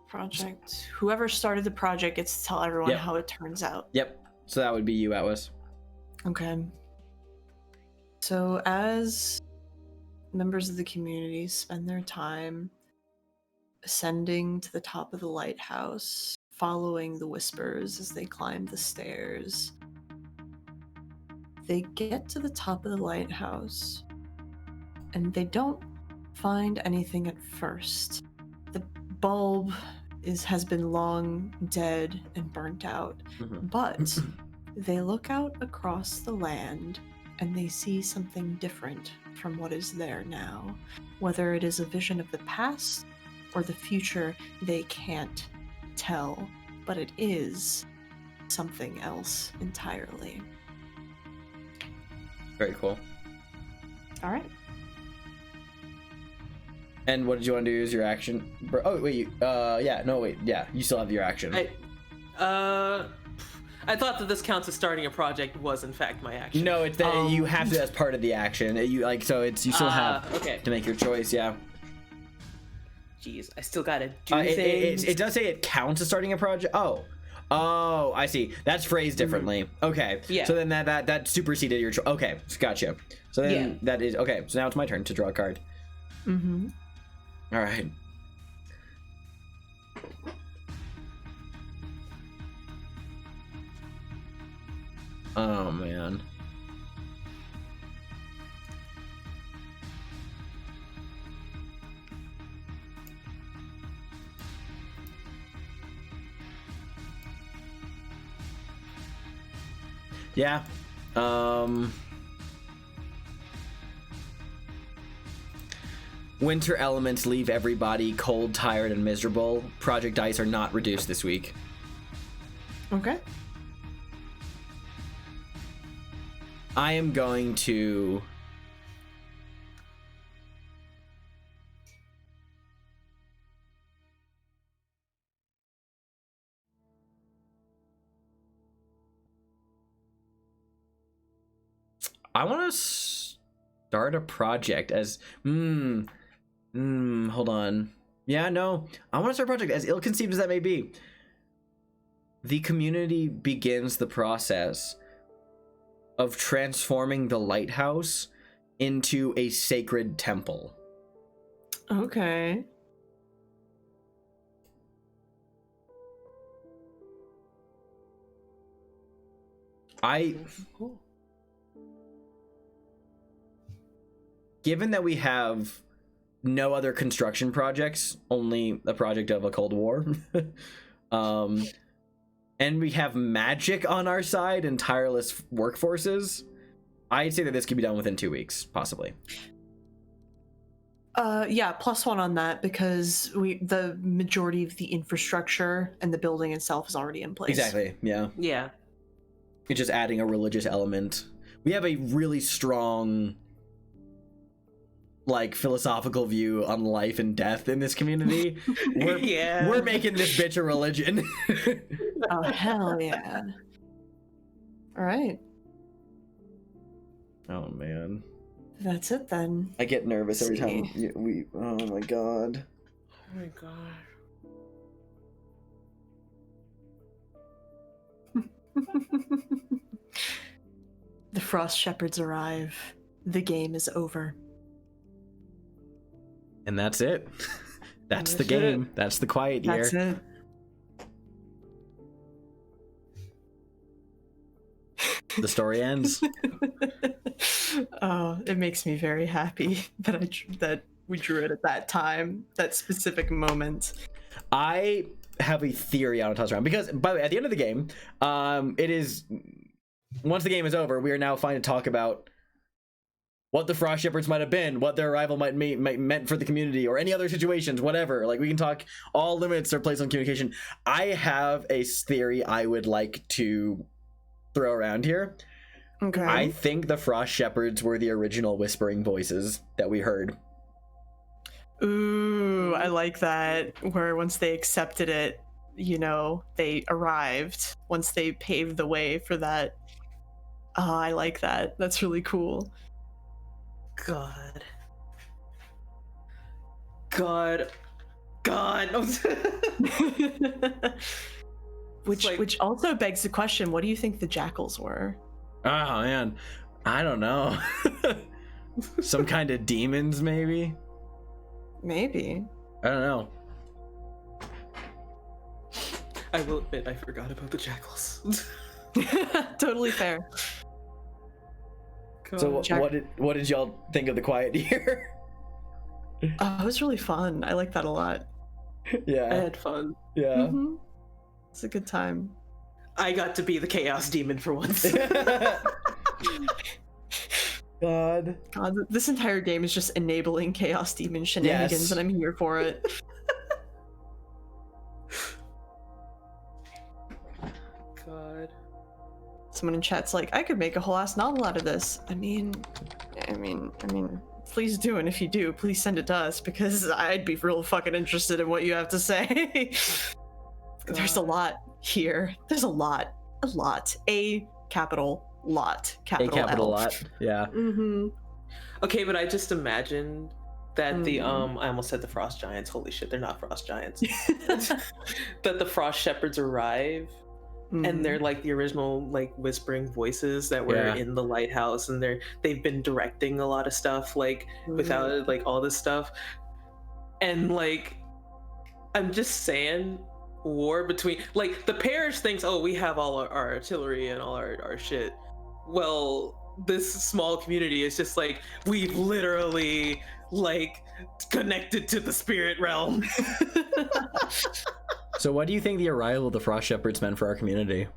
project, whoever started the project gets to tell everyone how it turns out. Yep. So that would be you, Atlas. Okay. So as members of the community spend their time ascending to the top of the lighthouse, following the whispers as they climb the stairs, they get to the top of the lighthouse and they don't find anything at first. The bulb has been long dead and burnt out, but they look out across the land and they see something different from what is there now. Whether it is a vision of the past or the future, they can't tell, but it is something else entirely. Very cool. All right. And what did you want to do as your action? Oh wait, you still have your action. I thought that this counts as starting a project was in fact my action. No, it's that you have to as part of the action. You you still have to make your choice. Yeah. Jeez, I still gotta do things. It does say it counts as starting a project. Oh, I see. That's phrased differently. Okay. Yeah. So then that superseded your choice. Okay, gotcha. So then that is okay. So now it's my turn to draw a card. Mm-hmm. All right. Oh man. Yeah. Winter elements leave everybody cold, tired, and miserable. Project dice are not reduced this week. Okay. I am going to... I want to start a project as... hold on. Yeah, no. I want to start a project, as ill-conceived as that may be. The community begins the process of transforming the lighthouse into a sacred temple. Okay. Given that we have no other construction projects, only a project of a Cold War, and we have magic on our side and tireless workforces, I'd say that this could be done within 2 weeks, possibly. Yeah, +1 on that because the majority of the infrastructure and the building itself is already in place. Exactly, yeah. Yeah. It's just adding a religious element. We have a really strong, like, philosophical view on life and death in this community. We're making this bitch a religion. Oh, hell yeah. All right. Oh, man. That's it then. I get nervous every time we... Oh, my God. Oh my god. The Frost Shepherds arrive. The game is over. And that's it. That's the game. That's the quiet year. That's it. The story ends. Oh, it makes me very happy that we drew it at that time, that specific moment. I have a theory on a toss around because, by the way, at the end of the game, it is, once the game is over, we are now fine to talk about what the Frost Shepherds might have been, what their arrival might meant for the community, or any other situations, whatever. Like, we can talk, all limits are placed on communication. I have a theory I would like to throw around here. Okay. I think the Frost Shepherds were the original whispering voices that we heard. Ooh, I like that. Where once they accepted it, they arrived. Once they paved the way for that. Oh, I like that. That's really cool. God. Which also begs the question, what do you think the jackals were? Oh, man. I don't know. Some kind of demons, maybe? Maybe. I don't know. I will admit I forgot about the jackals. Totally fair. God. So what did y'all think of the quiet year? It was really fun. I like that a lot. Yeah. I had fun. Yeah. Mm-hmm. It's a good time. I got to be the chaos demon for once. God, this entire game is just enabling chaos demon shenanigans, and I'm here for it. God. It's someone in chat's like, I could make a whole ass novel out of this. I mean, please do, and if you do, please send it to us because I'd be real fucking interested in what you have to say. There's a lot here. There's a lot. A capital lot. Capital A capital L. lot. Yeah. Mm-hmm. Okay, but I just imagined that the I almost said the frost giants. Holy shit, they're not frost giants. That the frost shepherds arrive, and they're like the original like whispering voices that were in the lighthouse, and they've been directing a lot of stuff like without like all this stuff, and like I'm just saying, war between like the parish thinks, oh, we have all our artillery and all our shit. Well, this small community is just like, we've literally like connected to the spirit realm. So what do you think the arrival of the frost shepherds meant for our community?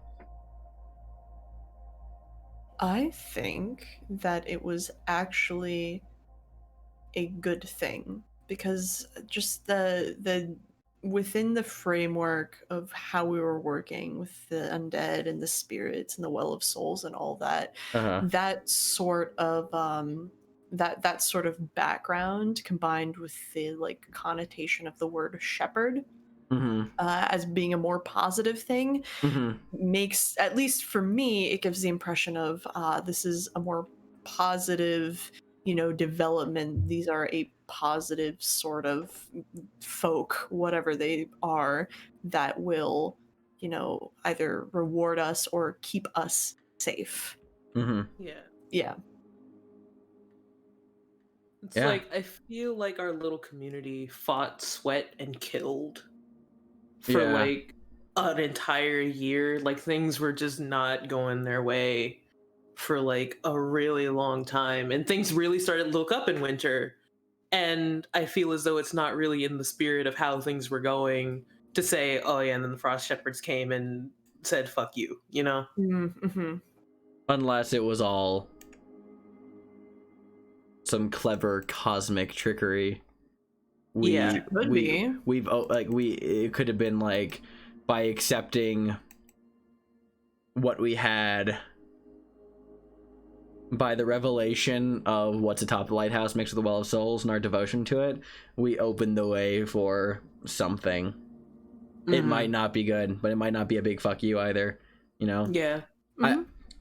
I think that it was actually a good thing because just the within the framework of how we were working with the undead and the spirits and the well of souls and all that, that sort of that sort of background combined with the like connotation of the word shepherd as being a more positive thing makes, at least for me, it gives the impression of this is a more positive, development. These are a positive sort of folk, whatever they are, that will, either reward us or keep us safe. Yeah. It's like, I feel like our little community fought, sweat, and killed for like an entire year. Like things were just not going their way for like a really long time, and things really started to look up in winter, and I feel as though it's not really in the spirit of how things were going to say, oh yeah, and then the frost shepherds came and said fuck you, Unless it was all some clever cosmic trickery. It could have been like, by accepting what we had by the revelation of what's atop the lighthouse mixed with the well of souls and our devotion to it, we opened the way for something. It might not be good, but it might not be a big fuck you either,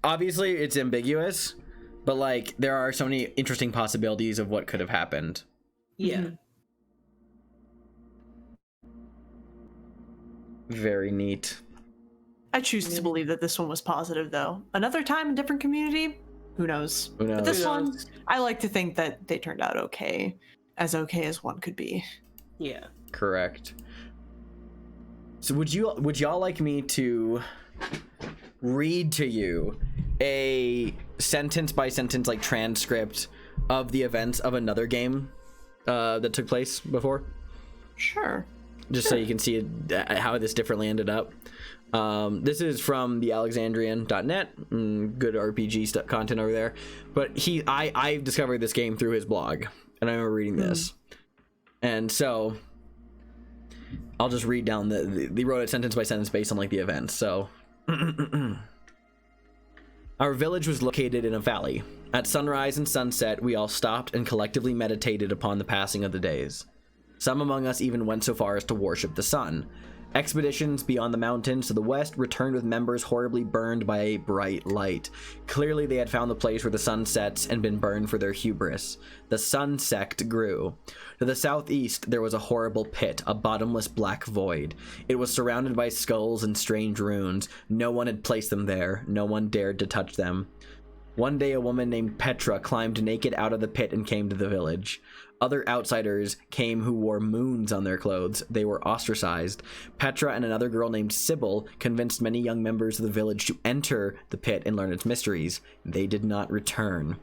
Obviously it's ambiguous, but like there are so many interesting possibilities of what could have happened. Very neat. I choose to believe that this one was positive, though. Another time, a different community, who knows? But this one, I like to think that they turned out okay as one could be. Yeah. Correct. So would y'all like me to read to you a sentence by sentence like transcript of the events of another game that took place before? Sure. Just so you can see how this differently ended up. This is from the Alexandrian.net, good RPG content over there. But I discovered this game through his blog, and I remember reading this. And so I'll just read down they wrote it sentence by sentence based on like the events. So our village was located in a valley. At sunrise and sunset, we all stopped and collectively meditated upon the passing of the days. Some among us even went so far as to worship the sun. Expeditions beyond the mountains to the west returned with members horribly burned by a bright light. Clearly they had found the place where the sun sets and been burned for their hubris. The sun sect grew. To the southeast there was a horrible pit, a bottomless black void. It was surrounded by skulls and strange runes. No one had placed them there. No one dared to touch them. One day a woman named Petra climbed naked out of the pit and came to the village. Other outsiders came who wore moons on their clothes. They were ostracized. Petra and another girl named Sybil convinced many young members of the village to enter the pit and learn its mysteries. They did not return.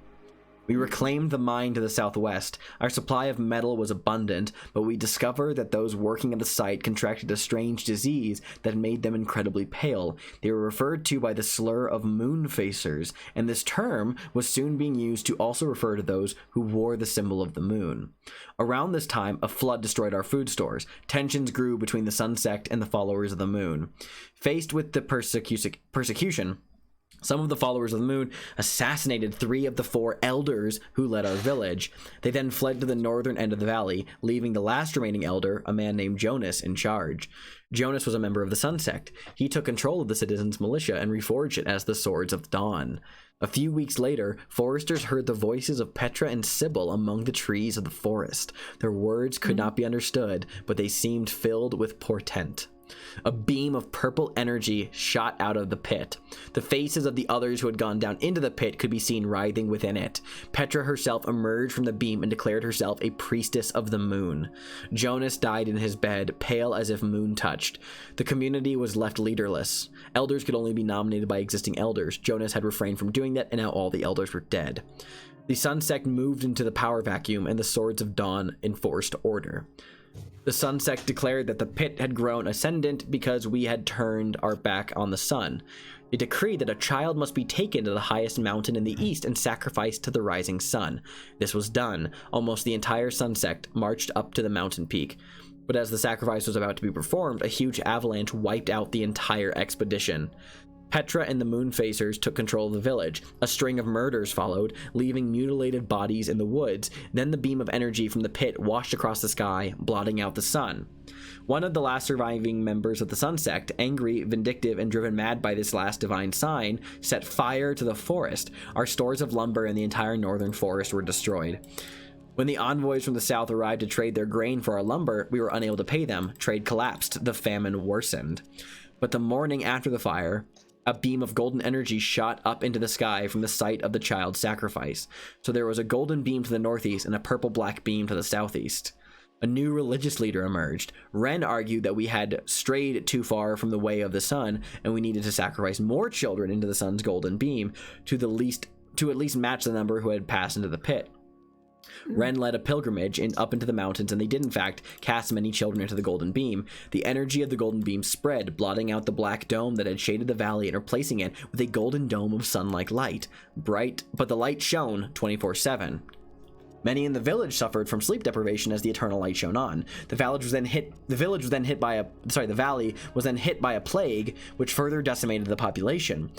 We reclaimed the mine to the southwest. Our supply of metal was abundant, but we discovered that those working at the site contracted a strange disease that made them incredibly pale. They were referred to by the slur of moon-facers, and this term was soon being used to also refer to those who wore the symbol of the moon. Around this time, a flood destroyed our food stores. Tensions grew between the sun sect and the followers of the moon. Faced with the persecution, Some of the followers of the moon assassinated 3 of the 4 elders who led our village. They then fled to the northern end of the valley, leaving the last remaining elder, a man named Jonas, in charge. Jonas was a member of the Sun Sect. He took control of the citizens' militia and reforged it as the Swords of Dawn. A few weeks later, foresters heard the voices of Petra and Sybil among the trees of the forest. Their words could not be understood, but they seemed filled with portent. A beam of purple energy shot out of the pit. The faces of the others who had gone down into the pit could be seen writhing within it. Petra herself emerged from the beam and declared herself a priestess of the moon. Jonas died in his bed, pale as if moon touched. The community was left leaderless. Elders could only be nominated by existing elders. Jonas had refrained from doing that, and now all the elders were dead. The Sun Sect moved into the power vacuum, and the Swords of Dawn enforced order. The Sun Sect declared that the pit had grown ascendant because we had turned our back on the sun. They decreed that a child must be taken to the highest mountain in the east and sacrificed to the rising sun. This was done. Almost the entire Sun Sect marched up to the mountain peak. But as the sacrifice was about to be performed, a huge avalanche wiped out the entire expedition. Petra and the Moonfacers took control of the village. A string of murders followed, leaving mutilated bodies in the woods. Then the beam of energy from the pit washed across the sky, blotting out the sun. One of the last surviving members of the Sun Sect, angry, vindictive, and driven mad by this last divine sign, set fire to the forest. Our stores of lumber and the entire northern forest were destroyed. When the envoys from the south arrived to trade their grain for our lumber, we were unable to pay them. Trade collapsed. The famine worsened. But the morning after the fire, a beam of golden energy shot up into the sky from the site of the child's sacrifice. So there was a golden beam to the northeast and a purple-black beam to the southeast. A new religious leader emerged. Ren argued that we had strayed too far from the way of the sun, and we needed to sacrifice more children into the sun's golden beam to at least match the number who had passed into the pit. Ren led a pilgrimage up into the mountains, and they did in fact cast many children into the golden beam. The energy of the golden beam spread, blotting out the black dome that had shaded the valley and replacing it with a golden dome of sun-like light. Bright, but the light shone 24/7. Many in the village suffered from sleep deprivation as the eternal light shone on. The valley was then hit by a plague, which further decimated the population.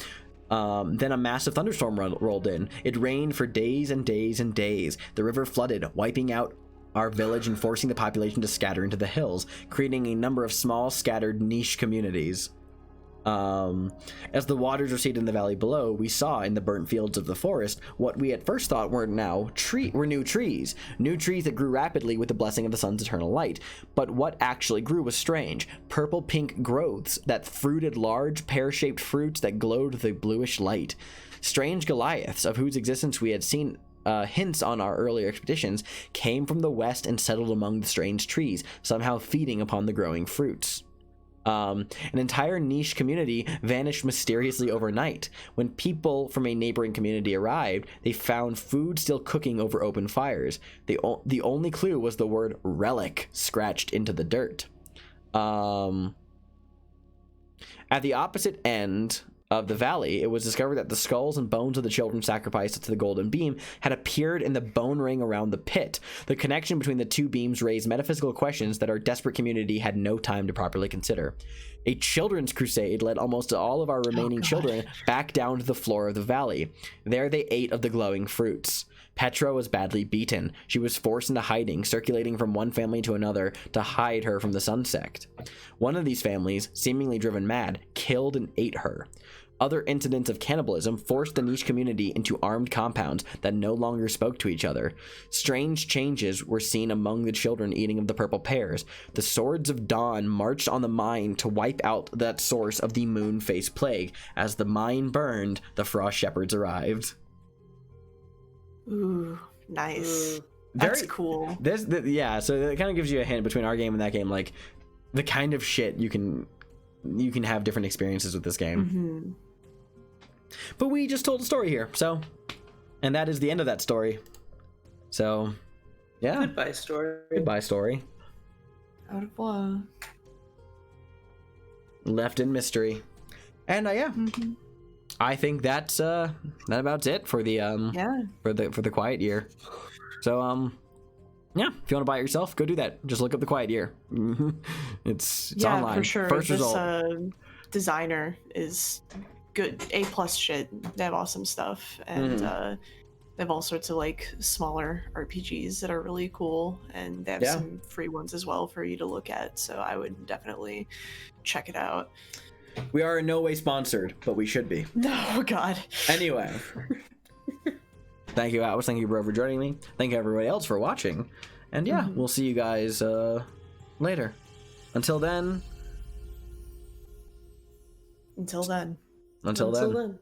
Then a massive thunderstorm rolled in. It rained for days and days and days. The river flooded, wiping out our village and forcing the population to scatter into the hills, creating a number of small, scattered, niche communities. As the waters receded in the valley below, we saw in the burnt fields of the forest what we at first thought were new trees that grew rapidly with the blessing of the sun's eternal light. But what actually grew was strange, purple-pink growths that fruited large pear-shaped fruits that glowed with a bluish light. Strange Goliaths, of whose existence we had seen hints on our earlier expeditions, came from the west and settled among the strange trees, somehow feeding upon the growing fruits. An entire niche community vanished mysteriously overnight. When people from a neighboring community arrived, they found food still cooking over open fires. The only clue was the word relic scratched into the dirt. At the opposite end of the valley, it was discovered that the skulls and bones of the children sacrificed to the golden beam had appeared in the bone ring around the pit. The connection between the two beams raised metaphysical questions that our desperate community had no time to properly consider. A children's crusade led almost all of our remaining children back down to the floor of the valley. There they ate of the glowing fruits. Petra was badly beaten. She was forced into hiding, circulating from one family to another to hide her from the Sun Sect. One of these families, seemingly driven mad, killed and ate her. Other incidents of cannibalism forced the niche community into armed compounds that no longer spoke to each other. Strange changes were seen among the children eating of the purple pears. The Swords of Dawn marched on the mine to wipe out that source of the moon-face plague. As the mine burned, the Frost Shepherds arrived. Ooh, nice. Very That's cool. Yeah, so it kind of gives you a hint between our game and that game, like the kind of shit you can have different experiences with this game. Mm-hmm. But we just told a story here, and that is the end of that story. So, yeah. Goodbye story. Goodbye story. Au revoir. Left in mystery. And yeah. Mm-hmm. I think that's that about it for the for the Quiet Year. So yeah, if you want to buy it yourself, go do that. Just look up the Quiet Year. It's online. For sure. First this result. designer is good A+ shit. They have awesome stuff, and they have all sorts of like smaller RPGs that are really cool, and they have some free ones as well for you to look at. So I would definitely check it out. We are in no way sponsored, but we should be. No, God. Anyway. Thank you, Atlas. Thank you, bro, for joining me. Thank you, everybody else, for watching. And yeah, we'll see you guys later. Until then. Until then. Until then.